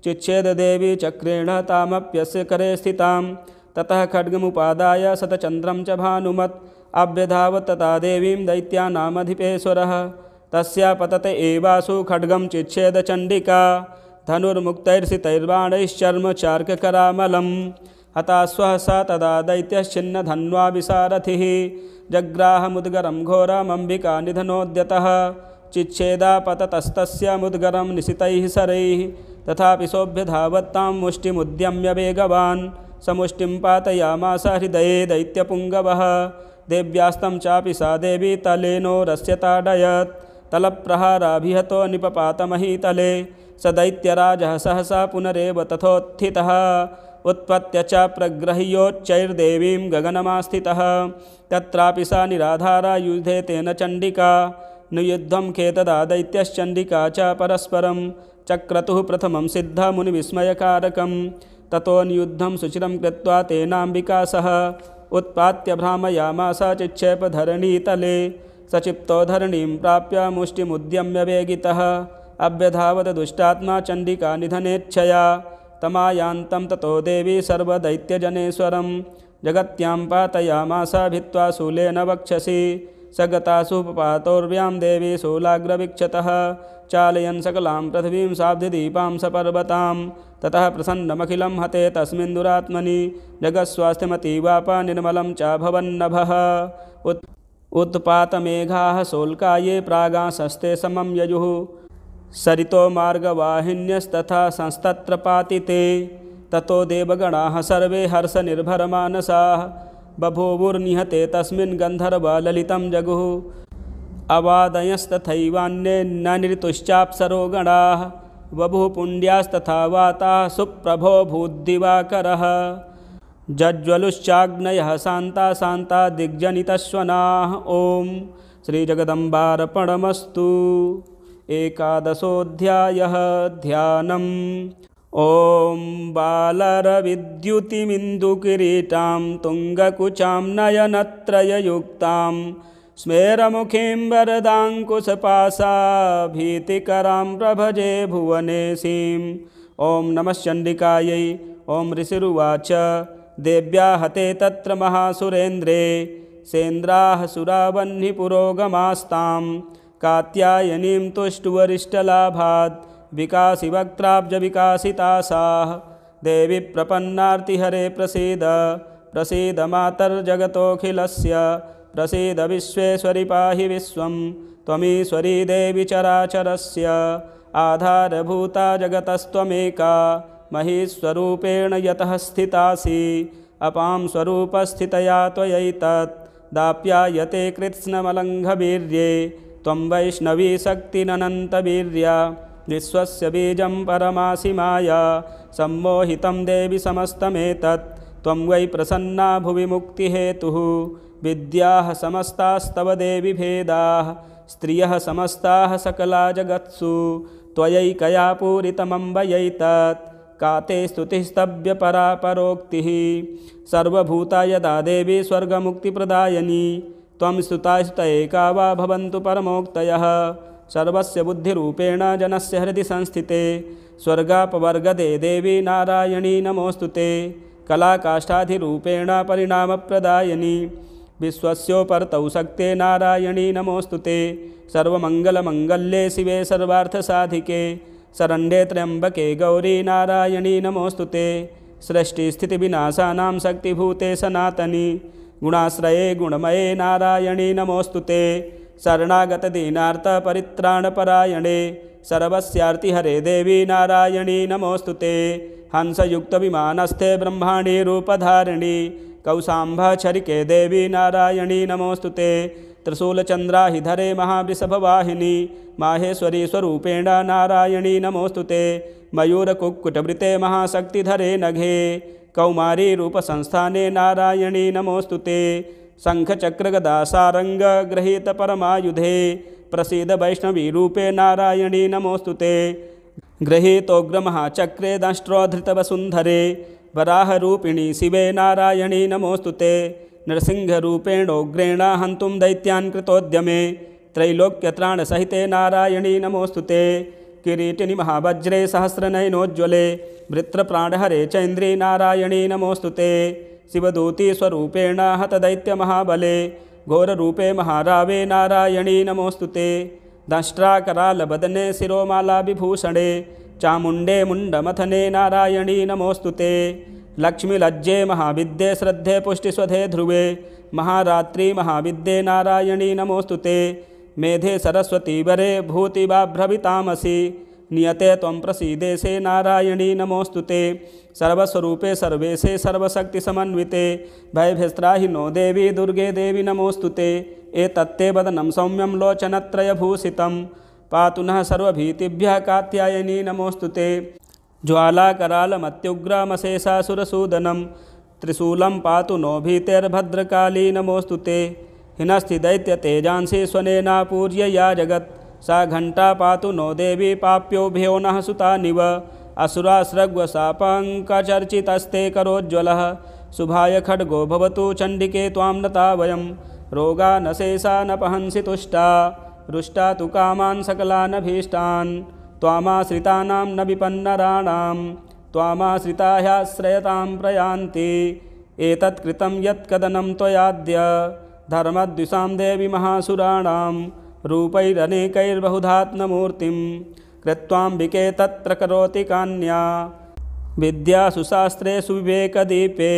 चिच्छेददेवी चक्रेण तामप्यस्य करे स्थितां। ततः खड्गमुपादाय शतचन्द्रं च भानुमत् अभ्यधावत् तथा देवीं दैत्यानामधिपेश्वरः तस्या पतत एवासु खड्गं चिच्छेदचण्डिका धनुर्मुक्तैर्षितैर्बाणैश्चर्म चार्ककरामलम् हताश्वः सा तदा दैत्यश्चिन्नधन्वा विसारथिः जग्राहमुद्गरं घोरमम्बिका निधनोद्यतः चिच्छेदापततस्तस्य मुद्गरं निशितैः शरैः तथापि सोऽभ्यधावत्तां मुष्टिमुद्यम्य वेगवान् समुष्टिं पातयामास हृदये दैत्यपुङ्गवः देव्यास्तं चापि सा देवी तलेनोरस्य ताडयत् तलप्रहाराभिहतो निपपातमहीतले स दैत्यराजः सहसा पुनरेव तथोत्थितः उत्पत्य च प्रग्रह्योच्चैर्देवीं गगनमास्थितः तत्रापि सा निराधारा युधे तेन चण्डिका नियुद्धं खेतदा दैत्यश्चण्डिका च परस्परं चक्रतुः प्रथमं सिद्धमुनिविस्मयकारकं ततो नियुद्धं सुचिरं कृत्वा तेनाम्बिका सह उत्पात्य भ्रामयामास चिक्षेपधरणीतले सचिप्तो धरणीं प्राप्य मुष्टिमुद्यम्य वेगितः अभ्यधावत दुष्टात्मा चण्डिका निधनेच्छया तमायान्तं ततो देवी सर्वदैत्यजनेश्वरं जगत्यां पातयामास भित्त्वा शूलेन वक्षसि सगतासुपपातोर्व्यां देवी शूलाग्रवीक्षतः चालयन् सकलां पृथिवीं साब्धिदीपां सपर्वतां ततः प्रसन्नमखिलं हते तस्मिन् दुरात्मनि जगत्स्वास्थ्यमतीवापा निर्मलं च भवन्नभः उत्पातमेघाः शोल्काये प्रागांसस्ते समं ययुः सरितो मार्गवाहिन्यस्तथा संस्तत्र पातिते ततो देवगणाः सर्वे हर्षनिर्भरमानसाः बभूवुर्निहते तस्मिन् गन्धर्वा ललितं जगुः अवादयस्तथैवान्ये न नृतुश्चाप्सरो गणाः बभुः पुण्ड्यास्तथा वाताः सुप्रभो भूद्दिवाकरः जज्ज्वलुश्चाग्नयः शान्ता शान्ता दिग्जनितश्वनाः। ॐ श्रीजगदम्बार्पणमस्तु। एकादशोऽध्यायः ध्यानम्। ॐ बालरविद्युतिमिन्दुकिरीटां तुङ्गकुचां नयनत्रययुक्तां स्मेरमुखीं वरदाङ्कुशपाशाभीतिकरां प्रभजे भुवनेशीम्। ॐ नमश्चण्डिकायै। ॐ ऋषिरुवाच देव्या हते तत्र महासुरेन्द्रे सेन्द्राः सुरावह्निपुरोगमास्तां कात्यायनीं तुष्टुवरिष्टलाभात् विकासि वक्त्राब्ज विकासितासाः देवी प्रपन्नार्तिहरे प्रसीद प्रसीद मातर्जगतोऽखिलस्य प्रसीद विश्वेश्वरि पाहि विश्वं त्वमीश्वरी देवी चराचरस्य आधारभूता जगतस्त्वमेका महीस्वरूपेण यतः स्थितासि अपां स्वरूपस्थितया त्वयैतत् दाप्यायते कृत्स्नमलङ्घवीर्ये त्वं वैष्णवी शक्तिरनन्तवीर्या विश्वस्य बीजं परमासि माया सम्मोहितं देवि समस्तमेतत् त्वं वै प्रसन्ना भुवि मुक्तिहेतुः विद्याः समस्तास्तव देवि भेदाः स्त्रियः समस्ताः सकला जगत्सु त्वयैकया पूरितमम्बयैतत् का ते स्तुतिस्तव्यपरा परोक्तिः सर्वभूता यदा देवी स्वर्गमुक्तिप्रदायिनी त्वं स्तुता एका वा भवन्तु परमोक्तयः सर्वस्य बुद्धिरूपेण जनस्य हृदि संस्थिते स्वर्गापवर्गदे देवी नारायणी नमोऽस्तुते कलाकाष्ठाधिरूपेण परिणामप्रदायिनी विश्वस्योपरतौ शक्ते नारायणी नमोऽस्तुते सर्वमङ्गलमङ्गल्ये शिवे सर्वार्थसाधिके शरण्ये त्र्यम्बके गौरी नारायणी नमोऽस्तुते सृष्टिस्थितिविनाशानां शक्तिभूते सनातनी गुणाश्रये गुणमये नारायणी नमोऽस्तुते शरणागतदीनार्तपरित्राणपरायणे सर्वस्यार्तिहरे देवी नारायणी नमोऽस्तुते हंसयुक्तविमानस्थे ब्रह्माणी रूपधारिणी कौशाम्भचरिके देवी नारायणी नमोऽस्तुते त्रिशूलचन्द्राहिधरे महावृषभवाहिनी माहेश्वरी स्वरूपेण नारायणी नमोऽस्तुते मयूरकुक्कुटवृते महाशक्तिधरे नघे कौमारी रूपसंस्थाने नारायणी नमोऽस्तुते शङ्खचक्रगदासारङ्गगृहीतपरमायुधे प्रसीद वैष्णवीरूपे नारायणी नमोऽस्तुते गृहीतोग्रमहाचक्रे दंष्ट्रोद्धृतवसुन्धरे वराहरूपिणी शिवे नारायणी नमोऽस्तुते नृसिंहरूपेणोग्रेण हन्तुं दैत्यान् कृतोद्यमे त्रैलोक्यत्राणसहिते नारायणी नमोऽस्तुते किरीटिनि महावज्रे सहस्रनयनोज्ज्वले वृत्रप्राणहरे चैन्द्री नारायणी नमोऽस्तुते शिवदूतीस्वरूपेण हतदैत्यमहाबले घोररूपे महारावे नारायणी नमोऽस्तुते दंष्ट्राकरालबदने शिरोमालाविभूषणे चामुण्डे मुण्डमथने नारायणी नमोऽस्तुते लक्ष्मीलज्जे महाविद्ये श्रद्धे पुष्टिस्वधे ध्रुवे महारात्रि महाविद्ये नारायणी नमोऽस्तुते मेधे सरस्वती वरे भूतिवाभ्रवितामसि नियते त्वं प्रसीदेशे नारायणी नमोऽस्तुते सर्वस्वरूपे सर्वेशे सर्वशक्तिसमन्विते भयभ्यस्त्राहिनो देवी दुर्गे देवी नमोऽस्तुते एतत्ते वदनं सौम्यं लोचनत्रयभूषितं पातु नः सर्वभीतिभ्यः कात्यायनी नमोऽस्तुते ज्वालाकरालमत्युग्रमशेषासुरसूदनं त्रिशूलं पातु नो भीतेर्भद्रकाली नमोऽस्तुते हिनस्ति दैत्यतेजांसि स्वनेनापूर्य या जगत् सा घण्टा पातु नो देवी पाप्योभ्यो नः सुतानिव असुरास्रग्वशापङ्कचर्चितस्ते करोज्ज्वलः शुभाय खड्गो भवतु चण्डिके त्वां नता वयं रोगानशेषा न पहंसि तुष्टा रुष्टा तु कामान् सकलानभीष्टान् त्वामाश्रितानां न विपन्नराणां त्वामाश्रिता ह्याश्रयतां प्रयान्ति एतत्कृतं यत्कदनं त्वयाद्य धर्मद्विषां देवी महासुराणां रूपैरनेकैर्बहुधात्ममूर्तिं कृत्वाम्बिके तत्र करोति कान्या विद्यासु शास्त्रेषु विवेकदीपे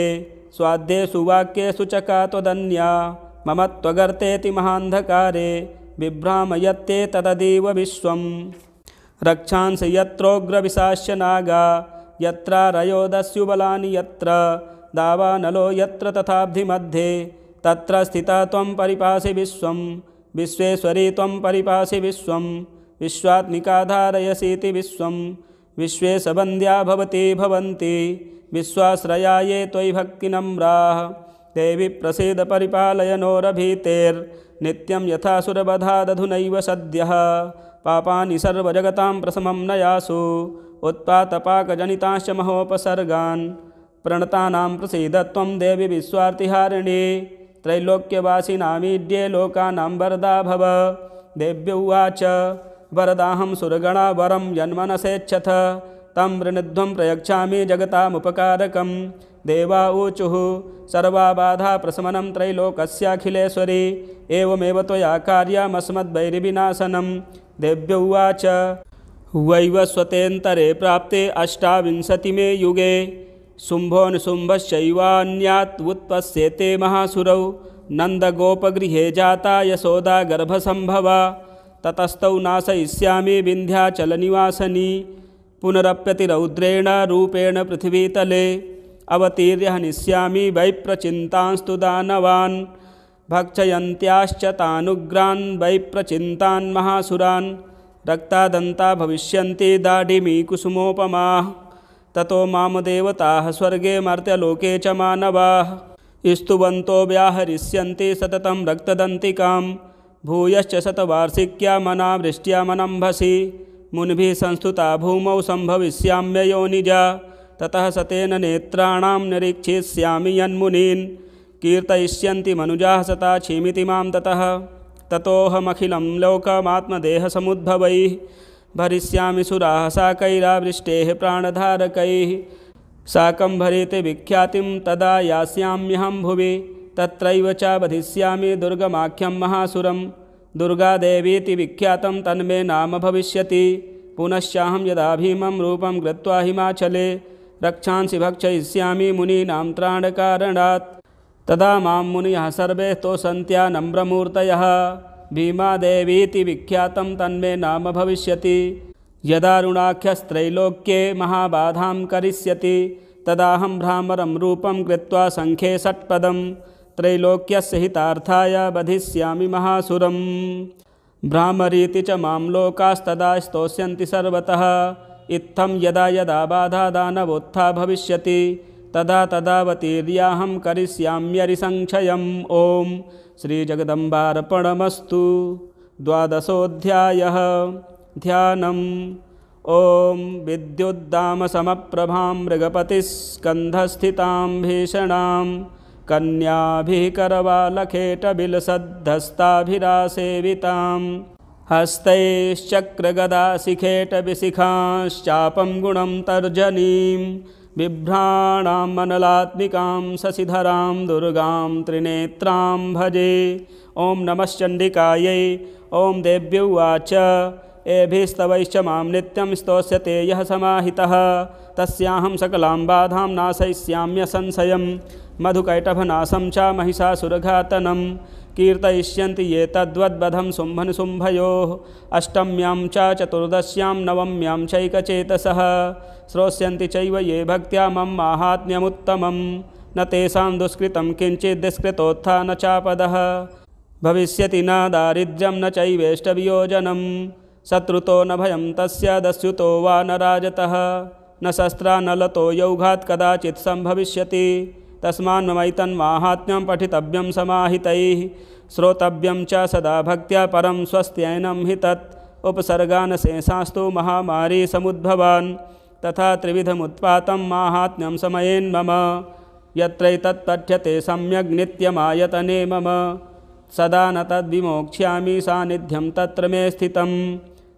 स्वाद्येषु वाक्येषु च का त्वदन्या मम त्वगर्तेति महान्धकारे बिभ्रामयत्ते तदतीव विश्वं रक्षांसि यत्रोग्रविशास्य नागा यत्रारयोदस्युबलानि यत्र दावानलो यत्र तथाब्धिमध्ये तत्र स्थिता त्वं परिपासि विश्वं विश्वेश्वरी त्वं परिपासि विश्वं विश्वात्मिका धारयसीति विश्वं विश्वेशवन्द्या भवती भवन्ति विश्वाश्रया ये त्वयि भक्तिनम्राः देवी प्रसीद परिपालय नोरभीतेर्नित्यं यथासुरवधादधुनैव सद्यः पापानि सर्वजगतां प्रशमं न यासु उत्पातपाकजनितांश्च महोपसर्गान् प्रणतानां प्रसीद त्वं देवी विश्वार्तिहारिणी त्रैलोक्यवासिनामीड्ये लोकानां वरदा भव देव्य उवाच वरदाहं सुरगणा वरं यन्मनसेच्छथ तं वृणध्वं प्रयच्छामि जगतामुपकारकं देवा ऊचुः सर्वाबाधाप्रशमनं त्रैलोकस्याखिलेश्वरी एवमेव त्वया कार्यमस्मद्वैरिविनाशनं देव्य उवाच वैवस्वतेऽन्तरे प्राप्ते अष्टाविंशतिमे युगे शुम्भोऽनुशुम्भश्चैवान्यात् उत्पत्स्येते महासुरौ नन्दगोपगृहे जाता यशोदा गर्भसम्भवा ततस्तौ नाशयिष्यामि विन्ध्याचलनिवासिनी पुनरप्यतिरौद्रेण रूपेण पृथिवीतले अवतीर्य हनिष्यामि वैप्रचिन्तांस्तु दानवान् भक्षयन्त्याश्च तानुग्रान् वैप्रचिन्तान् महासुरान् रक्तादन्ता भविष्यन्ति दाढिमी कुसुमोपमाः ततो माम देवताः स्वर्गे मर्त्यलोके च मानवाः स्तुवन्तो व्याहरिष्यन्ति सततं रक्तदन्तिकां भूयश्च शतवार्षिक्या मनावृष्ट्या मनम्भसि मुनिभिः संस्तुता भूमौ सम्भविष्याम्ययोनिजा ततः सतेन नेत्राणां निरीक्षिष्यामि यन्मुनीन् कीर्तयिष्यन्ति मनुजाः सता क्षीमिति मां ततः ततोऽहमखिलं लोकमात्मदेहसमुद्भवैः भरिष्यामि सुराः साकैरावृष्टेः प्राणधारकैः साकं भरिते विख्यातिं तदा यास्याम्यहं भुवि तत्रैव च वधिष्यामि दुर्गमाख्यं महासुरं दुर्गादेवीति विख्यातं तन्मे नाम भविष्यति पुनश्चाहं यदा भीमं रूपं कृत्वा हिमाचले रक्षांसि भक्षयिष्यामि मुनीनां त्राणकारणात् तदा मां मुनयः सर्वे स्तोषन्त्या नम्रमूर्तयः भीमादेवीति विख्यातं तन्मे नाम भविष्यति यदा रुणाख्यस्त्रैलोक्ये महाबाधां करिष्यति तदाहं भ्रामरं रूपं कृत्वा सङ्ख्ये षट्पदं त्रैलोक्यस्य हितार्थाय वधिष्यामि महासुरं भ्रामरीति च मां लोकास्तदा स्तोष्यन्ति सर्वतः इत्थं यदा यदा बाधा दानवोत्था भविष्यति तदा तदावतीर्याहं करिष्याम्यरिसंक्षयम् ॐ श्रीजगदम्बार्पणमस्तु। द्वादशोऽध्यायः ध्यानम् ॐ विद्युद्दामसमप्रभां मृगपतिस्कन्धस्थितां भीषणां कन्याभिः करवालखेटबिलसद्धस्ताभिरासेवितां हस्तैश्चक्रगदाशिखेटविशिखांश्चापं गुणं तर्जनीं बिभ्राणां मनलात्मिकां शशिधरां दुर्गां त्रिनेत्रां भजे। ॐ नमश्चण्डिकायै। ॐ देव्य उवाच एभिस्तवैश्च मां नित्यं स्तोष्यते यः समाहितः तस्याहं सकलां बाधां नाशयिष्याम्यसंशयं मधुकैटभनाशं च महिषासुरघातनं कीर्तयिष्यन्ति ये तद्वद्वधं शुम्भनिशुम्भयोः अष्टम्यां च चतुर्दश्यां नवम्यां चैकचेतसः श्रोष्यन्ति चैव ये भक्त्या मम माहात्म्यमुत्तमं न तेषां दुष्कृतं किञ्चिद्दुष्कृतोत्था न चापदः भविष्यति न दारिद्र्यं न चैवेष्टवियोजनं शत्रुतो न भयं तस्य दस्युतो वा न राजतः न शस्त्रा न लतो यौघात् कदाचित् सम्भविष्यति तस्मान्ममैतन्माहात्म्यं पठितव्यं समाहितैः श्रोतव्यं च सदा भक्त्या परं स्वस्त्यैनं हि तत् उपसर्गान् शेषास्तु महामारी समुद्भवान् तथा त्रिविधमुत्पातं माहात्म्यं समयेन्मम यत्रैतत्पठ्यते सम्यग् नित्यमायतने मम सदा न तद्विमोक्ष्यामि सान्निध्यं तत्र मे स्थितं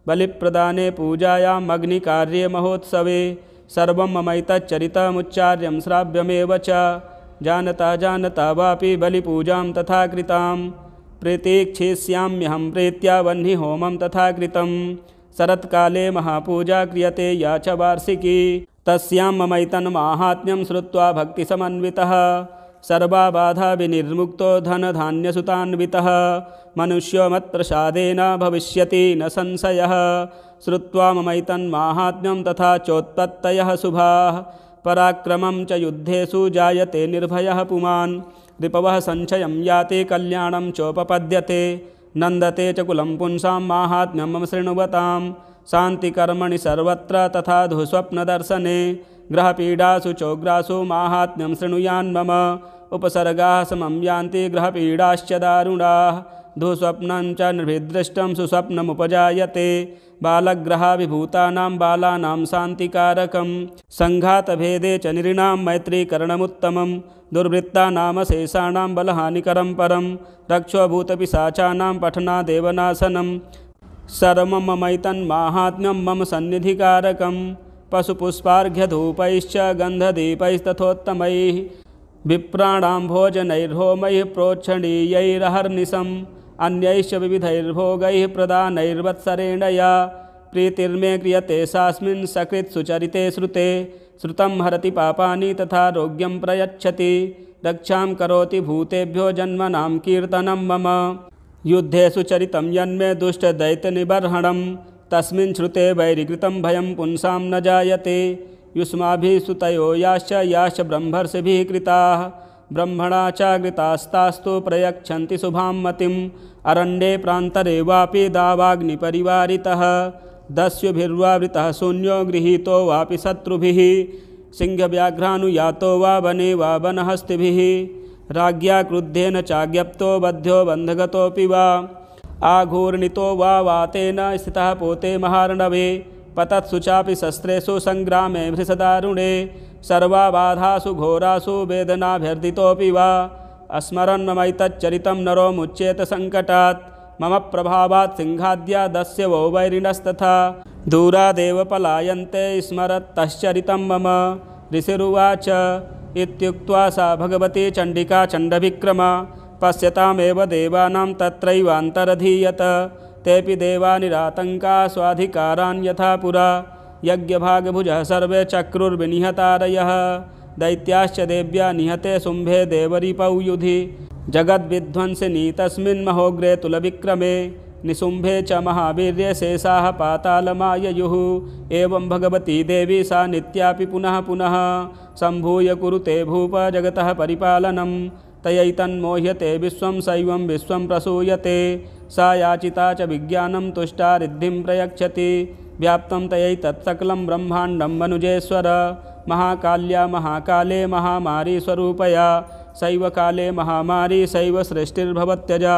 बलिप्रदाने पूजायाम् अग्निकार्ये महोत्सवे सर्वं ममैतच्चरितमुच्चार्यं श्राव्यमेव च जानता जानता वापि बलिपूजां तथा कृतां प्रीतीक्षिष्याम्यहं प्रीत्या वह्निहोमं तथा कृतं शरत्काले महापूजा क्रियते या च वार्षिकी तस्यां ममैतन्माहात्म्यं श्रुत्वा भक्तिसमन्वितः सर्वाबाधा विनिर्मुक्तो धनधान्यसुतान्वितः मनुष्यो मत्प्रसादेन भविष्यति न संशयः श्रुत्वा ममैतन्माहात्म्यं तथा चोत्पत्तयः शुभाः पराक्रमं च युद्धेषु जायते निर्भयः पुमान् रिपवः संशयं याति कल्याणं चोपपद्यते नन्दते च कुलं पुंसां माहात्म्यं मम शृण्वतां शान्तिकर्मणि सर्वत्र तथा दुःस्वप्नदर्शने ग्रहपीडासु चोग्रासु माहात्म्यं शृणुयान् मम उपसर्गाः समं यान्ति ग्रहपीडाश्च दारुणाः दुःस्वप्नं च निर्भिदृष्टं सुस्वप्नमुपजायते बालग्रहाभिभूतानां बालानां शान्तिकारकं सङ्घातभेदे च नृणां मैत्रीकरणमुत्तमं दुर्वृत्तानां शेषाणां बलहानिकरं परं रक्षोभूतपिशाचानां पठनादेवनाशनं सर्वं ममैतन्माहात्म्यं मम सन्निधिकारकं पशुपुष्पार्घ्यधूपैश्च गन्धदीपैस्तथोत्तमैः विप्राणां भोजनैर्होमैः प्रोक्षणीयैरहर्निशम् अन्यैश्च विविधैर्भोगैः प्रदानैर्वत्सरेण या प्रीतिर्मे क्रियते सास्मिन् सकृत्सुचरिते श्रुते श्रुतं हरति पापानि तथारोग्यं प्रयच्छति रक्षां करोति भूतेभ्यो जन्मनां कीर्तनं मम युद्धेषु चरितं यन्मे दुष्टदैत्यनिबर्हणं तस्मिन् श्रुते वैरिकृतं भयं पुंसां न जायते युष्माभिः स्तुतयो याश्च ब्रह्मर्षिभिः कृताः ब्रह्मणा चागृतास्तास्तु प्रयच्छन्ति शुभां मतिम् अरण्ये प्रान्तरे वापि दावाग्निपरिवारितः दस्युभिर्वावृतः शून्यो गृहीतो वापि शत्रुभिः सिंहव्याघ्रानुयातो वा वने वा वनहस्तिभिः राज्ञा क्रुद्धेन चाज्ञप्तो बध्यो बन्धगतोऽपि वा आघूर्णितो वा वातेन स्थितः पोते महार्णवे पतत्सु चापि शस्त्रेषु संग्रामे भृशदारुणे सर्वाबाधासु घोरासु वेदनाभ्यर्थितोऽपि वा स्मरन् ममैतच्चरितं नरो मुच्येत सङ्कटात् मम प्रभावात् सिंहाद्या दस्यवो वैरिणस्तथा दूरादेव पलायन्ते स्मरत्तश्चरितं मम ऋषिरुवाच इत्युक्त्वा सा भगवती चण्डिका चण्डविक्रमा पश्यतामेव देवानां तत्रैवान्तरधीयत तेऽपि देवा निरातङ्का स्वाधिकारान् यथा पुरा यज्ञभागभुजः सर्वे चक्रुर्विनिहतारयः दैत्याश्च देव्या निहते शुम्भे देवरिपौ युधि जगद्विध्वंसिनी तस्मिन् महोग्रे तुलविक्रमे निशुम्भे च महावीर्ये शेषाः पातालमाययुः एवं भगवती देवी सा नित्यापि पुनः पुनः सम्भूय कुरुते भूप जगतः परिपालनं तयैतन्मोह्यते विश्वं सैवं विश्वं प्रसूयते सा याचिता च विज्ञानं तुष्टा रिद्धिं प्रयच्छति व्याप्तं तयैतत्सकलं ब्रह्माण्डं मनुजेश्वर महाकाल्या महाकाले महामारी स्वरूपया सैव काले महामारी सैव सृष्टिर्भवत्यजा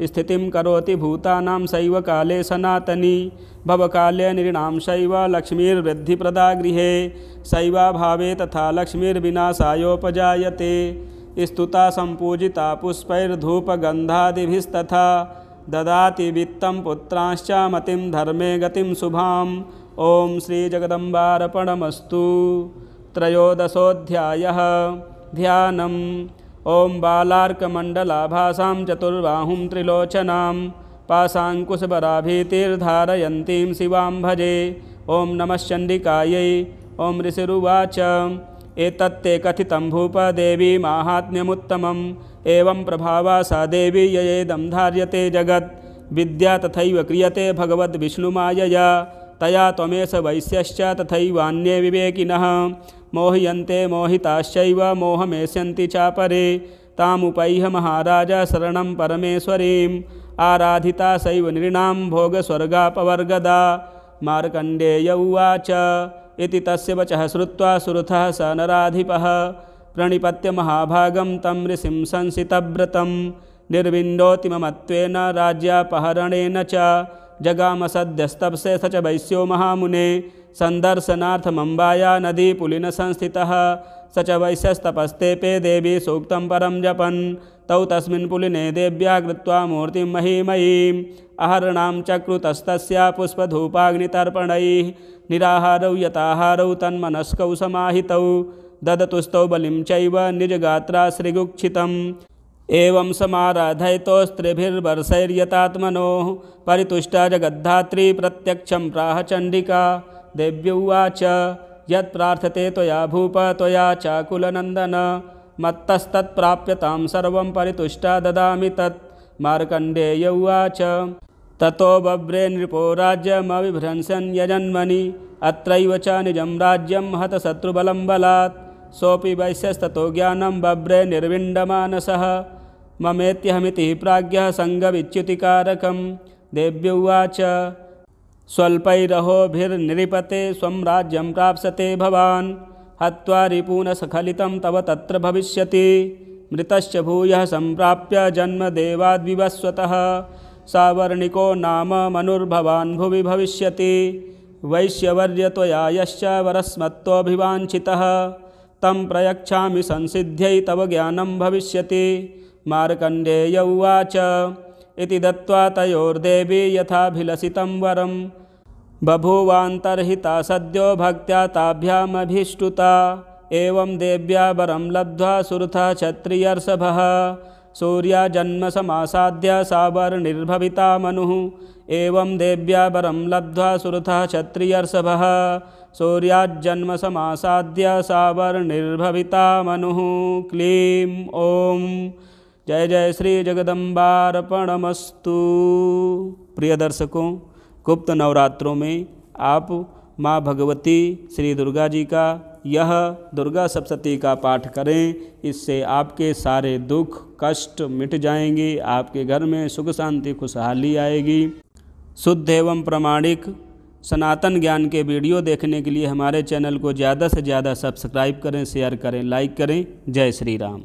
स्थितिं करोति भूतानां सैव काले सनातनी भवकाले नृणां सैव लक्ष्मीर्वृद्धिप्रदा गृहे सैवाभावे तथा लक्ष्मीर्विनाशायोपजायते स्तुता सम्पूजिता पुष्पैर्धूपगन्धादिभिस्तथा ददाति वित्तं पुत्रांश्च मतिं धर्मे गतिं शुभाम् ओम श्री जगदम्बार्पणमस्तु। त्रयोदशोऽध्यायः ध्यानम्। ओम बालार्कमण्डलाभासां चतुर्बाहुं त्रिलोचनां पाशाङ्कुशबराभीतिर्धारयन्तीं शिवां भजे। ओम नमः चण्डिकायै। ओम ऋषिरुवाच एतत्ते कथितं भूपदेवी माहात्म्यमुत्तमम् एवं प्रभावा सा देवी ययेदं धार्यते जगत् विद्या तथैव क्रियते भगवद्विष्णुमायया तया त्वमेष वैश्यश्च तथैवान्ये विवेकिनः मोह्यन्ते मोहिताश्चैव मोहमेष्यन्ति चापरे तामुपैह महाराज शरणं परमेश्वरीम् आराधिता सैव नृणां भोगस्वर्गापवर्गदा। मार्कण्डेय उवाच इति तस्य वचः श्रुत्वा सुरथः स नराधिपः प्रणिपत्य महाभागं तं ऋषिं संसितव्रतं निर्विण्डोतिममत्वेन राज्यापहरणेन च जगाम सद्यस्तप्से स च वैश्यो महामुने सन्दर्शनार्थमम्बाया नदी पुलिन संस्थितः स च वैश्यस्तपस्तेपे देवी सूक्तं परं जपन् तौ तस्मिन् पुलिने देव्या कृत्वा मूर्तिं महीमयीम् आहरणां चक्रुतस्तस्या पुष्पधूपाग्नितर्पणैः निराहारौ यताहारौ तन्मनस्कौ समाहितौ ददतुस्तौ बलिं चैव निजगात्रा श्रीगुक्षितम् एवं समाराधयतोस्त्रिभिर्वर्षैर्यतात्मनोः परितुष्टा जगद्धात्री प्रत्यक्षं प्राह चण्डिका। देव्य उवाच यत्प्रार्थते त्वया भूप त्वया चाकुलनन्दन मत्तस्तत्प्राप्यतां सर्वं परितुष्टा ददामि तत्। मार्कण्डेय उवाच ततो बभ्रे नृपो राज्यमविभ्रंशन् यजन्मनि अत्रैव च निजं राज्यं हतशत्रुबलं बलात्। सोऽपि वैश्यस्ततो ज्ञानं बभ्रे निर्विण्डमानसः ममेत्यहमिति प्राज्ञः सङ्गविच्युतिकारकं। देव्य उवाच स्वल्पैरहोभिर्नृपते स्वं राज्यं प्राप्स्यते भवान् हत्वा रिपून् स्खलितं तव तत्र भविष्यति। मृतश्च भूयः सम्प्राप्य जन्मदेवाद्विवस्वतः सावर्णिको नाम मनुर्भवान् भुवि भविष्यति। वैश्यवर्य त्वया यश्च वरस्मत्तोऽभिवाञ्छितः तं प्रयच्छामि संसिद्ध्यै तव ज्ञानं भविष्यति। मार्कण्डेय उवाच इति दत्त्वा तयोर्देवी यथाभिलषितं वरं बभूवान्तर्हिता सद्यो भक्त्या ताभ्यामभिष्टुता। एवं देव्या वरं लब्ध्वा सुरथा क्षत्रियर्षभः सूर्याजन्मसमासाद्य सावर्णिर्भविता मनुः। एवं देव्या वरं लब्ध्वा सुरथा क्षत्रियर्षभः सूर्याजन्मसमासाद्य सावर्णिर्भविता मनुः। क्लीं ॐ जय जय श्री जगदम्बार्पणमस्तु। प्रिय दर्शकों, गुप्त नवरात्रों में आप माँ भगवती श्री दुर्गा जी का यह दुर्गा सप्तशती का पाठ करें। इससे आपके सारे दुख कष्ट मिट जाएंगे, आपके घर में सुख शांति खुशहाली आएगी। शुद्ध एवं प्रामाणिक सनातन ज्ञान के वीडियो देखने के लिए हमारे चैनल को ज़्यादा से ज़्यादा सब्सक्राइब करें, शेयर करें, लाइक करें। जय श्री राम।